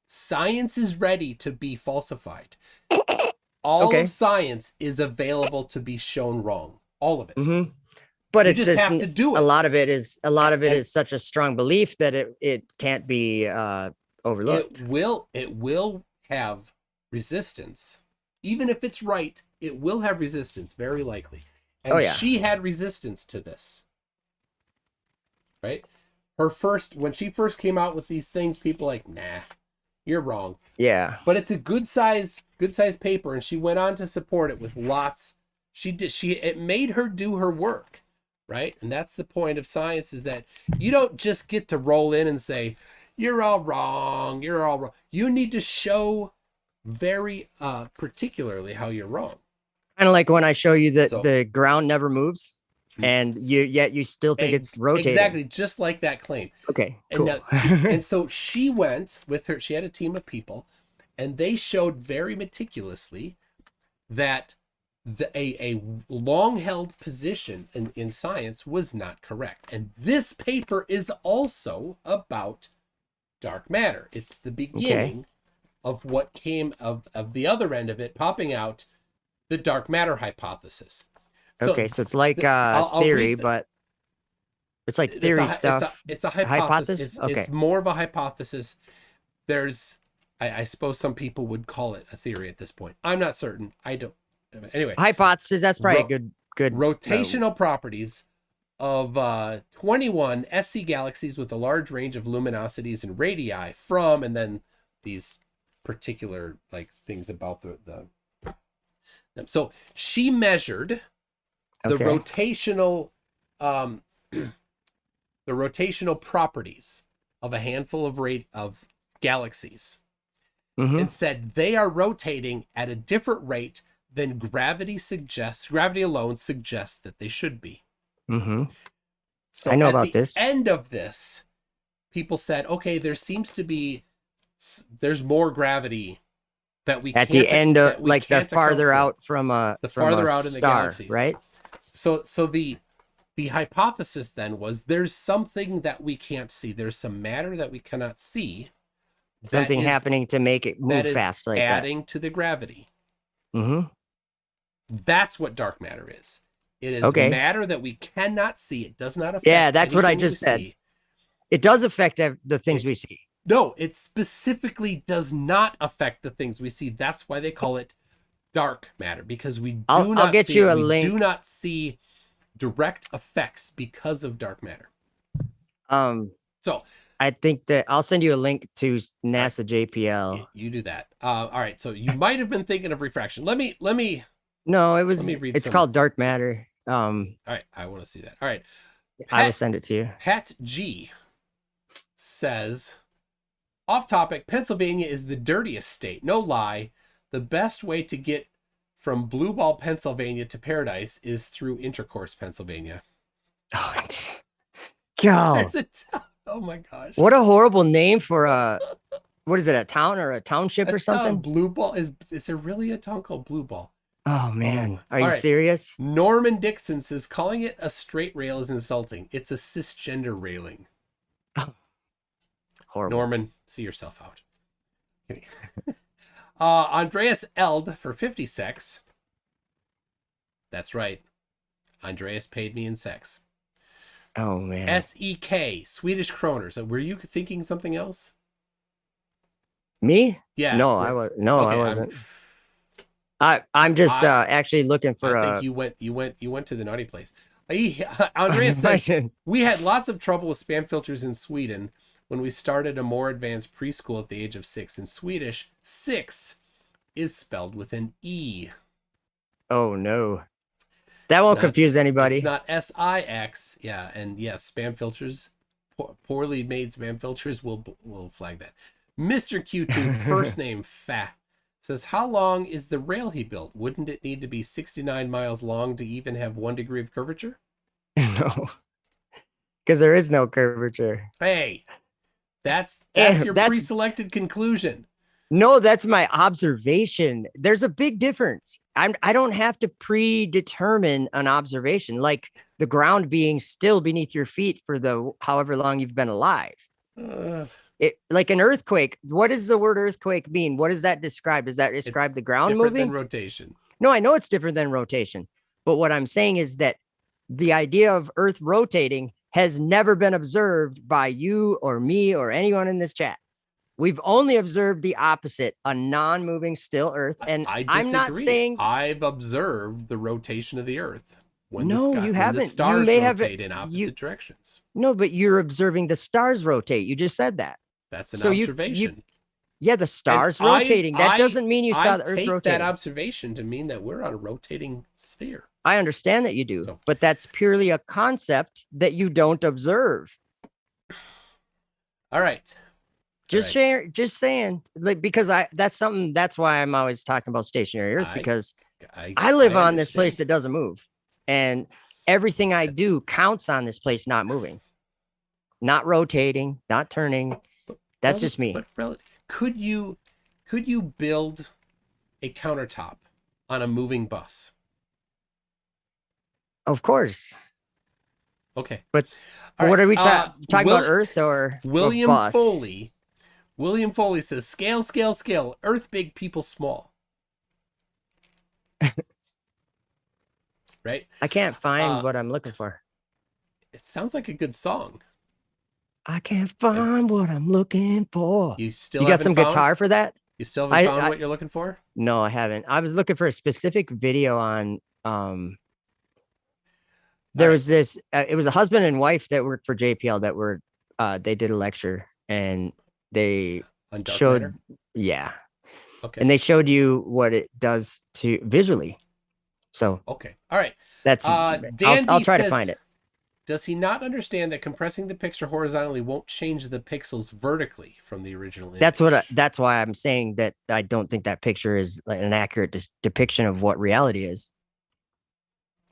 S1: Science is ready to be falsified. All
S3: Okay.
S1: of science is available to be shown wrong. All of it.
S3: Mm-hmm. But
S1: You
S3: it
S1: just have to do it.
S3: A lot of it is such a strong belief that it can't be overlooked.
S1: It will have resistance. Even if it's right, it will have resistance, very likely. And she had resistance to this. Right? When she first came out with these things, people like, nah, you're wrong.
S3: Yeah.
S1: But it's a good size paper, and she went on to support it with lots. It made her do her work, right? And that's the point of science, is that you don't just get to roll in and say, you're all wrong, you're all wrong. You need to show very particularly how you're wrong.
S3: Kind of like when I show you that the ground never moves, and you still think it's rotating.
S1: Exactly, just like that claim.
S3: Okay,
S1: and
S3: cool.
S1: And so she went with her. She had a team of people, and they showed very meticulously that a long-held position in science was not correct. And this paper is also about dark matter. It's the beginning of what came of the other end of it, popping out the dark matter hypothesis.
S3: So it's like theory, but it's like theory stuff.
S1: It's a hypothesis. It's more of a hypothesis. There's, I suppose some people would call it a theory at this point. I'm not certain. I don't. Anyway,
S3: hypothesis. That's probably good.
S1: Rotational properties of 21 SC galaxies with a large range of luminosities and radii from, and then these particular like things about the. So she measured the rotational properties of a handful of galaxies, and said they are rotating at a different rate than gravity alone suggests that they should be. So
S3: I know about this.
S1: End of this, people said, okay, there's more gravity that we
S3: at the end of like the farther out from a
S1: farther out in the
S3: star,
S1: galaxies,
S3: right?
S1: So the hypothesis then was there's something that we can't see. There's some matter that we cannot see.
S3: Something happening to make it move fast, like
S1: adding to the gravity. That's what dark matter is. It is matter that we cannot see. It does not affect.
S3: Yeah, that's what I just said. It does affect the things we see.
S1: No, it specifically does not affect the things we see. That's why they call it dark matter, because we do not see direct effects because of dark matter. So
S3: I think that I'll send you a link to NASA JPL.
S1: You do that. All right. So you might have been thinking of refraction. Let me.
S3: No, it's called dark matter.
S1: All right. I want to see that. All right.
S3: I will send it to you.
S1: Pat G says, off topic, Pennsylvania is the dirtiest state. No lie. The best way to get from Blue Ball, Pennsylvania to paradise is through Intercourse, Pennsylvania.
S3: Oh, God.
S1: Oh my gosh.
S3: What a horrible name for what is it, a town or a township or something?
S1: Blue Ball. Is there really a town called Blue Ball?
S3: Oh man. Are you serious?
S1: Norman Dixon says calling it a straight rail is insulting. It's a cisgender railing.
S3: Oh. Horrible.
S1: Norman, see yourself out. Andreas Eld for 50 sex. That's right. Andreas paid me in sex.
S3: Oh man.
S1: SEK, Swedish kroners. Were you thinking something else?
S3: Me?
S1: Yeah.
S3: No, I wasn't. I'm just actually looking for
S1: I think you went to the naughty place. Andreas says we had lots of trouble with spam filters in Sweden when we started a more advanced preschool at the age of 6. In Swedish, 6 is spelled with an E.
S3: Oh no. That won't confuse anybody.
S1: It's not SIX. Yeah, and yes, spam filters, poorly made spam filters will flag that. Mr. Q2, first name Fat, says, how long is the rail he built? Wouldn't it need to be 69 miles long to even have 1 degree of curvature?
S3: No, because there is no curvature.
S1: Hey, that's your pre-selected conclusion.
S3: No, that's my observation. There's a big difference. I don't have to predetermine an observation, like the ground being still beneath your feet for the however long you've been alive. Like an earthquake. What does the word earthquake mean? What does that describe? Does that describe the ground moving?
S1: Than rotation.
S3: No, I know it's different than rotation. But what I'm saying is that the idea of Earth rotating has never been observed by you or me or anyone in this chat. We've only observed the opposite, a non-moving still Earth. And
S1: I
S3: I'm not
S1: disagree.
S3: saying
S1: I've observed the rotation of the Earth when
S3: no, you
S1: when the
S3: haven't.
S1: stars
S3: You may
S1: rotate
S3: have
S1: in opposite
S3: you
S1: directions.
S3: no, but you're observing the stars rotate. You just said that.
S1: That's an
S3: So
S1: observation.
S3: Yeah, the stars rotating. That doesn't mean you saw the Earth
S1: take
S3: rotating.
S1: that observation to mean that we're on a rotating sphere.
S3: I understand that you do,
S1: So-
S3: but that's purely a concept that you don't observe.
S1: All right.
S3: Just saying, like, because that's why I'm always talking about stationary Earth, because I live on this place that doesn't move, and everything I do counts on this place not moving, not rotating, not turning. That's just me.
S1: But could you build a countertop on a moving bus?
S3: Of course.
S1: Okay.
S3: But
S1: All
S3: what
S1: right,
S3: are we talking about, Earth or
S1: William
S3: bus?
S1: Foley? William Foley says, scale, scale, scale. Earth big, people small. Right?
S3: I can't find what I'm looking for.
S1: It sounds like a good song.
S3: I can't find what I'm looking for.
S1: You still
S3: got
S1: haven't
S3: some
S1: found?
S3: Guitar for that?
S1: You still haven't found
S3: I-
S1: what you're looking for?
S3: No, I haven't. I was looking for a specific video on there
S1: All
S3: was this it was a husband and wife that worked for JPL that were they did a lecture, and they
S1: On dark
S3: showed
S1: matter?
S3: yeah.
S1: Okay.
S3: And they showed you what it does to visually. So
S1: Okay. All right.
S3: that's
S1: Danby
S3: I'll try to
S1: says,
S3: find it.
S1: Does he not understand that compressing the picture horizontally won't change the pixels vertically from the original image?
S3: That's why I'm saying that I don't think that picture is like an accurate depiction of what reality is.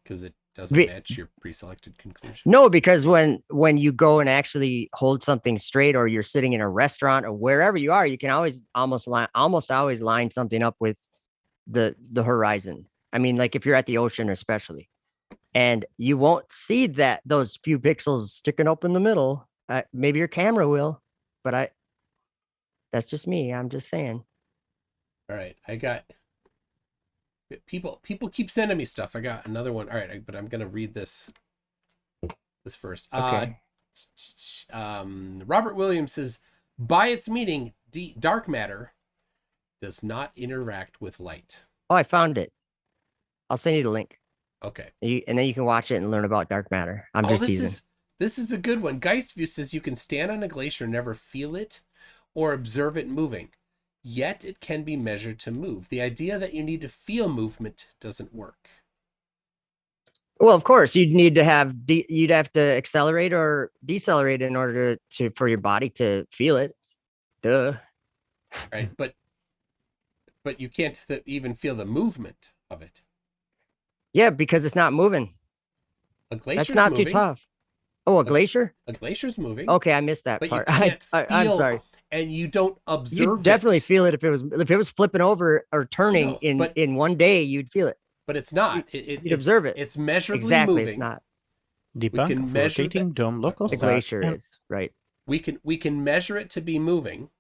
S1: Because it doesn't match your pre-selected conclusion.
S3: No, because when you go and actually hold something straight, or you're sitting in a restaurant or wherever you are, you can always almost always line something up with the horizon. I mean, like if you're at the ocean especially, and you won't see those few pixels sticking up in the middle. Maybe your camera will, but that's just me. I'm just saying.
S1: All right. I got people keep sending me stuff. I got another one. All right, but I'm gonna read this first.
S3: Okay.
S1: Robert Williams says, by its meaning, dark matter does not interact with light.
S3: Oh, I found it. I'll send you the link.
S1: Okay.
S3: And then you can watch it and learn about dark matter. I'm just teasing.
S1: This is a good one. Geistview says you can stand on a glacier and never feel it or observe it moving, yet it can be measured to move. The idea that you need to feel movement doesn't work.
S3: Well, of course, you'd have to accelerate or decelerate in order for your body to feel it. Duh.
S1: Right, but you can't even feel the movement of it.
S3: Yeah, because it's not moving.
S1: A glacier's
S3: That's not
S1: moving.
S3: too tough. Oh, a glacier?
S1: A glacier's moving.
S3: Okay, I missed that
S1: But
S3: part.
S1: you can't
S3: I'm
S1: feel,
S3: sorry.
S1: and you don't observe
S3: You'd definitely
S1: it.
S3: feel it if it was flipping over or turning in one day. You'd feel it.
S1: But it's not.
S3: You'd observe it.
S1: It's measurably
S3: Exactly,
S1: moving.
S3: it's not.
S4: Debunk of rotating dome local
S3: The
S4: star.
S3: glacier is right.
S1: We can measure it to be moving,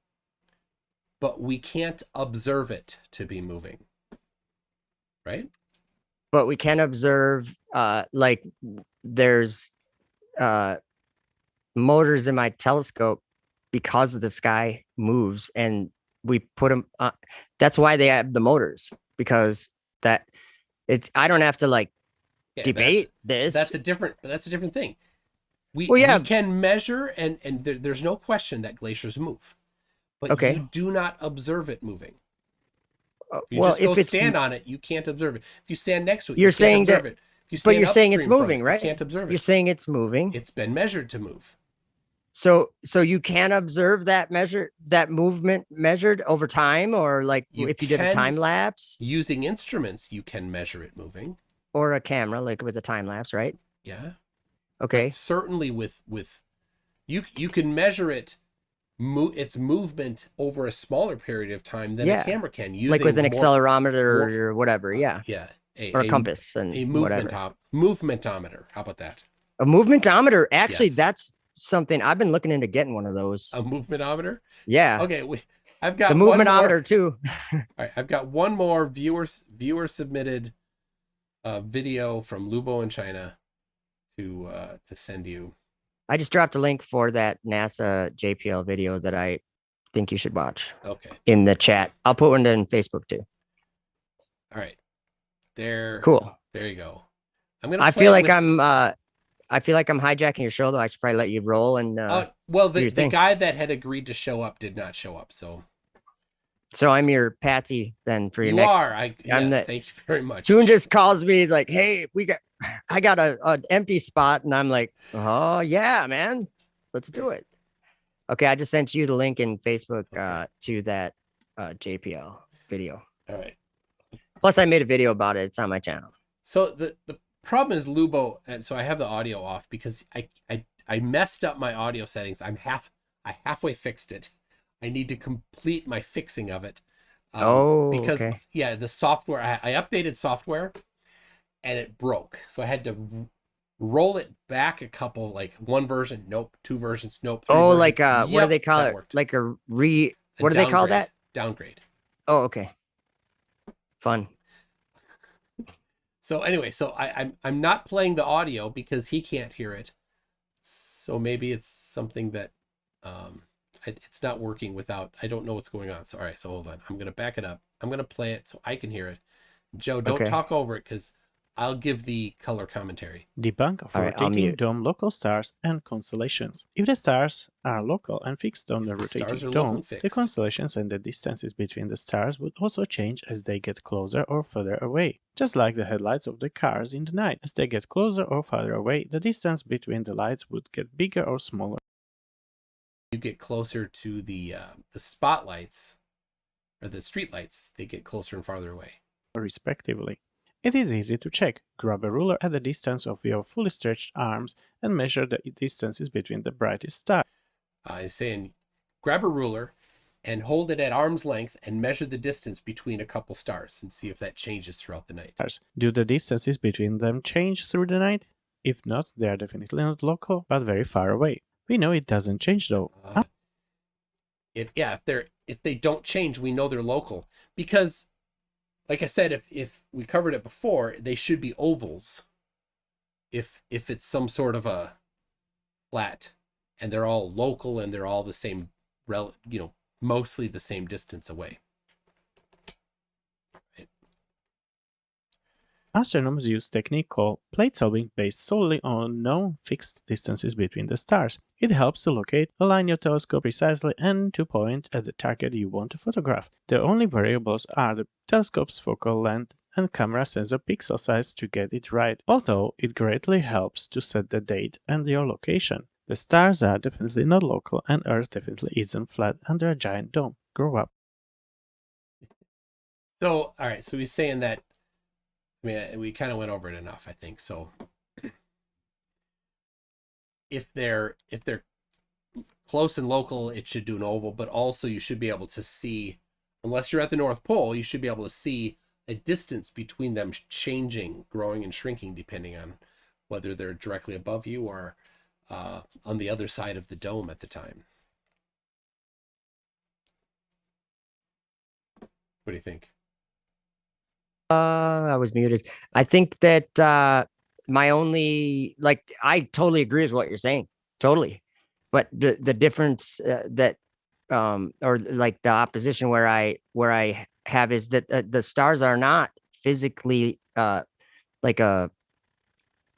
S1: but we can't observe it to be moving. Right?
S3: But we can observe like there's motors in my telescope because the sky moves, and we put them that's why they have the motors, because I don't have to debate this.
S1: That's a different thing. We can measure and there's no question that glaciers move, but you do not observe it moving. If you just go stand on it, you can't observe it. If you stand next to it, you can't observe it. If you stand
S3: you're saying it's
S1: upstream from
S3: moving,
S1: it,
S3: right?
S1: You can't observe it.
S3: You're saying it's moving.
S1: It's been measured to move.
S3: So you can observe that movement measured over time, or if you did a time lapse.
S1: Using instruments, you can measure it moving.
S3: Or a camera, like with a time lapse, right?
S1: Yeah.
S3: Okay.
S1: But certainly with you can measure its movement over a smaller period of time than a camera can, using
S3: like with an accelerometer or whatever. Yeah.
S1: Yeah.
S3: Or a compass and
S1: a
S3: whatever.
S1: Movementometer. How about that?
S3: A movementometer. Actually,
S1: Yes.
S3: That's something I've been looking into getting one of those.
S1: A movementometer?
S3: Yeah.
S1: Okay. I've got
S3: the
S1: one
S3: movementometer
S1: more.
S3: too.
S1: All right. I've got one more viewer submitted video from Lubo in China. to send you.
S3: I just dropped a link for that NASA JPL video that I think you should watch.
S1: Okay.
S3: In the chat. I'll put one in Facebook too.
S1: All right. There.
S3: Cool.
S1: There you go. I'm gonna.
S3: I feel like I'm hijacking your show though. I should probably let you roll and
S1: well, the
S3: your thing.
S1: guy that had agreed to show up did not show up, so
S3: I'm your patsy then for your
S1: you
S3: next.
S1: are. Yes, thank you very much.
S3: Toon just calls me. He's like, "Hey, I got an empty spot," and I'm like, "Oh yeah, man, let's do it." Okay, I just sent you the link in Facebook to that JPL video.
S1: All right.
S3: Plus, I made a video about it. It's on my channel.
S1: So the problem is Lubo, and so I have the audio off because I messed up my audio settings. I halfway fixed it. I need to complete my fixing of it. Because
S3: okay.
S1: Yeah, the software I updated software, and it broke. So I had to roll it back a couple, like one version, nope, two versions, nope. Three versions.
S3: Like
S1: Yep,
S3: what do they call it?
S1: Worked.
S3: Like what do they call that?
S1: Downgrade.
S3: Oh, okay. Fun.
S1: So anyway, so I'm not playing the audio because he can't hear it. So maybe it's something that it's not working without. I don't know what's going on. So all right, so hold on. I'm gonna back it up. I'm gonna play it so I can hear it. Joe, don't talk over it because I'll give the color commentary.
S5: Debunk of rotating dome local stars and constellations. If the stars are local and fixed on the rotating dome, the constellations and the distances between the stars would also change as they get closer or further away. Just like the headlights of the cars in the night. As they get closer or farther away, the distance between the lights would get bigger or smaller.
S1: You get closer to the spotlights or the street lights, they get closer and farther away.
S5: Respectively. It is easy to check. Grab a ruler at the distance of your fully stretched arms and measure the distances between the brightest stars.
S1: He's saying grab a ruler and hold it at arm's length and measure the distance between a couple stars and see if that changes throughout the night.
S5: Do the distances between them change through the night? If not, they are definitely not local, but very far away. We know it doesn't change though.
S1: If they don't change, we know they're local because, like I said, if we covered it before, they should be ovals. If it's some sort of a flat, and they're all local and they're all the same, mostly the same distance away. Right.
S5: Astronomers use technique called plate solving based solely on known fixed distances between the stars. It helps to locate, align your telescope precisely, and to point at the target you want to photograph. The only variables are the telescope's focal length and camera sensor pixel size to get it right, although it greatly helps to set the date and your location. The stars are definitely not local, and Earth definitely isn't flat under a giant dome. Grow up.
S1: So, all right, so he's saying that, I mean, we kind of went over it enough, I think. So if they're close and local, it should do an oval, but also you should be able to see, unless you're at the North Pole, you should be able to see a distance between them changing, growing and shrinking, depending on whether they're directly above you or on the other side of the dome at the time. What do you think?
S3: I was muted. I think that my only, I totally agree with what you're saying. Totally. But the difference that or like the opposition where I have is that the stars are not physically like a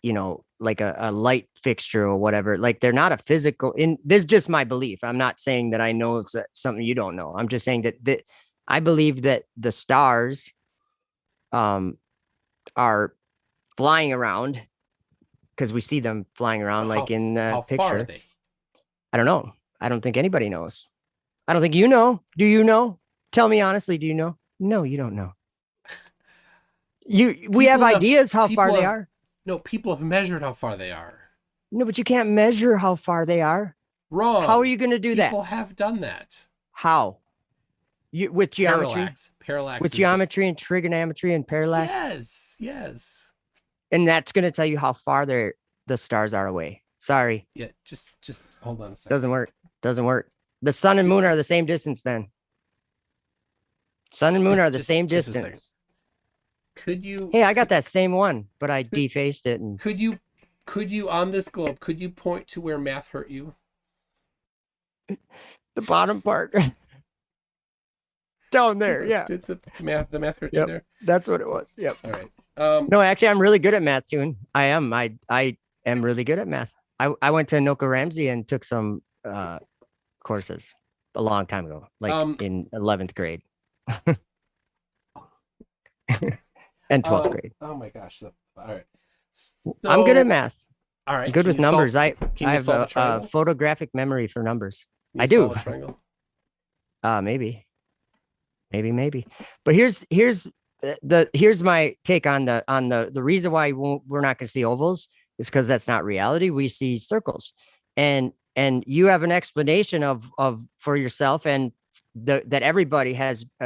S3: light fixture or whatever. Like they're not a physical, this is just my belief. I'm not saying that I know something you don't know. I'm just saying that I believe that the stars are flying around because we see them flying around in the picture. How far are they? I don't know. I don't think anybody knows. I don't think you know. Do you know? Tell me honestly, do you know? No, you don't know. We have ideas how far they are.
S1: No, people have measured how far they are.
S3: No, but you can't measure how far they are.
S1: Wrong.
S3: How are you going to do that?
S1: People have done that.
S3: How? With geometry?
S1: Parallax.
S3: With geometry and trigonometry and parallax?
S1: Yes.
S3: And that's going to tell you how far the stars are away. Sorry.
S1: Yeah, just hold on a second.
S3: Doesn't work. The sun and moon are the same distance then. Sun and moon are the same distance.
S1: Could you?
S3: Hey, I got that same one, but I defaced it. And
S1: could you Could you, on this globe, could you point to where math hurt you?
S3: The bottom part. Down there, yeah.
S1: Did the math hurt you
S3: Yep.
S1: there?
S3: That's what it was. Yep.
S1: All right.
S3: No, actually, I'm really good at math, Toon. I am. I am really good at math. I went to Anoka Ramsey and took some courses a long time ago, like in 11th grade and 12th grade.
S1: Oh my gosh. All right.
S3: I'm good at math.
S1: All right.
S3: I'm good with numbers. I have
S1: a
S3: photographic memory for numbers.
S1: Can
S3: I
S1: you
S3: do.
S1: solve a triangle?
S3: Maybe. But here's my take on the reason why we're not going to see ovals is because that's not reality. We see circles, and you have an explanation of for yourself and that everybody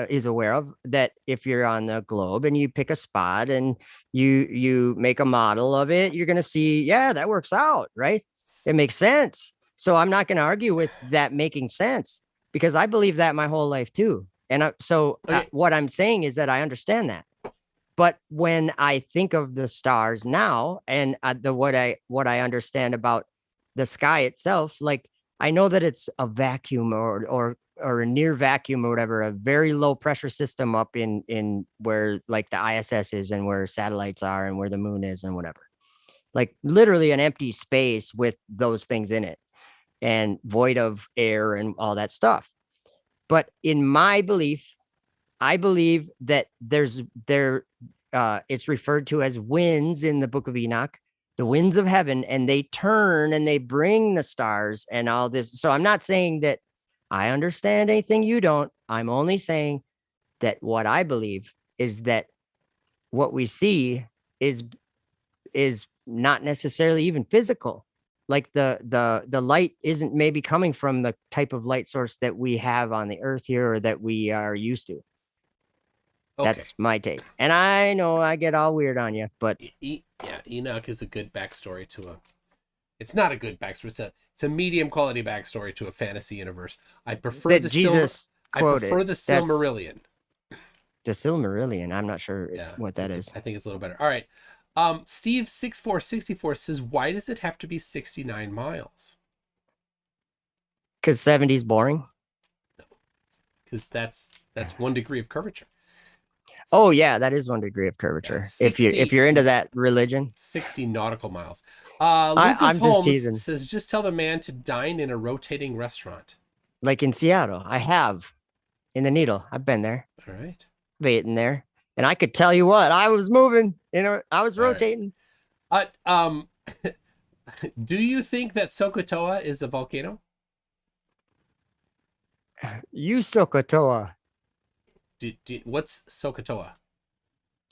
S3: is aware of, that if you're on the globe and you pick a spot and you make a model of it, you're going to see, yeah, that works out, right? It makes sense. So I'm not going to argue with that making sense, because I believe that my whole life too. And what I'm saying is that I understand that. But when I think of the stars now and what I understand about the sky itself, like I know that it's a vacuum or a near vacuum or whatever, a very low pressure system up in where like the ISS is and where satellites are and where the moon is and whatever. Like literally an empty space with those things in it and void of air and all that stuff. But in my belief, I believe that it's referred to as winds in the Book of Enoch, the winds of heaven, and they turn and they bring the stars and all this. So I'm not saying that I understand anything you don't. I'm only saying that what I believe is that what we see is not necessarily even physical. Like the light isn't maybe coming from the type of light source that we have on the earth here or that we are used to. Okay. That's my take. And I know I get all weird on you, but
S1: Enoch is a good backstory to it's not a good backstory. It's a medium quality backstory to a fantasy universe. I prefer the Silmarillion.
S3: The Silmarillion. I'm not sure what that is.
S1: I think it's a little better. All right. Steve 6464 says, why does it have to be 69 miles?
S3: Because 70 is boring.
S1: No, because that's 1 degree of curvature.
S3: Oh yeah, that is 1 degree of curvature. Yeah, 60, if you're into that religion.
S1: 60 nautical miles. Lucas Holmes says, just tell the man to dine in a rotating restaurant.
S3: Like in Seattle, I have. In the Needle, I've been there.
S1: All right.
S3: Waiting there. And I could tell you what, I was moving, I was rotating.
S1: Right. Do you think that Sokotoa is a volcano?
S3: Sokotoa.
S1: What's Sokotoa?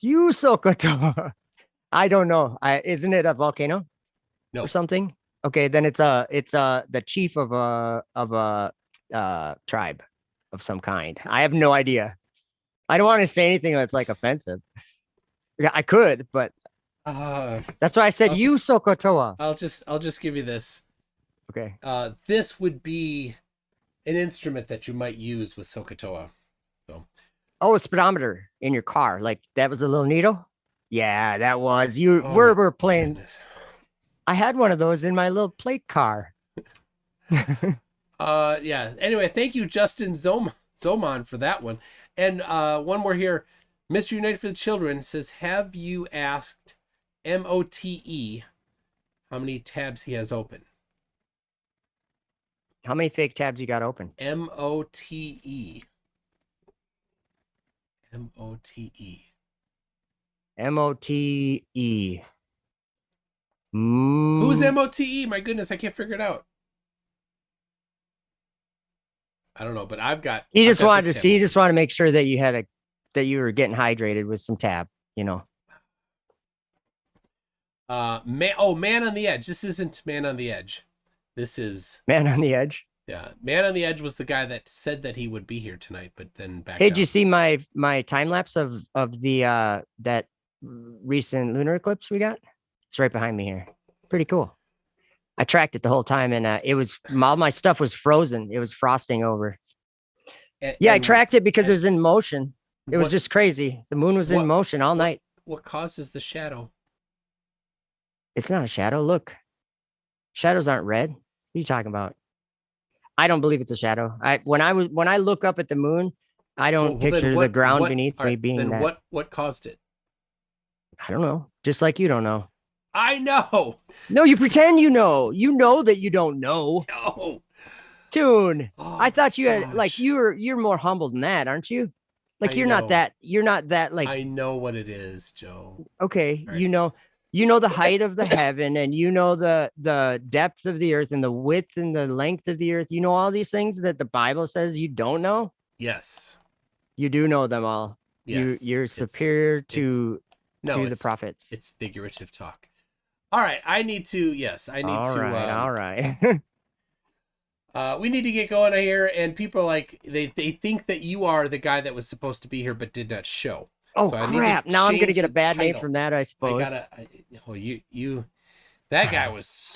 S3: Sokotoa. I don't know. Isn't it a volcano?
S1: No.
S3: Or something? Okay, then it's the chief of a tribe of some kind. I have no idea. I don't want to say anything that's like offensive. Yeah, I could, but that's why I said Sokotoa.
S1: I'll just give you this.
S3: Okay.
S1: This would be an instrument that you might use with Sokotoa. So.
S3: Oh, a speedometer in your car. Like that was a little needle? Yeah, that was. We're playing. Goodness. I had one of those in my little plate car.
S1: Yeah. Anyway, thank you, Justin Zoman, for that one. And one more here. Mr. United for the Children says, have you asked MOTE how many tabs he has open?
S3: How many fake tabs you got open?
S1: MOTE. MOTE.
S3: MOTE.
S1: Who's MOTE? My goodness, I can't figure it out. I don't know, but I've got.
S3: He just wanted to see. He just wanted to make sure that you had that you were getting hydrated with some tab.
S1: Man on the Edge. This isn't Man on the Edge. This is
S3: Man on the Edge.
S1: Yeah, Man on the Edge was the guy that said that he would be here tonight, but then back.
S3: Hey, did you see my time lapse of the that recent lunar eclipse we got? It's right behind me here. Pretty cool. I tracked it the whole time, and it was all my stuff was frozen. It was frosting over. I tracked it because it was in motion. It was just crazy. The moon was in motion all night.
S1: What causes the shadow?
S3: It's not a shadow. Look, shadows aren't red. What are you talking about? I don't believe it's a shadow. When I look up at the moon, I don't
S1: Well, then
S3: picture the ground beneath
S1: all
S3: me
S1: right,
S3: being
S1: then
S3: that.
S1: what caused it?
S3: I don't know. Just like you don't know.
S1: I know.
S3: No, you pretend you know. You know that you don't know.
S1: Oh,
S3: Tune.
S1: oh
S3: I thought you had like
S1: gosh.
S3: you're more humble than that, aren't you? Like
S1: I know.
S3: you're not that like
S1: I know what it is, Joe.
S3: okay,
S1: All right.
S3: you know the height of the heaven and you know the depth of the earth and the width and the length of the earth. You know all these things that the Bible says you don't know?
S1: Yes.
S3: You do know them all.
S1: Yes.
S3: You're superior to the prophets.
S1: It's figurative talk. All right, I need to. Yes, I need
S3: All
S1: to.
S3: right.
S1: We need to get going here, and people are like they think that you are the guy that was supposed to be here but did not show.
S3: Oh
S1: So I need to
S3: crap! Now I'm gonna
S1: change
S3: get a
S1: the
S3: bad name
S1: title.
S3: from that, I suppose.
S1: Oh, you. That guy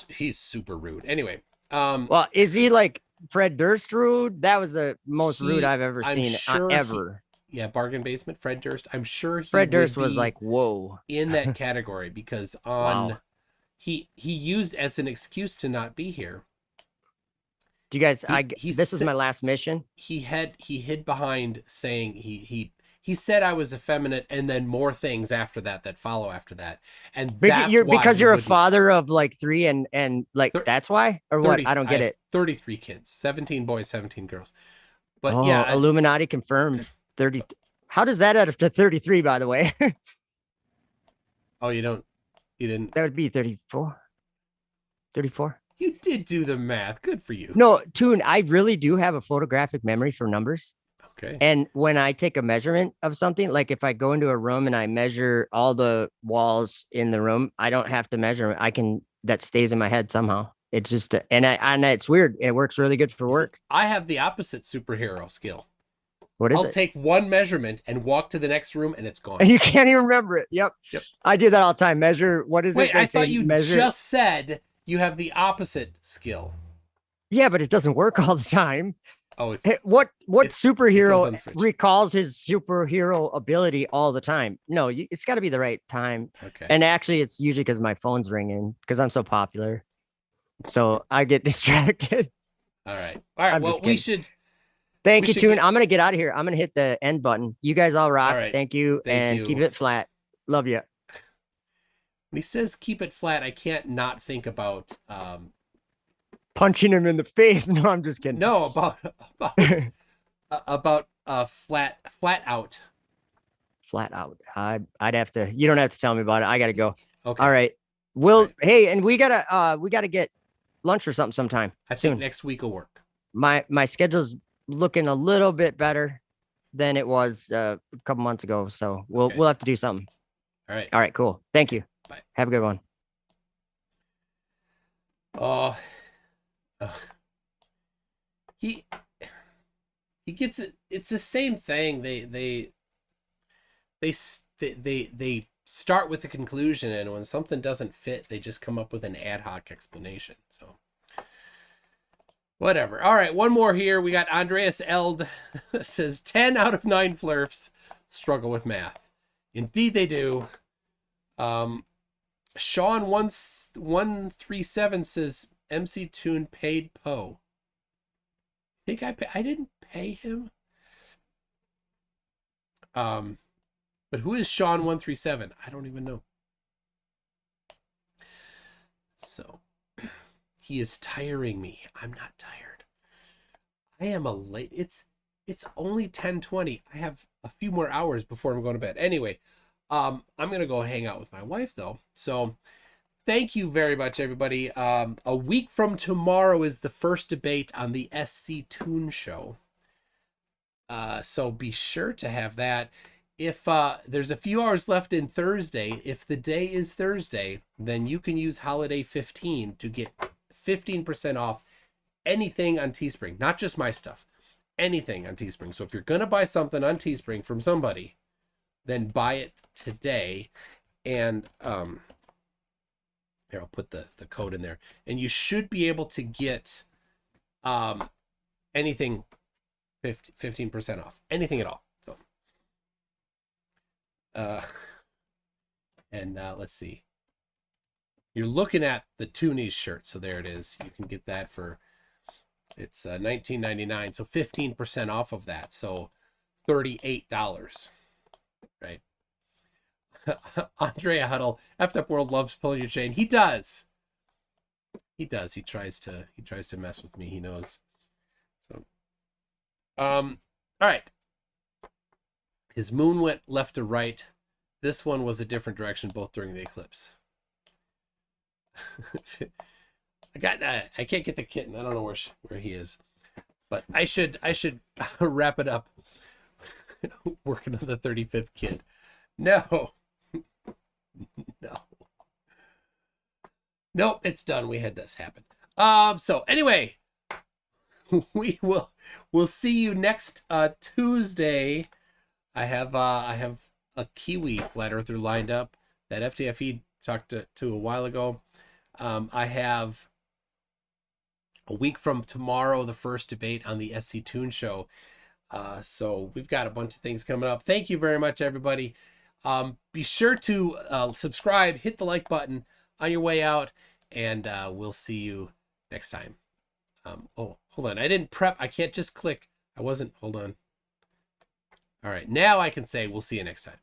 S1: he's super rude. Anyway,
S3: Well, is he like Fred Durst rude? That was the most rude I've ever
S1: I'm
S3: seen
S1: sure
S3: ever.
S1: Yeah, Bargain Basement, Fred Durst. I'm sure
S3: Fred Durst
S1: would
S3: was
S1: be
S3: like, whoa.
S1: in that category because
S3: Wow.
S1: he used as an excuse to not be here.
S3: Do you guys?
S1: He
S3: This is my last mission.
S1: He hid behind saying he said I was effeminate, and then more things after that follow after that, and that's why
S3: because
S1: he
S3: you're a
S1: wouldn't.
S3: father of like 3 and like that's why or
S1: 30,
S3: what? I don't get it.
S1: 33 kids, 17 boys, 17 girls. But
S3: Oh,
S1: yeah,
S3: Illuminati confirmed. 30. How does that add up to 33? By the way,
S1: oh, you didn't.
S3: that would be 34. 34.
S1: You did do the math. Good for you.
S3: No, Toon, I really do have a photographic memory for numbers.
S1: Okay.
S3: And when I take a measurement of something, like if I go into a room and I measure all the walls in the room, I don't have to measure. That stays in my head somehow. It's just, and it's weird. It works really good for work.
S1: I have the opposite superhero skill.
S3: What is
S1: I'll
S3: it?
S1: take one measurement and walk to the next room and it's gone.
S3: And you can't even remember it. Yep. I do that all the time. Measure. What is it?
S1: Wait, I thought you just said you have the opposite skill.
S3: Yeah, but it doesn't work all the time.
S1: Oh, it's
S3: what superhero
S1: it
S3: recalls his superhero ability all the time? No, it's got to be the right time.
S1: Okay.
S3: And actually, it's usually because my phone's ringing because I'm so popular, so I get distracted.
S1: All right. Well, we should.
S3: Thank you, Toon. I'm gonna get out of here. I'm gonna hit the end button. You guys all rock.
S1: All right.
S3: Thank you, and keep it flat. Love you.
S1: When he says keep it flat, I can't not think about
S3: punching him in the face. No, I'm just kidding.
S1: No, about flat out.
S3: Flat out. I'd have to. You don't have to tell me about it. I gotta go.
S1: Okay.
S3: All right. Hey, and we gotta get lunch or something sometime.
S1: I think next week will work.
S3: My schedule's looking a little bit better than it was a couple months ago, so we'll have to do something.
S1: All right.
S3: All right. Cool. Thank you.
S1: Bye.
S3: Have a good one.
S1: He gets it. It's the same thing. They start with the conclusion, and when something doesn't fit, they just come up with an ad hoc explanation. So whatever. All right, one more here. We got Andreas Eld says 10 out of 9 flurfs struggle with math. Indeed they do. Sean 137 says MToon paid Poe. Think I didn't pay him. But who is Sean 137? I don't even know. So he is tiring me. I'm not tired. I am a late. It's only 10:20. I have a few more hours before I'm going to bed. Anyway, I'm gonna go hang out with my wife though. So thank you very much, everybody. A week from tomorrow is the first debate on the SC Toon show. So be sure to have that. If there's a few hours left in Thursday, if the day is Thursday, then you can use Holiday 15 to get 15% off anything on Teespring. Not just my stuff. Anything on Teespring. So if you're going to buy something on Teespring from somebody, then buy it today. And here, I'll put the code in there. And you should be able to get anything 15% off. Anything at all. So let's see. you're looking at the Toonies shirt. So there it is. You can get that for, it's $19.99. So 15% off of that. So $38, right? Andrea Huddle, Eftupworld loves pulling your chain. He does. He does. He tries to mess with me. He knows. So, all right. His moon went left to right. This one was a different direction, both during the eclipse. I can't get the kitten. I don't know where he is, but I should wrap it up. Working on the 35th kid. No. Nope, it's done. We had this happen. So anyway, we'll see you next Tuesday. I have a Kiwi flat earther lined up that FTFE talked to a while ago. I have a week from tomorrow the first debate on the SC Toon show. So we've got a bunch of things coming up. Thank you very much, everybody. Be sure to subscribe, hit the like button on your way out, and we'll see you next time. Oh, hold on. I didn't prep. I can't just click. Hold on. All right. Now I can say we'll see you next time.